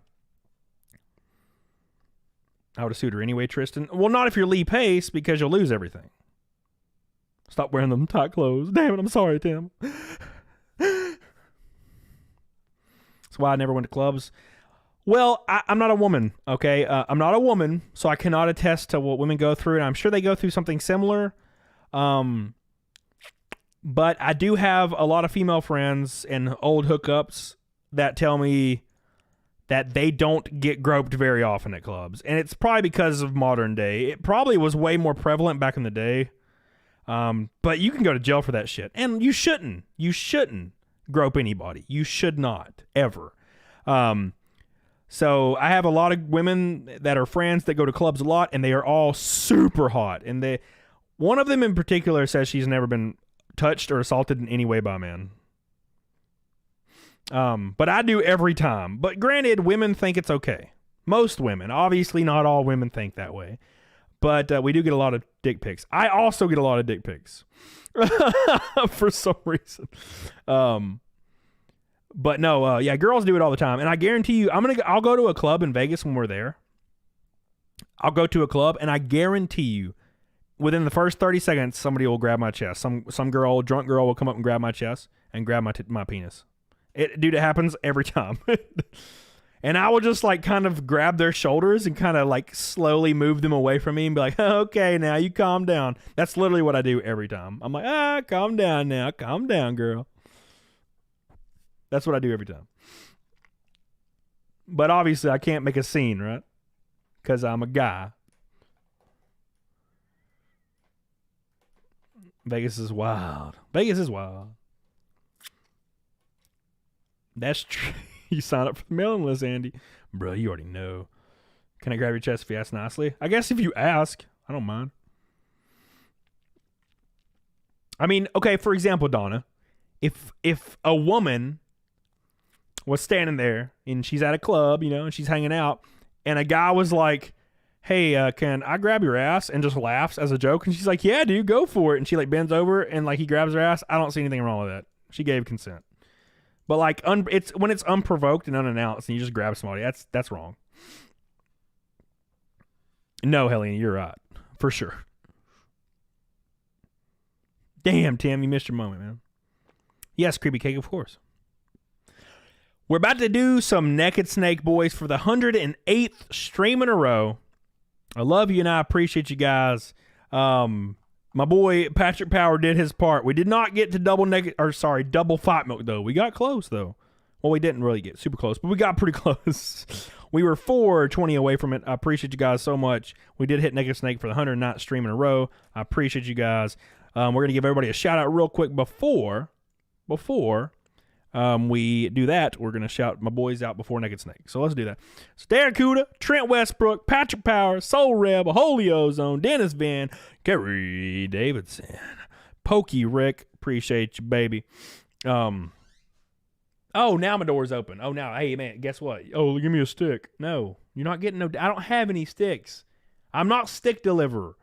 I would have sued her anyway, Tristan. Well, not if you're Lee Pace, because you'll lose everything. Stop wearing them tight clothes. Damn it, I'm sorry, Tim. That's why I never went to clubs. Well, I'm not a woman, okay? I'm not a woman, so I cannot attest to what women go through, and I'm sure they go through something similar. But I do have a lot of female friends and old hookups that tell me that they don't get groped very often at clubs. And it's probably because of modern day. It probably was way more prevalent back in the day. But you can go to jail for that shit. And you shouldn't. You shouldn't grope anybody. You should not, ever. So I have a lot of women that are friends that go to clubs a lot, and they are all super hot. And one of them in particular says she's never been touched or assaulted in any way by a man. But I do every time. But granted, women think it's okay. Most women. Obviously, not all women think that way. But we do get a lot of dick pics. I also get a lot of dick pics. For some reason. But no, yeah, girls do it all the time. And I guarantee you, I'll go to a club in Vegas when we're there. I'll go to a club, and I guarantee you, within the first 30 seconds, somebody will grab my chest. Some girl, drunk girl, will come up and grab my chest and grab my penis. Dude, it happens every time. And I will just, like, kind of grab their shoulders and kind of, like, slowly move them away from me and be like, okay, now you calm down. That's literally what I do every time. I'm like, calm down now. Calm down, girl. That's what I do every time. But obviously, I can't make a scene, right? Because I'm a guy. Vegas is wild. Vegas is wild. That's true. You sign up for the mailing list, Andy. Bro, you already know. Can I grab your chest if you ask nicely? I guess if you ask, I don't mind. I mean, okay, for example, Donna, if a woman was standing there, and she's at a club, and she's hanging out, and a guy was like, hey, can I grab your ass? And just laughs as a joke. And she's like, yeah, dude, go for it. And she like bends over and like he grabs her ass. I don't see anything wrong with that. She gave consent. But like it's when it's unprovoked and unannounced and you just grab somebody, that's wrong. No, Helene, you're right. For sure. Damn, Tim, you missed your moment, man. Yes, Creepy Cake, of course. We're about to do some Naked Snake, boys, for the 108th stream in a row. I love you and I appreciate you guys. My boy Patrick Power did his part. We did not get to double fight milk though. We got close though. Well, we didn't really get super close, but we got pretty close. We were 420 away from it. I appreciate you guys so much. We did hit Naked Snake for the 109th stream in a row. I appreciate you guys. We're gonna give everybody a shout out real quick before we do that. We're going to shout my boys out before Naked Snake. So let's do that. So Derek Cuda, Trent Westbrook, Patrick Power, Soul Reb, Holy Ozone, Dennis Van, Kerry Davidson, Pokey Rick. Appreciate you, baby. Oh, now my door's open. Oh, now, hey, man, guess what? Oh, give me a stick. No, you're not getting no. I don't have any sticks. I'm not stick deliverer.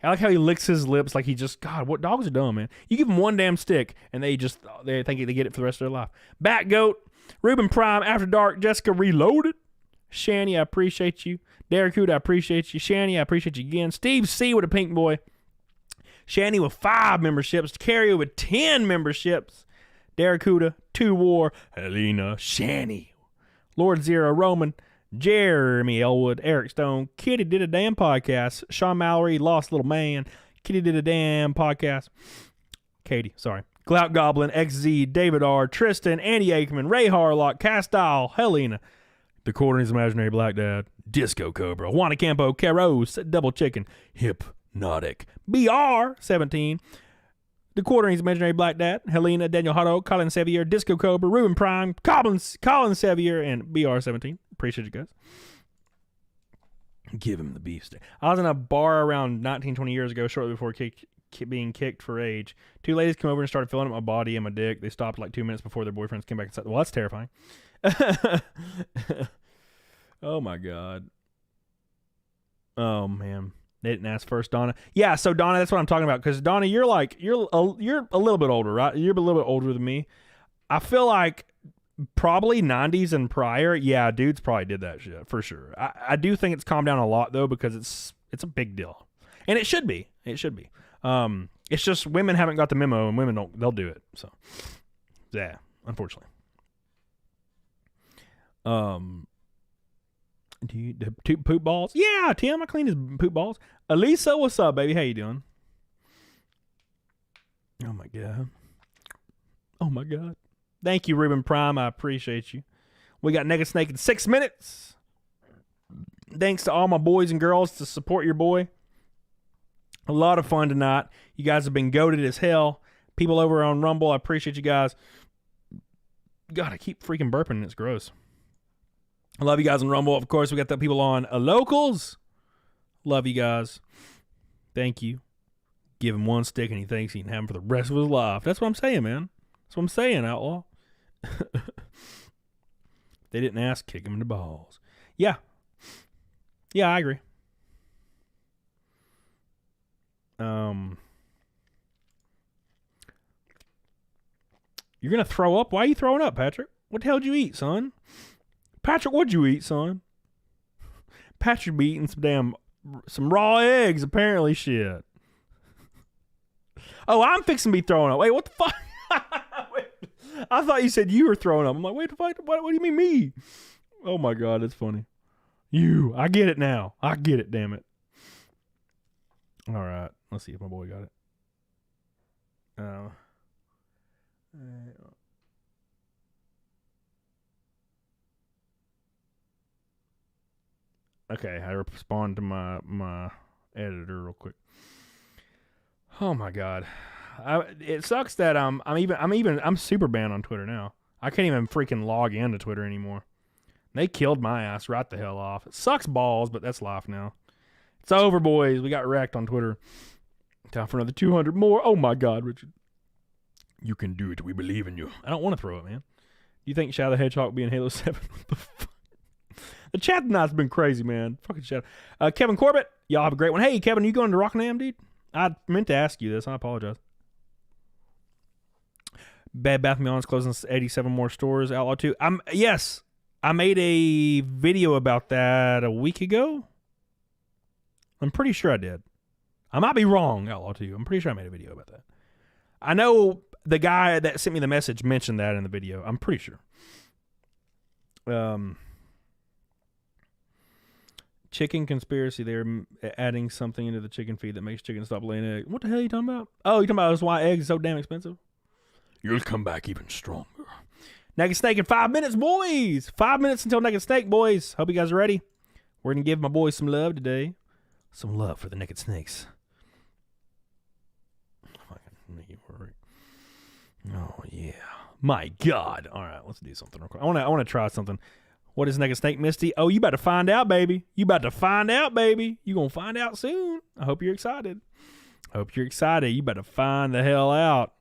I like how he licks his lips like he just, God, what dogs are dumb, man. You give them one damn stick, and they think they get it for the rest of their life. Bat Goat, Ruben Prime, After Dark, Jessica Reloaded, Shani, I appreciate you. Derek Hood, I appreciate you. Shani, I appreciate you again. Steve C with a pink boy. Shani with 5 memberships. Carrie with 10 memberships. Derek Huda, 2 War. Helena, Shani. Lord Zero, Roman. Jeremy Elwood, Eric Stone, Kitty Did a Damn Podcast, Sean Mallory, Lost Little Man, Kitty Did a Damn Podcast, Katie, sorry, Glout Goblin, XZ, David R, Tristan, Andy Aikman, Ray Harlock, Castile, Helena, The Quarter's Imaginary Black Dad, Disco Cobra, Juana Campo, Caros, Double Chicken, Hypnotic, BR17, The Quarter's Imaginary Black Dad, Helena, Daniel Hutto, Colin Sevier, Disco Cobra, Ruben Prime, Colin Sevier, and BR17. Appreciate you guys. Give him the beef stick. I was in a bar around 19, 20 years ago, shortly before being kicked for age. 2 ladies came over and started filling up my body and my dick. They stopped like 2 minutes before their boyfriends came back and said, well, that's terrifying. Oh, my God. Oh, man. They didn't ask first, Donna. Yeah, so, Donna, that's what I'm talking about. Because, Donna, you're a little bit older, right? You're a little bit older than me. I feel like probably 90s and prior, yeah, dudes probably did that shit for sure. I do think it's calmed down a lot though because it's a big deal, and it should be. It's just women haven't got the memo, and women they'll do it. So yeah, unfortunately. Do you poop balls? Yeah, Tim, I cleaned his poop balls. Elisa, what's up, baby? How you doing? Oh my god. Oh my god. Thank you, Ruben Prime. I appreciate you. We got Naked Snake in 6 minutes. Thanks to all my boys and girls to support your boy. A lot of fun tonight. You guys have been goated as hell. People over on Rumble, I appreciate you guys. God, I keep freaking burping. It's gross. I love you guys on Rumble. Of course, we got the people on Locals. Love you guys. Thank you. Give him 1 stick and he thinks he can have him for the rest of his life. That's what I'm saying, man. That's what I'm saying, Outlaw. They didn't ask, kick him in the balls. Yeah. Yeah, I agree. You're going to throw up? Why are you throwing up, Patrick? What the hell did you eat, son? Patrick, what'd you eat, son? Patrick be eating some raw eggs, apparently. Shit. Oh, I'm fixing to be throwing up. Wait, what the fuck? I thought you said you were throwing up. I'm like, wait, what do you mean me? Oh my God, that's funny. I get it now. I get it, damn it. All right, let's see if my boy got it. Okay, I respond to my editor real quick. Oh my God. It sucks that I'm super banned on Twitter now. I can't even freaking log into Twitter anymore. They killed my ass right the hell off. It sucks balls, but that's life now. It's over, boys. We got wrecked on Twitter. Time for another 200 more. Oh my God, Richard. You can do it. We believe in you. I don't want to throw it, man. You think Shadow the Hedgehog will be in Halo 7? What the fuck? The chat tonight's been crazy, man. Fucking chat. Kevin Corbett, y'all have a great one. Hey, Kevin, you going to Rockingham, dude? I meant to ask you this. I apologize. Bad Bath & Beyond's closing 87 more stores. Outlaw 2. Yes, I made a video about that a week ago. I'm pretty sure I did. I might be wrong, Outlaw 2. I'm pretty sure I made a video about that. I know the guy that sent me the message mentioned that in the video. I'm pretty sure. Chicken conspiracy. They're adding something into the chicken feed that makes chicken stop laying eggs. What the hell are you talking about? Oh, you talking about that's why eggs are so damn expensive? You'll come back even stronger. Naked Snake in 5 minutes, boys. 5 minutes until Naked Snake, boys. Hope you guys are ready. We're going to give my boys some love today. Some love for the Naked Snakes. Oh, yeah. My God. All right, let's do something real quick. I want to try something. What is Naked Snake, Misty? Oh, you about to find out, baby. You about to find out, baby. You going to find out soon. I hope you're excited. I hope you're excited. You about to find the hell out.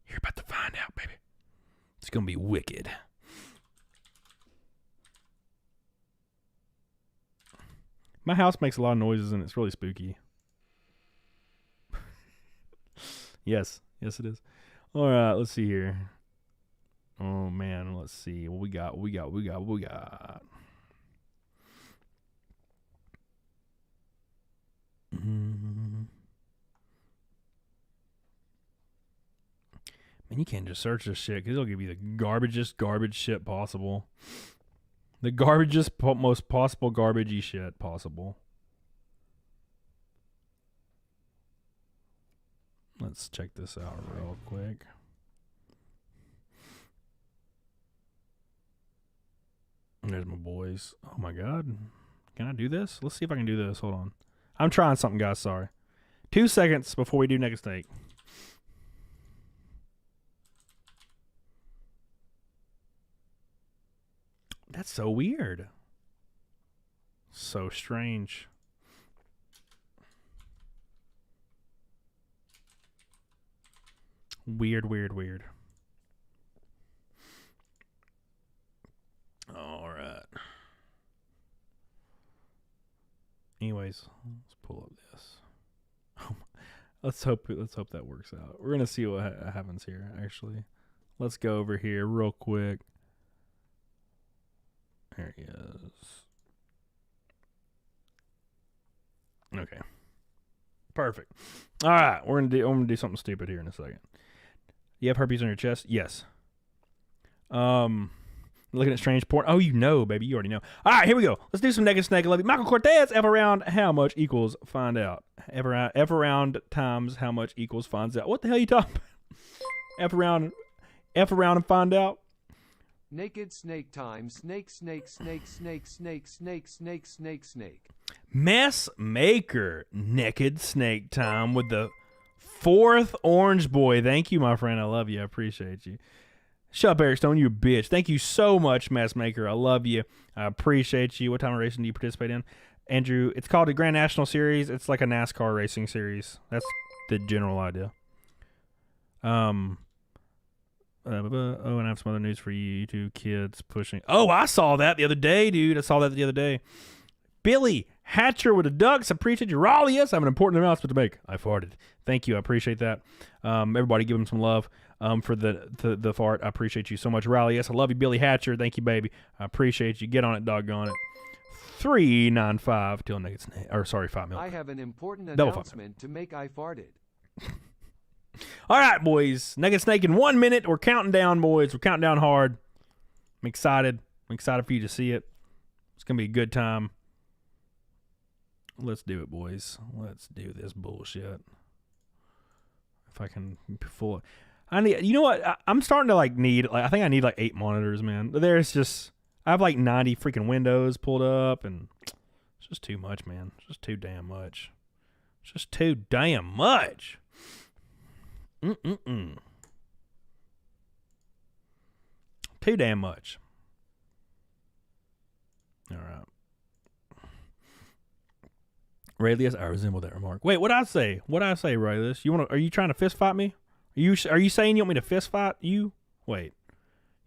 You're about to find out, baby. It's going to be wicked. My house makes a lot of noises, and it's really spooky. Yes. Yes, it is. All right, let's see here. Oh, man, let's see. What we got. Man, you can't just search this shit because it'll give you the garbage shit possible. The most possible garbagey shit possible. Let's check this out real quick. There's my boys. Oh my God. Can I do this? Let's see if I can do this. Hold on. I'm trying something, guys. Sorry. 2 seconds before we do Naked Snake. That's so weird. So strange. Weird. All right. Anyways, let's pull up this. Let's hope that works out. We're gonna see what happens here. Actually, let's go over here real quick. There he is. Okay. Perfect. All right, I'm gonna do something stupid here in a second. You have herpes on your chest? Yes. Looking at strange porn. Oh, you know, baby. You already know. All right, here we go. Let's do some Naked Snake. I love you. Michael Cortez, F around how much equals find out. F around times how much equals finds out. What the hell are you talking about? F around and find out. Naked Snake time. Snake. Mess Maker. Naked Snake time with the 4th orange boy. Thank you, my friend. I love you. I appreciate you. Shut up, Eric Stone. You a bitch. Thank you so much, Mess Maker. I love you. I appreciate you. What time of racing do you participate in? Andrew, it's called a Grand National Series. It's like a NASCAR racing series. That's the general idea. Oh, and I have some other news for you. You two kids pushing. Oh, I saw that the other day, dude. I saw that the other day. Billy Hatcher with the Ducks. Appreciate you. Raleigh, yes, I have an important announcement to make. I farted. Thank you. I appreciate that. Everybody give him some love for the fart. I appreciate you so much. Raleigh, yes, I love you. Billy Hatcher. Thank you, baby. I appreciate you. Get on it, doggone it. 395 till Naked Snake. Or, sorry, 5 million. I have an important announcement to make. I farted. All right, boys. Naked Snake in 1 minute. We're counting down, boys. We're counting down hard. I'm excited. I'm excited for you to see it. It's going to be a good time. Let's do it, boys. Let's do this bullshit. If I can pull it. I need, you know what? I'm starting to need, I think I need 8 monitors, man. There's just, I have 90 freaking windows pulled up, and it's just too much, man. It's just too damn much. It's just too damn much. Too damn much. All right. Raylius, I resemble that remark. Wait, what'd I say? What'd I say, Raylius? Are you trying to fist fight me? Are you saying you want me to fist fight you? Wait.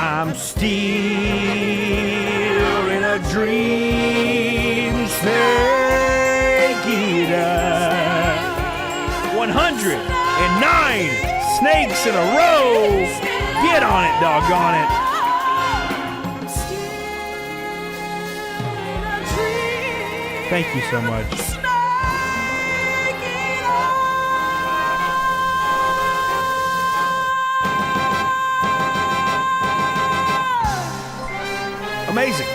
I'm still in a dream, snake eater. 109 snakes in a row. Get on it, doggone it. Thank you so much. Amazing.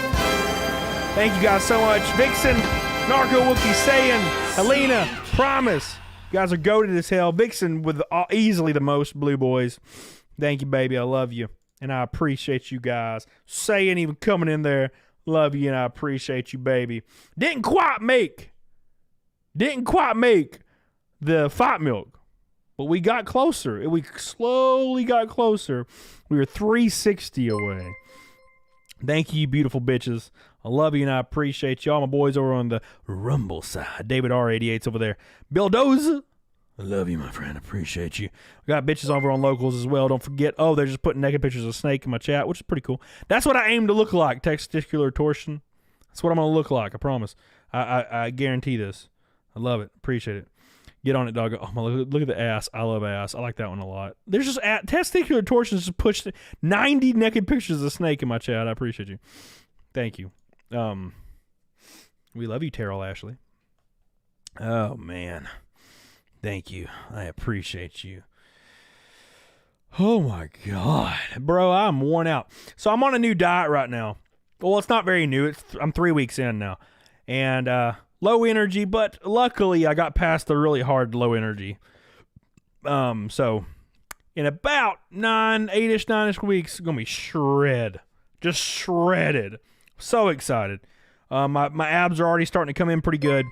Thank you guys so much. Vixen, Narco Wookie, Saiyan, Helena, Promise. You guys are goated as hell. Vixen with easily the most blue boys. Thank you, baby. I love you. And I appreciate you guys. Saiyan even coming in there. Love you and I appreciate you, baby. Didn't quite make the fight milk, but we got closer. We slowly got closer. We were 360 away. Thank you, beautiful bitches. I love you and I appreciate you. All my boys over on the Rumble side. David R88's over there. Bill Doza. I love you, my friend. Appreciate you. We got bitches over on locals as well. Don't forget. Oh, they're just putting naked pictures of Snake in my chat, which is pretty cool. That's what I aim to look like. Testicular torsion. That's what I'm going to look like. I promise. I guarantee this. I love it. Appreciate it. Get on it, dog. Oh, my, look at the ass. I love ass. I like that one a lot. There's just testicular torsion just pushed 90 naked pictures of Snake in my chat. I appreciate you. Thank you. We love you, Terrell Ashley. Oh, man. Thank you. I appreciate you. Oh, my God. Bro, I'm worn out. So I'm on a new diet right now. Well, it's not very new. I'm 3 weeks in now. And low energy, but luckily I got past the really hard low energy. So in about 9-ish weeks, I'm going to be shred. Just shredded. So excited. My abs are already starting to come in pretty good.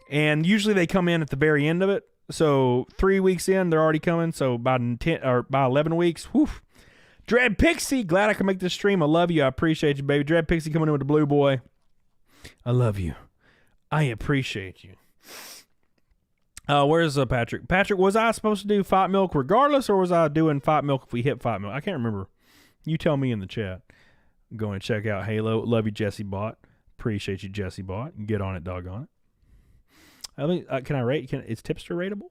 And usually they come in at the very end of it. So 3 weeks in, they're already coming. So about 11 weeks. Whew. Dread Pixie, glad I can make this stream. I love you. I appreciate you, baby. Dread Pixie coming in with the blue boy. I love you. I appreciate you. Where's Patrick? Patrick, was I supposed to do fight milk regardless, or was I doing fight milk if we hit fight milk? I can't remember. You tell me in the chat. I'm going to check out Halo. Love you, Jesse Bot. Appreciate you, Jesse Bot. Get on it, doggone it. I mean, can I rate? Is Tipster rateable?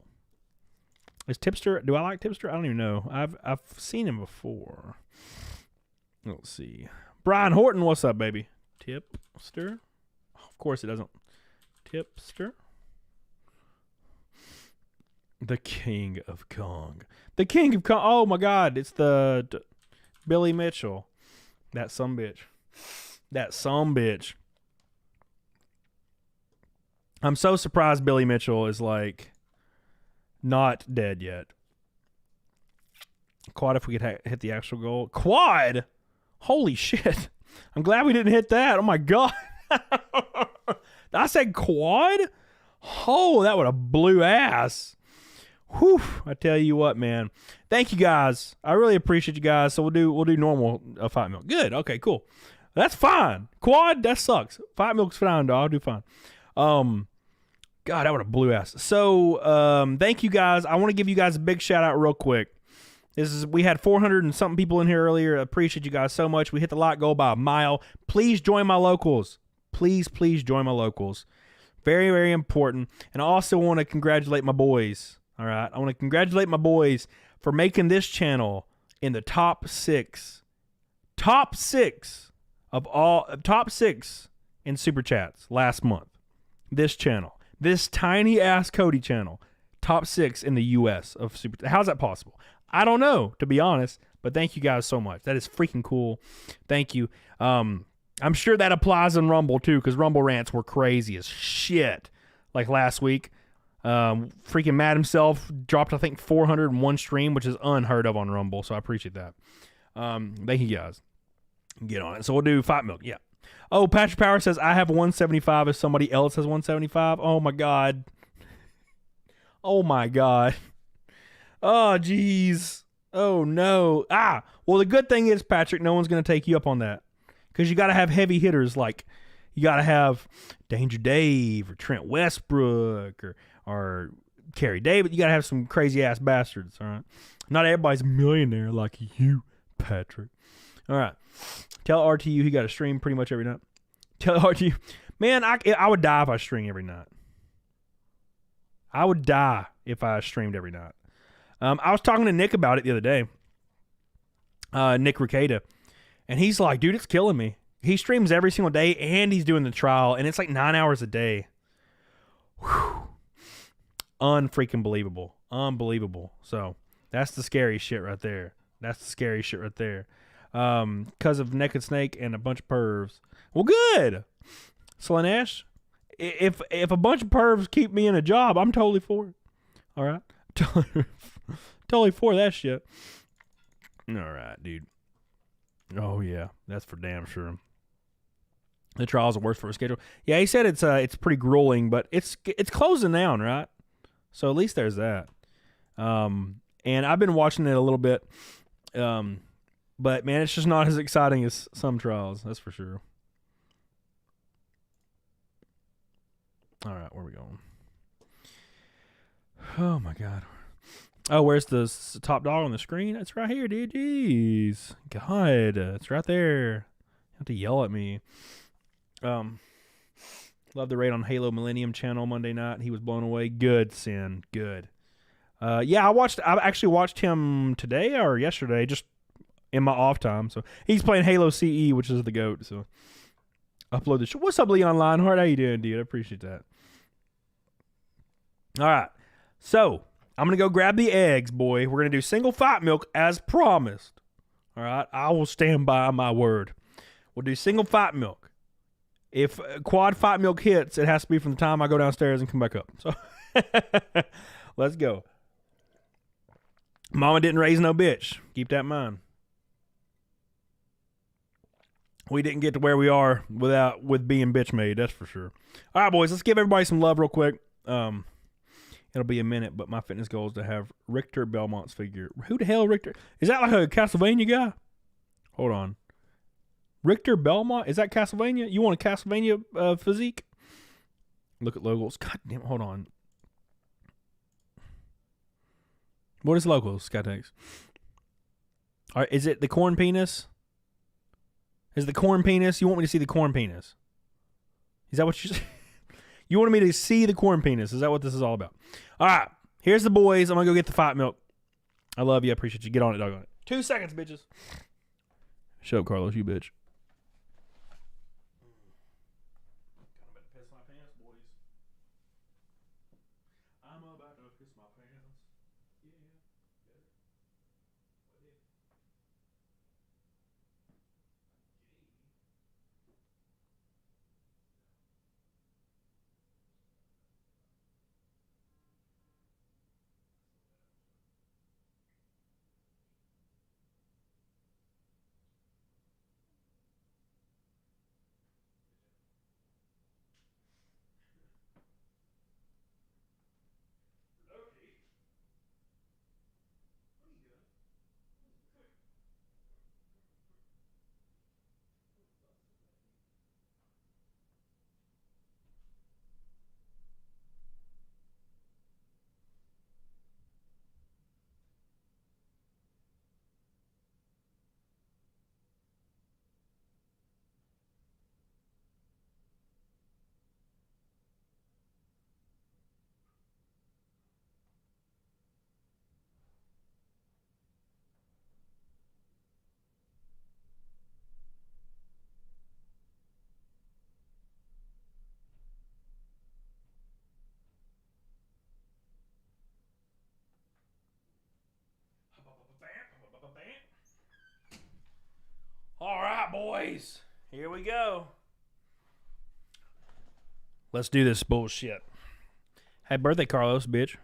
Is Tipster? Do I like Tipster? I don't even know. I've seen him before. Let's see. Brian Horton, what's up, baby? Tipster. Of course it doesn't. Tipster. The King of Kong. The King of Kong. Oh my God! It's the Billy Mitchell. That sumbitch. That sumbitch. I'm so surprised Billy Mitchell is like not dead yet. Quad if we could hit the actual goal. Quad! Holy shit. I'm glad we didn't hit that. Oh my God. I said quad? Oh, that would have blew ass. Whew. I tell you what, man. Thank you guys. I really appreciate you guys. So we'll do normal fight milk. Good. Okay, cool. That's fine. Quad, that sucks. Fight milk's fine, dog. I'll do fine. God, that would have blew ass. So, thank you guys. I want to give you guys a big shout out real quick. We had 400 and something people in here earlier. I appreciate you guys so much. We hit the like goal by a mile. Please join my locals. Please join my locals. Very, very important. And I also want to congratulate my boys. All right. I want to congratulate my boys for making this channel in the top six in super chats last month. This channel. This tiny ass Cody channel, top 6 in the U.S. of super. How's that possible? I don't know, to be honest. But thank you guys so much. That is freaking cool. Thank you. I'm sure that applies in Rumble too, because Rumble rants were crazy as shit. Like last week, freaking Matt himself dropped I think 400 in one stream, which is unheard of on Rumble. So I appreciate that. Thank you guys. Get on it. So we'll do fight milk. Yeah. Oh, Patrick Power says, I have 175 if somebody else has 175. Oh, my God. Oh, my God. Oh, jeez. Oh, no. Well, the good thing is, Patrick, no one's going to take you up on that. Because you got to have heavy hitters like you got to have Danger Dave or Trent Westbrook or Kerry David. You got to have some crazy-ass bastards, all right? Not everybody's a millionaire like you, Patrick. All right. Tell RTU he got to stream pretty much every night. Tell RTU. Man, I would die if I streamed every night. I would die if I streamed every night. I was talking to Nick about it the other day. Nick Ricada. And he's like, dude, it's killing me. He streams every single day and he's doing the trial. And it's like 9 hours a day. Whew. Unfreaking believable. Unbelievable. So that's the scary shit right there. That's the scary shit right there. Because of Naked Snake and a bunch of pervs. Well, good. Slanesh, if a bunch of pervs keep me in a job, I'm totally for it. All right? Totally for that shit. All right, dude. Oh, yeah. That's for damn sure. The trials are worse for a schedule. Yeah, he said it's pretty grueling, but it's closing down, right? So at least there's that. And I've been watching it a little bit. But, man, it's just not as exciting as some trials. That's for sure. All right, where are we going? Oh, my God. Oh, where's the top dog on the screen? It's right here, dude. Jeez. God, it's right there. You have to yell at me. Love the raid on Halo Millennium channel Monday night. He was blown away. Good, Sin. Good. Yeah, I actually watched him today or yesterday, just in my off time. So he's playing Halo CE, which is the GOAT. So upload the show. What's up, Leon Lionheart? How you doing, dude? I appreciate that. All right. So I'm going to go grab the eggs, boy. We're going to do single fight milk as promised. All right. I will stand by my word. We'll do single fight milk. If quad fight milk hits, it has to be from the time I go downstairs and come back up. So let's go. Mama didn't raise no bitch. Keep that in mind. We didn't get to where we are with being bitch made, that's for sure. All right, boys, let's give everybody some love real quick. It'll be a minute, but my fitness goal is to have Richter Belmont's figure. Who the hell, Richter? Is that like a Castlevania guy? Hold on. Richter Belmont? Is that Castlevania? You want a Castlevania physique? Look at logos. God damn, hold on. What is logos, Skytex? All right, is it the corn penis? Is the corn penis? You want me to see the corn penis? Is that what you said? You wanted me to see the corn penis. Is that what this is all about? All right. Here's the boys. I'm going to go get the fight milk. I love you. I appreciate you. Get on it, dog on it. 2 seconds, bitches. Shut up, Carlos, you bitch. I'm about to piss my pants, boys. I'm about to piss my pants. Yeah. All right, boys. Here we go. Let's do this bullshit. Happy birthday, Carlos, bitch.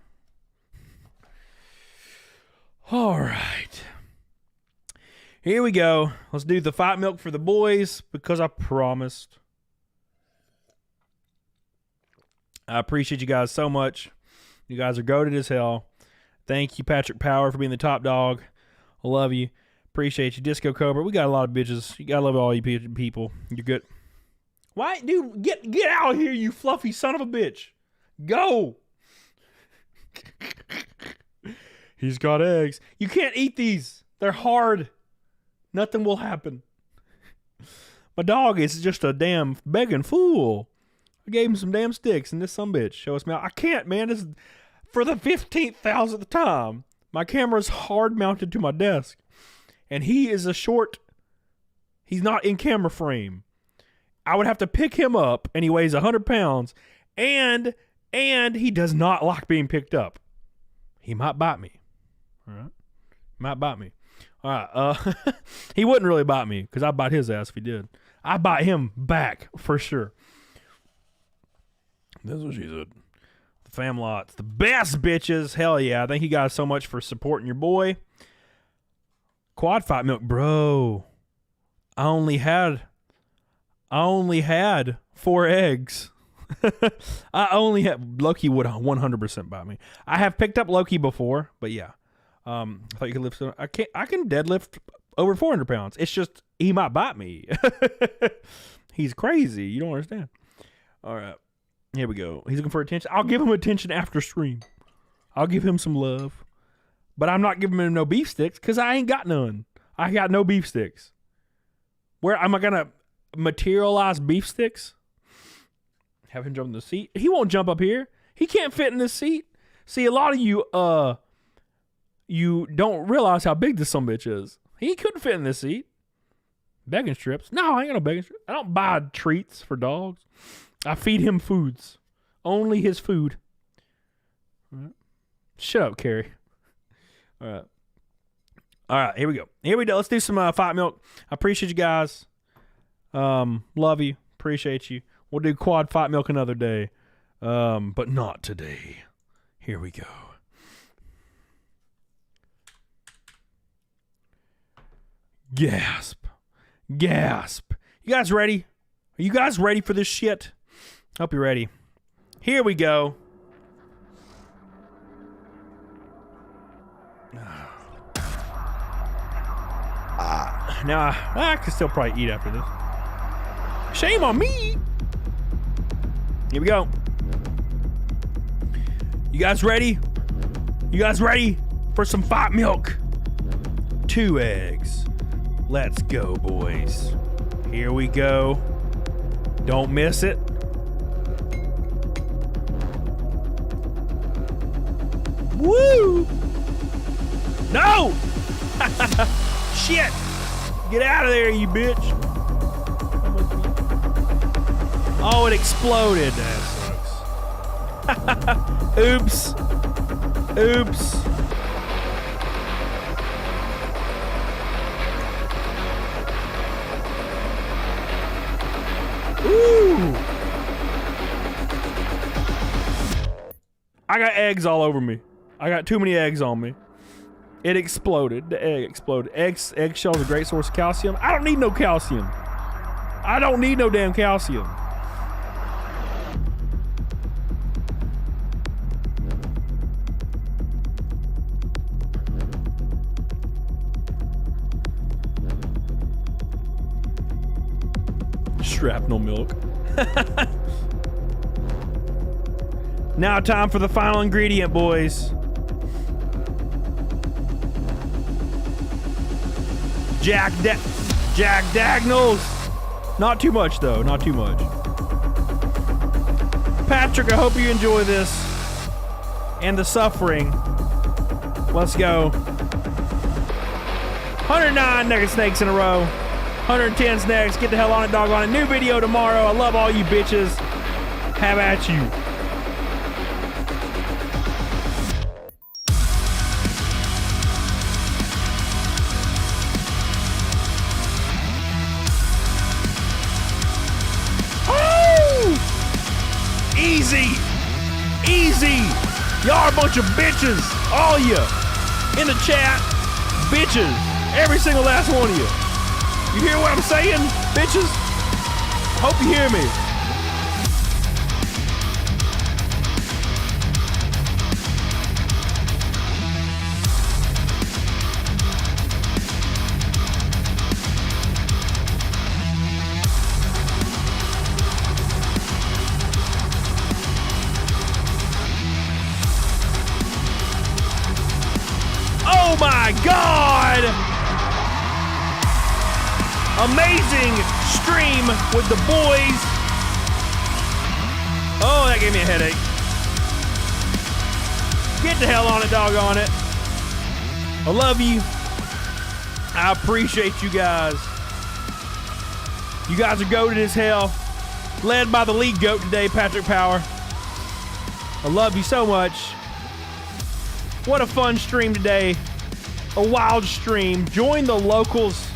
All right. Here we go. Let's do the fight milk for the boys because I promised. I appreciate you guys so much. You guys are goated as hell. Thank you, Patrick Power, for being the top dog. I love you. Appreciate you, Disco Cobra. We got a lot of bitches. You gotta love all you people. You're good. Why, dude? Get out of here, you fluffy son of a bitch. Go. He's got eggs. You can't eat these. They're hard. Nothing will happen. My dog is just a damn begging fool. I gave him some damn sticks, and this sumbitch shows me. I can't, man. This is for the 15,000th time. My camera's hard mounted to my desk, and he is a short. He's not in camera frame. I would have to pick him up, and he weighs 100 pounds, and he does not like being picked up. He might bite me. All right, might bite me. All right. He wouldn't really bite me because I'd bite his ass if he did. I bite him back for sure. That's what she said. The fam lot's the best, bitches. Hell yeah. Thank you guys so much for supporting your boy. Quad fight milk, bro. I only had 4 eggs. I only had Loki would 100% bite me. I have picked up Loki before, but yeah. I thought you could lift. I can deadlift over 400 pounds. It's just he might bite me. He's crazy. You don't understand. All right, here we go. He's looking for attention. I'll give him attention after stream. I'll give him some love, but I'm not giving him no beef sticks because I ain't got none. I got no beef sticks. Where am I gonna materialize beef sticks? Have him jump in the seat. He won't jump up here. He can't fit in this seat. See, a lot of you don't realize how big this sumbitch is. He couldn't fit in this seat. Begging strips. No, I ain't got no begging strips. I don't buy treats for dogs. I feed him foods. Only his food. All right. Shut up, Carrie. All right. All right, here we go. Here we go. Let's do some fight milk. I appreciate you guys. Love you. Appreciate you. We'll do quad fight milk another day. But not today. Here we go. Gasp. Gasp. You guys ready? Are you guys ready for this shit? Hope you're ready. Here we go. Now, I can still probably eat after this. Shame on me. Here we go. You guys ready? You guys ready for some fight milk? 2 eggs. Let's go, boys. Here we go. Don't miss it. Woo! No! Shit! Get out of there, you bitch. Oh, it exploded. That sucks. Oops. Oops. Ooh. I got eggs all over me. I got too many eggs on me. It exploded. The egg exploded. Eggshells are a great source of calcium. I don't need no calcium. I don't need no damn calcium. Shrapnel milk. Now time for the final ingredient, boys. Jack Dagnalls. Not too much, though. Not too much. Patrick, I hope you enjoy this. And the suffering. Let's go. 109 nugget snakes in a row. 110 snacks. Get the hell on it, dog on it. New video tomorrow. I love all you bitches. Have at you. Easy. Y'all are a bunch of bitches. All you. In the chat. Bitches. Every single last one of you. You hear what I'm saying, bitches? Hope you hear me. Oh my God! amazing stream with the boys. Oh, that gave me a headache. Get the hell on it, doggone it. I love you. I appreciate you guys. You guys are goated as hell. Led by the league goat today, Patrick Power. I love you so much. What a fun stream today. A wild stream. Join the locals.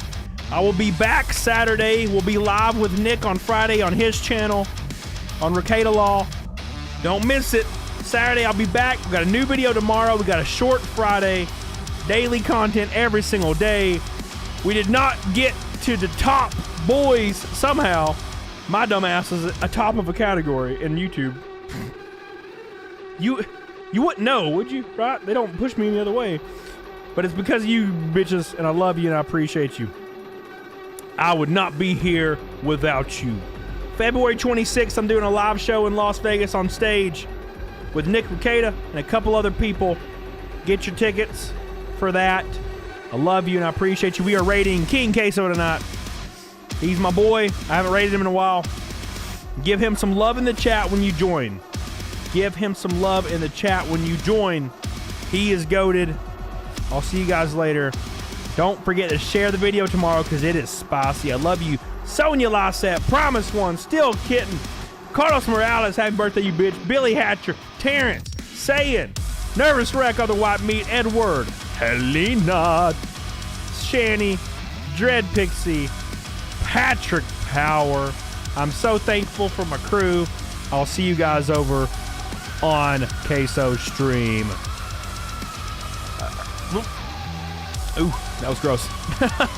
I will be back Saturday. We'll be live with Nick on Friday on his channel on Ricada Law. Don't miss it. Saturday I'll be back. We got a new video tomorrow. We got a short Friday. Daily content every single day. We did not get to the top boys somehow. My dumb ass is a top of a category in YouTube. You wouldn't know, would you? Right? They don't push me any other way. But it's because of you bitches, and I love you and I appreciate you. I would not be here without you. February 26th, I'm doing a live show in Las Vegas on stage with Nick Ricada and a couple other people. Get your tickets for that. I love you and I appreciate you. We are rating King Queso tonight. He's my boy. I haven't rated him in a while. Give him some love in the chat when you join. Give him some love in the chat when you join. He is goated. I'll see you guys later. Don't forget to share the video tomorrow because it is spicy. I love you. Sonia Lysette, Promise One, Still Kitten, Carlos Morales, happy birthday, you bitch. Billy Hatcher, Terrence, Sayin, Nervous Wreck of the White Meat, Edward, Helena, Shanny, Dread Pixie, Patrick Power. I'm so thankful for my crew. I'll see you guys over on Queso Stream. Ooh, that was gross.